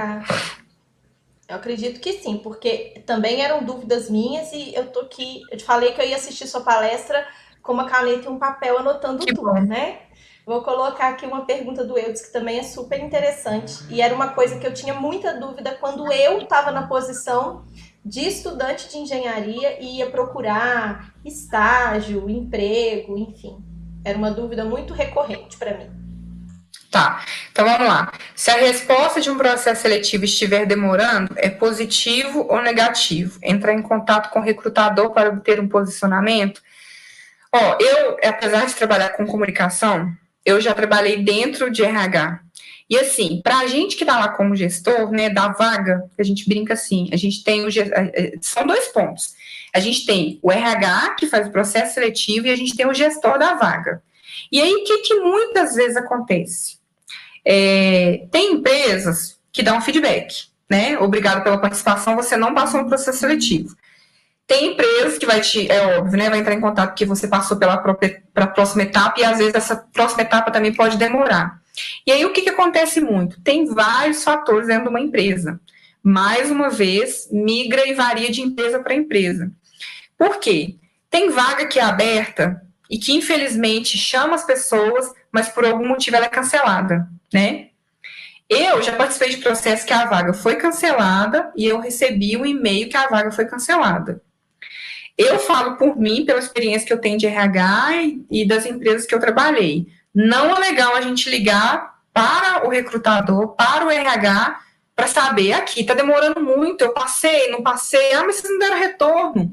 Eu acredito que sim, porque também eram dúvidas minhas e eu tô aqui. Eu te falei que eu ia assistir sua palestra com uma caneta e um papel anotando tudo, né? Vou colocar aqui uma pergunta do Eudes, que também é super interessante. E era uma coisa que eu tinha muita dúvida quando eu estava na posição de estudante de engenharia e ia procurar estágio, emprego, enfim. Era uma dúvida muito recorrente para mim. Tá, então vamos lá. Se a resposta de um processo seletivo estiver demorando, é positivo ou negativo? Entrar em contato com o recrutador para obter um posicionamento? Eu, apesar de trabalhar com comunicação, eu já trabalhei dentro de RH. E assim, para a gente que está lá como gestor, né, da vaga, a gente brinca assim, a gente tem são 2 pontos. A gente tem o RH, que faz o processo seletivo, e a gente tem o gestor da vaga. E aí, o que muitas vezes acontece? Tem empresas que dão feedback, né? Obrigado pela participação, você não passou no processo seletivo. Tem empresas que vai óbvio, né? Vai entrar em contato porque você passou para a próxima etapa e às vezes essa próxima etapa também pode demorar. E aí o que acontece muito? Tem vários fatores dentro de uma empresa. Mais uma vez, migra e varia de empresa para empresa. Por quê? Tem vaga que é aberta e que infelizmente chama as pessoas, mas por algum motivo ela é cancelada, né? Eu já participei de processo que a vaga foi cancelada e eu recebi um e-mail que a vaga foi cancelada. Eu falo por mim, pela experiência que eu tenho de RH e das empresas que eu trabalhei. Não é legal a gente ligar para o recrutador, para o RH, para saber, aqui está demorando muito, eu passei, não passei, mas vocês não deram retorno.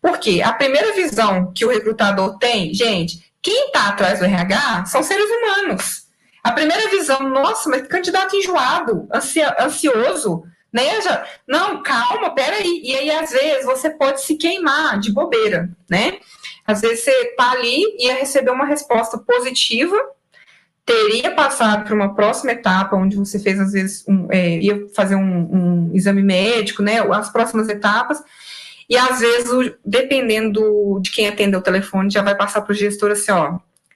Por quê? A primeira visão que o recrutador tem, gente, quem está atrás do RH são seres humanos. A primeira visão, nossa, mas candidato enjoado, ansioso, né? Não, calma, peraí. E aí, às vezes, você pode se queimar de bobeira, né? Às vezes, você tá ali e ia receber uma resposta positiva, teria passado para uma próxima etapa, onde você fez, às vezes, ia fazer um exame médico, né? As próximas etapas. E, às vezes, dependendo de quem atendeu o telefone, já vai passar para o gestor assim,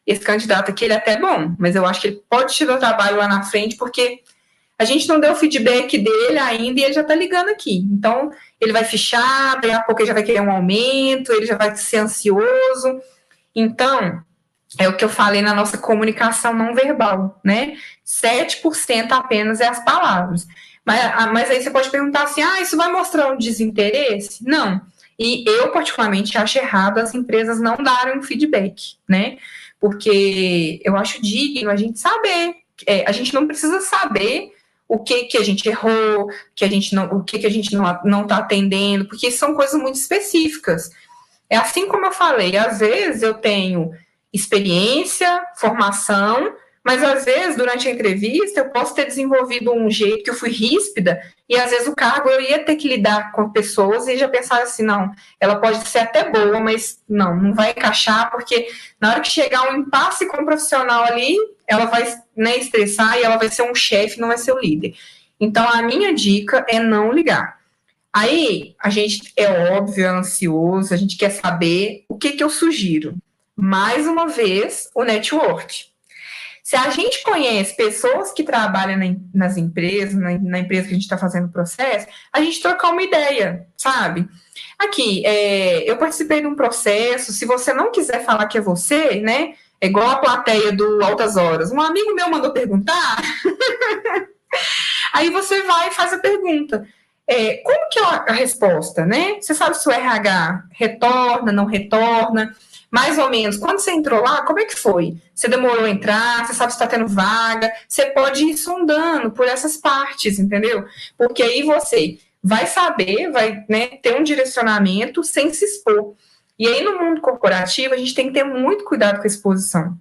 esse candidato aqui ele é até bom, mas eu acho que ele pode te dar trabalho lá na frente, porque a gente não deu o feedback dele ainda e ele já está ligando aqui. Então, ele vai fichar, daqui a pouco ele já vai querer um aumento, ele já vai ser ansioso. Então, é o que eu falei na nossa comunicação não verbal, né? 7% apenas é as palavras. Mas aí você pode perguntar assim, isso vai mostrar um desinteresse? Não. E eu, particularmente, acho errado as empresas não darem um feedback, né? Porque eu acho digno a gente saber. A gente não precisa saber o que a gente errou, o que a gente não está atendendo, porque são coisas muito específicas. É assim como eu falei, às vezes eu tenho experiência, formação, mas às vezes durante a entrevista eu posso ter desenvolvido um jeito que eu fui ríspida e às vezes o cargo eu ia ter que lidar com pessoas e já pensar assim, não, ela pode ser até boa, mas não vai encaixar, porque na hora que chegar um impasse com o profissional ali, ela vai, né, estressar e ela vai ser um chefe, não vai ser o líder. Então a minha dica é não ligar. Aí a gente é óbvio, é ansioso, a gente quer saber o que eu sugiro. Mais uma vez, o network. Se a gente conhece pessoas que trabalham nas empresas, na empresa que a gente está fazendo o processo, a gente trocar uma ideia, sabe? Aqui, eu participei de um processo, se você não quiser falar que é você, né? É igual a plateia do Altas Horas. Um amigo meu mandou perguntar, aí você vai e faz a pergunta. Como que é a resposta, né? Você sabe se o RH retorna, não retorna? Mais ou menos, quando você entrou lá, como é que foi? Você demorou a entrar? Você sabe se está tendo vaga? Você pode ir sondando por essas partes, entendeu? Porque aí você vai saber, vai, né, ter um direcionamento sem se expor. E aí no mundo corporativo, a gente tem que ter muito cuidado com a exposição.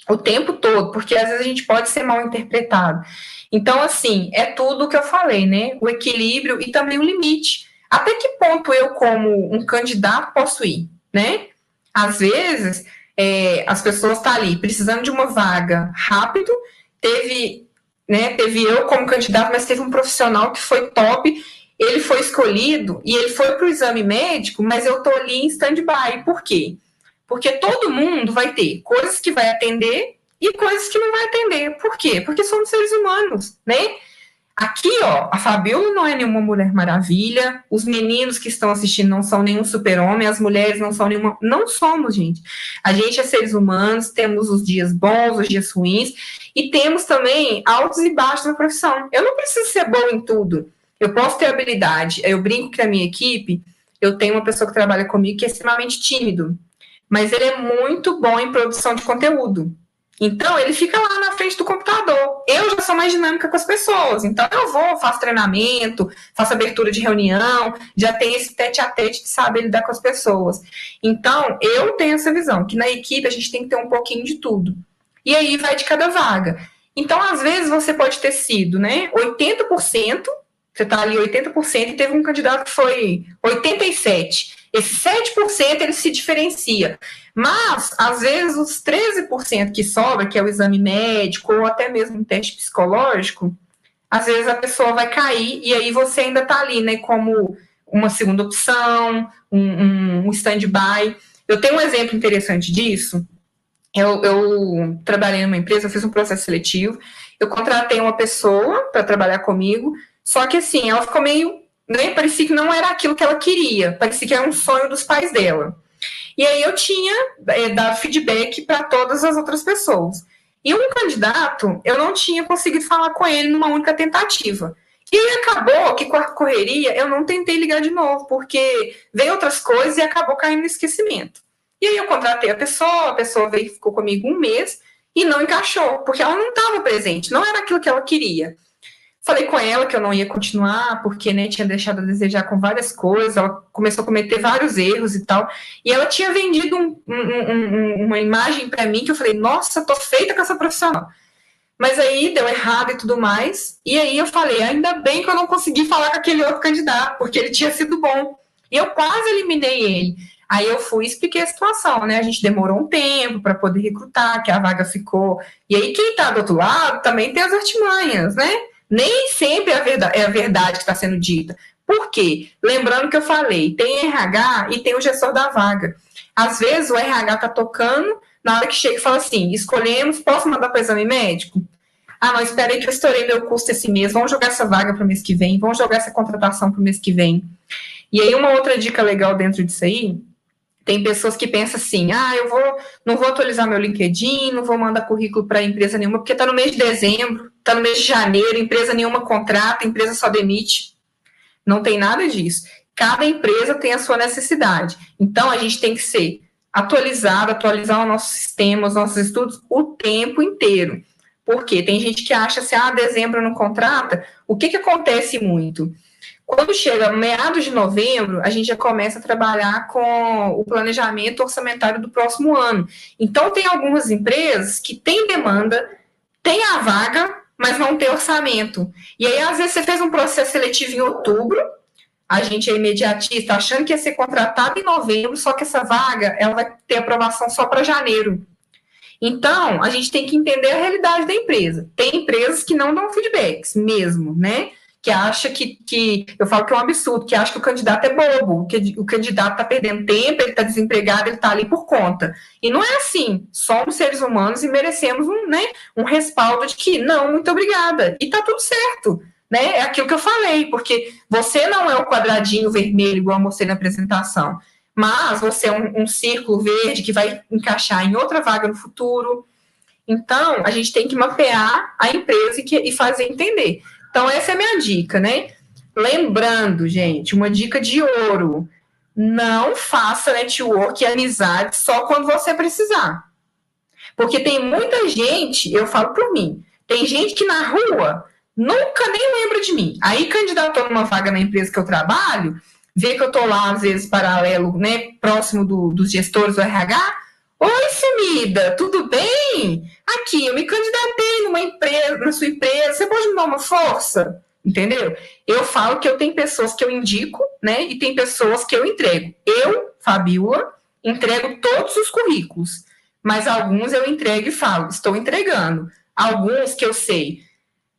O tempo todo, porque às vezes a gente pode ser mal interpretado. Então, assim, é tudo o que eu falei, né? O equilíbrio e também o limite. Até que ponto eu, como um candidato, posso ir, né? Às vezes, as pessoas estão ali precisando de uma vaga rápido, teve eu como candidato, mas teve um profissional que foi top, ele foi escolhido e ele foi para o exame médico, mas eu estou ali em stand-by. Por quê? Porque todo mundo vai ter coisas que vai atender e coisas que não vai atender. Por quê? Porque somos seres humanos, né? Aqui, ó, a Fabiola não é nenhuma Mulher Maravilha, os meninos que estão assistindo não são nenhum super-homem, as mulheres não são nenhuma... Não somos, gente. A gente é seres humanos, temos os dias bons, os dias ruins, e temos também altos e baixos na profissão. Eu não preciso ser boa em tudo. Eu posso ter habilidade. Eu brinco que na minha equipe, eu tenho uma pessoa que trabalha comigo que é extremamente tímido, mas ele é muito bom em produção de conteúdo. Então, ele fica lá na frente do computador. Eu já sou mais dinâmica com as pessoas. Então, eu vou, faço treinamento, faço abertura de reunião, já tenho esse tete-a-tete de saber lidar com as pessoas. Então, eu tenho essa visão, que na equipe a gente tem que ter um pouquinho de tudo. E aí vai de cada vaga. Então, às vezes, você pode ter sido, né, 80%, você está ali 80%, e teve um candidato que foi 87%. Esse 7% ele se diferencia. Mas, às vezes, os 13% que sobra, que é o exame médico ou até mesmo um teste psicológico, às vezes a pessoa vai cair e aí você ainda está ali, né, como uma segunda opção, um stand-by. Eu tenho um exemplo interessante disso. Eu trabalhei numa empresa, eu fiz um processo seletivo, eu contratei uma pessoa para trabalhar comigo, só que assim, ela ficou meio, né, parecia que não era aquilo que ela queria, parecia que era um sonho dos pais dela. E aí eu tinha dado feedback para todas as outras pessoas. E um candidato, eu não tinha conseguido falar com ele numa única tentativa. E acabou que com a correria eu não tentei ligar de novo, porque veio outras coisas e acabou caindo no esquecimento. E aí eu contratei a pessoa veio e ficou comigo um mês e não encaixou, porque ela não estava presente, não era aquilo que ela queria. Falei com ela que eu não ia continuar, porque, né, tinha deixado a desejar com várias coisas, ela começou a cometer vários erros e tal, e ela tinha vendido uma imagem para mim que eu falei, nossa, tô feita com essa profissional. Mas aí deu errado e tudo mais, e aí eu falei, ainda bem que eu não consegui falar com aquele outro candidato, porque ele tinha sido bom. E eu quase eliminei ele. Aí eu fui e expliquei a situação, né? A gente demorou um tempo para poder recrutar, que a vaga ficou. E aí quem está do outro lado também tem as artimanhas, né? Nem sempre é a verdade que está sendo dita. Por quê? Lembrando que eu falei, tem RH e tem o gestor da vaga. Às vezes o RH está tocando, na hora que chega e fala assim, escolhemos, posso mandar para o exame médico? Ah, não, espera aí que eu estourei meu custo esse mês, vamos jogar essa vaga para o mês que vem, vamos jogar essa contratação para o mês que vem. E aí, uma outra dica legal dentro disso aí, tem pessoas que pensam assim, não vou atualizar meu LinkedIn, não vou mandar currículo para empresa nenhuma, porque está no mês de dezembro, está no mês de janeiro, empresa nenhuma contrata, empresa só demite. Não tem nada disso. Cada empresa tem a sua necessidade. Então, a gente tem que ser atualizado, atualizar o nosso sistema, os nossos estudos o tempo inteiro. Porque tem gente que acha assim, dezembro não contrata. O que acontece muito? Quando chega meados de novembro, a gente já começa a trabalhar com o planejamento orçamentário do próximo ano. Então, tem algumas empresas que têm demanda, tem a vaga, mas não tem orçamento. E aí, às vezes, você fez um processo seletivo em outubro, a gente é imediatista, achando que ia ser contratado em novembro, só que essa vaga ela vai ter aprovação só para janeiro. Então, a gente tem que entender a realidade da empresa. Tem empresas que não dão feedbacks mesmo, né? Que acha que eu falo que é um absurdo, que acha que o candidato é bobo, que o candidato está perdendo tempo, ele está desempregado, ele está ali por conta. E não é assim. Somos seres humanos e merecemos um respaldo de que, não, muito obrigada. E está tudo certo. Né? É aquilo que eu falei, porque você não é o quadradinho vermelho, igual eu mostrei na apresentação, mas você é um círculo verde que vai encaixar em outra vaga no futuro. Então, a gente tem que mapear a empresa e fazer entender. Então, essa é a minha dica, né? Lembrando, gente, uma dica de ouro: não faça network e amizade só quando você precisar. Porque tem muita gente, eu falo por mim, tem gente que na rua nunca nem lembra de mim. Aí, candidatou numa vaga na empresa que eu trabalho, vê que eu tô lá, às vezes, paralelo, né, próximo dos gestores do RH. Oi, sumida, tudo bem? Aqui, eu me candidatei numa empresa, na sua empresa, você pode me dar uma força? Entendeu? Eu falo que eu tenho pessoas que eu indico, né, e tem pessoas que eu entrego. Eu, Fabiola, entrego todos os currículos, mas alguns eu entrego e falo, estou entregando. Alguns que eu sei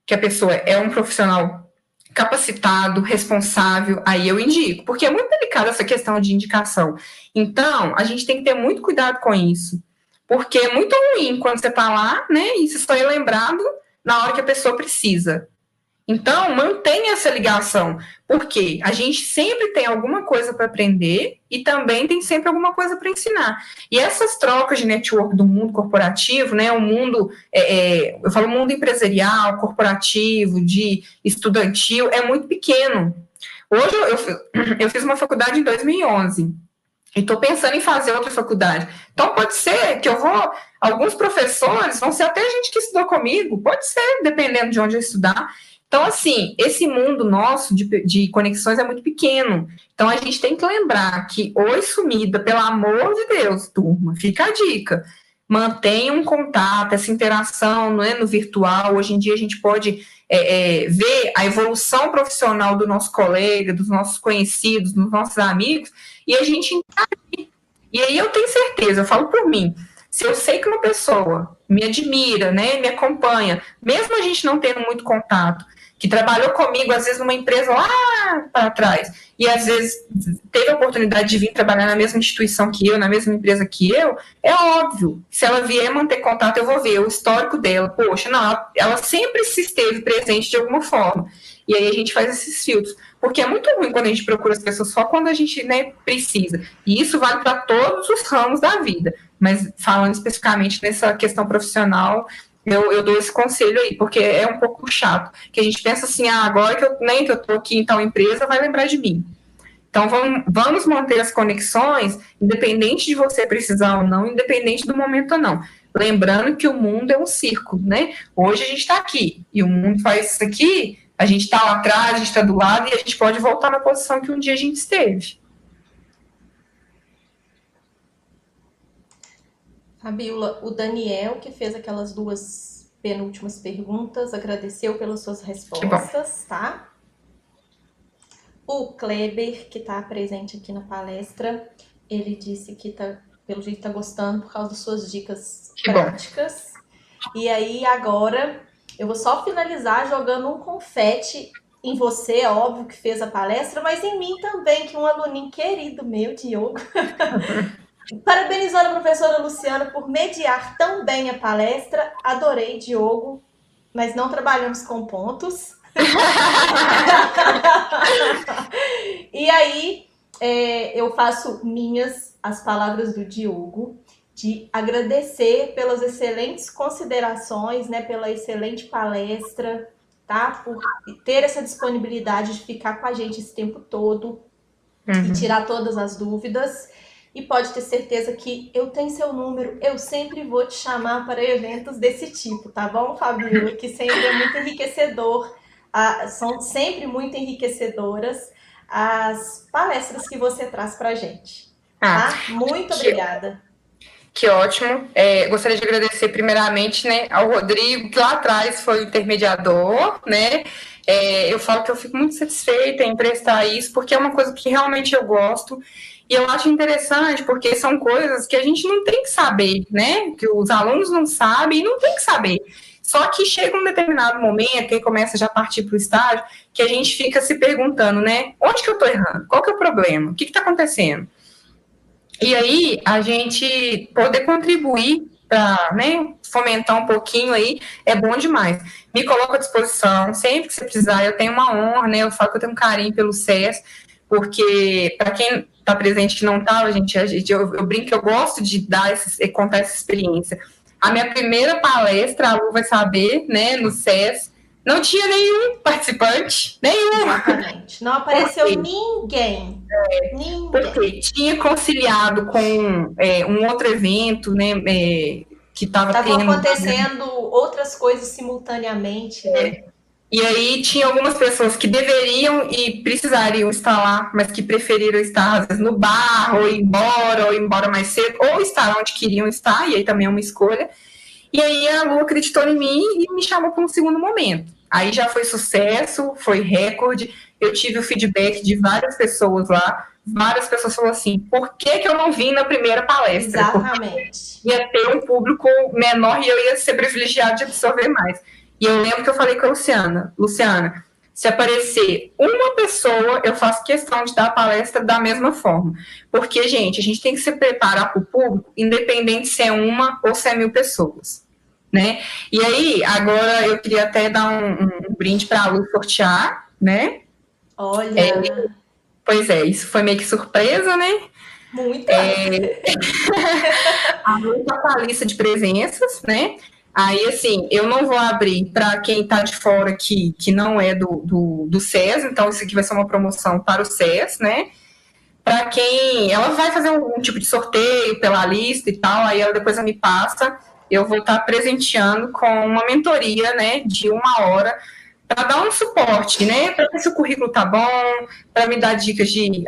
que a pessoa é um profissional capacitado, responsável, aí eu indico, porque é muito delicada essa questão de indicação. Então, a gente tem que ter muito cuidado com isso, porque é muito ruim quando você está lá, né, e você só é lembrado na hora que a pessoa precisa. Então, mantenha essa ligação, porque a gente sempre tem alguma coisa para aprender e também tem sempre alguma coisa para ensinar. E essas trocas de network do mundo corporativo, né, o mundo, eu falo mundo empresarial, corporativo, de estudantil, é muito pequeno. Hoje eu fiz uma faculdade em 2011 e estou pensando em fazer outra faculdade. Então, pode ser que alguns professores vão ser até gente que estudou comigo, pode ser, dependendo de onde eu estudar. Então, assim, esse mundo nosso de conexões é muito pequeno. Então, a gente tem que lembrar que, oi, sumida, pelo amor de Deus, turma, fica a dica. Mantenha um contato, essa interação, não é, no virtual. Hoje em dia, a gente pode ver a evolução profissional do nosso colega, dos nossos conhecidos, dos nossos amigos, e a gente interagir. E aí, eu tenho certeza, eu falo por mim, se eu sei que uma pessoa me admira, né, me acompanha, mesmo a gente não tendo muito contato, que trabalhou comigo, às vezes, numa empresa lá para trás, e às vezes teve a oportunidade de vir trabalhar na mesma instituição que eu, na mesma empresa que eu, é óbvio, se ela vier manter contato, eu vou ver o histórico dela. Poxa, não, ela sempre se esteve presente de alguma forma. E aí a gente faz esses filtros. Porque é muito ruim quando a gente procura as pessoas só quando a gente, né, precisa. E isso vale para todos os ramos da vida. Mas falando especificamente nessa questão profissional, eu dou esse conselho aí, porque é um pouco chato, que a gente pensa assim, agora que eu estou aqui em tal empresa, vai lembrar de mim. Então, vamos manter as conexões, independente de você precisar ou não, independente do momento ou não. Lembrando que o mundo é um círculo, né? Hoje a gente está aqui, e o mundo faz isso aqui, a gente está lá atrás, a gente está do lado, e a gente pode voltar na posição que um dia a gente esteve. Fabiola, o Daniel, que fez aquelas duas penúltimas perguntas, agradeceu pelas suas respostas, tá? O Kleber, que está presente aqui na palestra, ele disse que pelo jeito está gostando por causa das suas dicas práticas. E aí, agora, eu vou só finalizar jogando um confete em você, óbvio, que fez a palestra, mas em mim também, que um aluninho querido meu, Diogo, Parabenizando a professora Luciana por mediar tão bem a palestra. Adorei, Diogo, mas não trabalhamos com pontos. E aí, eu faço minhas as palavras do Diogo, de agradecer pelas excelentes considerações, né, pela excelente palestra, tá? Por ter essa disponibilidade de ficar com a gente esse tempo todo e tirar todas as dúvidas. E pode ter certeza que eu tenho seu número, eu sempre vou te chamar para eventos desse tipo, tá bom, Fabíola? Que sempre é muito enriquecedor, são sempre muito enriquecedoras as palestras que você traz pra gente, tá? Muito obrigada. Que ótimo. Gostaria de agradecer primeiramente, né, ao Rodrigo, que lá atrás foi o intermediador, né? Eu falo que eu fico muito satisfeita em prestar isso, porque é uma coisa que realmente eu gosto. E eu acho interessante, porque são coisas que a gente não tem que saber, né? Que os alunos não sabem e não tem que saber. Só que chega um determinado momento, que começa já a partir para o estágio, que a gente fica se perguntando, né? Onde que eu estou errando? Qual que é o problema? O que está acontecendo? E aí, a gente poder contribuir para, né, fomentar um pouquinho aí, é bom demais. Me coloco à disposição, sempre que você precisar, eu tenho uma honra, né? Eu falo que eu tenho um carinho pelo SES, porque, para quem está presente que não estava, eu brinco que eu gosto de contar essa experiência. A minha primeira palestra, a Lu vai saber, né, no SES, não tinha nenhum participante, nenhum. Exatamente. Não apareceu ninguém. Ninguém. Porque tinha conciliado com um outro evento, né, que estava acontecendo outras coisas simultaneamente, né? E aí tinha algumas pessoas que deveriam e precisariam estar lá, mas que preferiram estar, às vezes, no bar, ou ir embora mais cedo, ou estar onde queriam estar, e aí também é uma escolha. E aí a Lu acreditou em mim e me chamou para um segundo momento. Aí já foi sucesso, foi recorde. Eu tive o feedback de várias pessoas lá. Várias pessoas falaram assim, por que eu não vim na primeira palestra? Exatamente. Porque ia ter um público menor e eu ia ser privilegiado de absorver mais. E eu lembro que eu falei com a Luciana, se aparecer uma pessoa, eu faço questão de dar a palestra da mesma forma. Porque, gente, a gente tem que se preparar para o público, independente se é uma ou se é 1000 pessoas. Né? E aí, agora eu queria até dar um brinde para a Lu sortear, né? Olha! Pois é, isso foi meio que surpresa, né? Muita! A Lu está com a lista de presenças, né? Aí, assim, eu não vou abrir para quem está de fora aqui, que não é do SES, então isso aqui vai ser uma promoção para o SES, né? Para quem... Ela vai fazer um tipo de sorteio pela lista e tal, aí ela depois me passa, eu vou estar presenteando com uma mentoria, né, de 1 hora, para dar um suporte, né, para ver se o currículo tá bom, para me dar dicas de,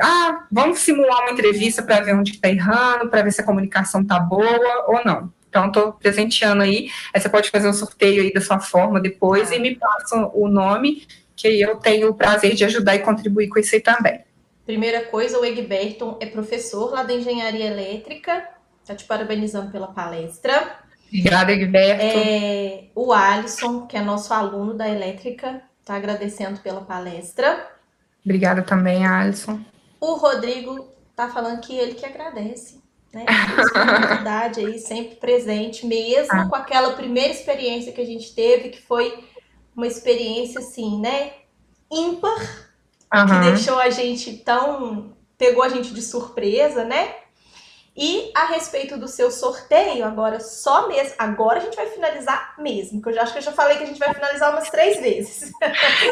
vamos simular uma entrevista para ver onde está errando, para ver se a comunicação tá boa ou não. Então, estou presenteando aí. Aí você pode fazer um sorteio aí da sua forma depois e me passa o nome, que eu tenho o prazer de ajudar e contribuir com isso aí também. Primeira coisa, o Egberton é professor lá da Engenharia Elétrica. Está te parabenizando pela palestra. Obrigada, Egberton. O Alisson, que é nosso aluno da Elétrica, está agradecendo pela palestra. Obrigada também, Alisson. O Rodrigo está falando que ele que agradece. Né? Disponibilidade aí, sempre presente, mesmo com aquela primeira experiência que a gente teve, que foi uma experiência assim, né, ímpar, que deixou a gente pegou a gente de surpresa, né? E a respeito do seu sorteio, agora a gente vai finalizar mesmo, que eu acho que eu já falei que a gente vai finalizar umas 3 vezes.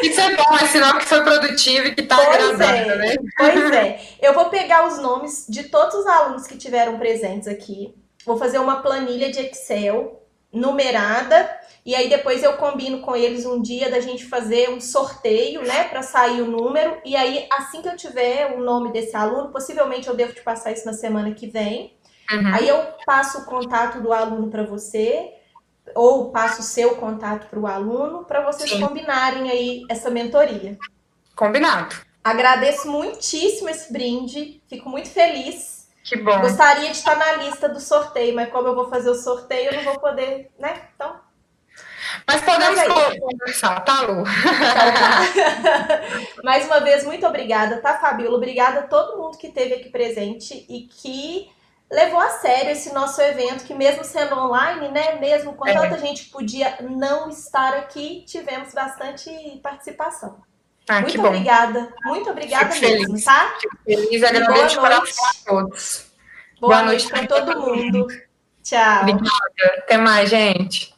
Isso é bom, é sinal que foi produtivo e que está agradando, né? Pois é. Eu vou pegar os nomes de todos os alunos que tiveram presentes aqui, vou fazer uma planilha de Excel numerada, e aí depois eu combino com eles um dia da gente fazer um sorteio, né, para sair o número, e aí assim que eu tiver o nome desse aluno, possivelmente eu devo te passar isso na semana que vem, aí eu passo o contato do aluno para você, ou passo o seu contato para o aluno, para vocês combinarem aí essa mentoria. Combinado. Agradeço muitíssimo esse brinde, fico muito feliz. Que bom. Gostaria de estar na lista do sorteio, mas como eu vou fazer o sorteio, eu não vou poder, né? Então... Mas podemos conversar, tá, Lu? Então, tá. Mais uma vez, muito obrigada, tá, Fabíola? Obrigada a todo mundo que esteve aqui presente e que levou a sério esse nosso evento, que mesmo sendo online, né, mesmo com tanta gente que podia não estar aqui, tivemos bastante participação. Muito obrigada mesmo, tá? Fico feliz, agradeço de coração a todos. Boa noite para todo mundo. Tchau. Obrigada. Até mais, gente.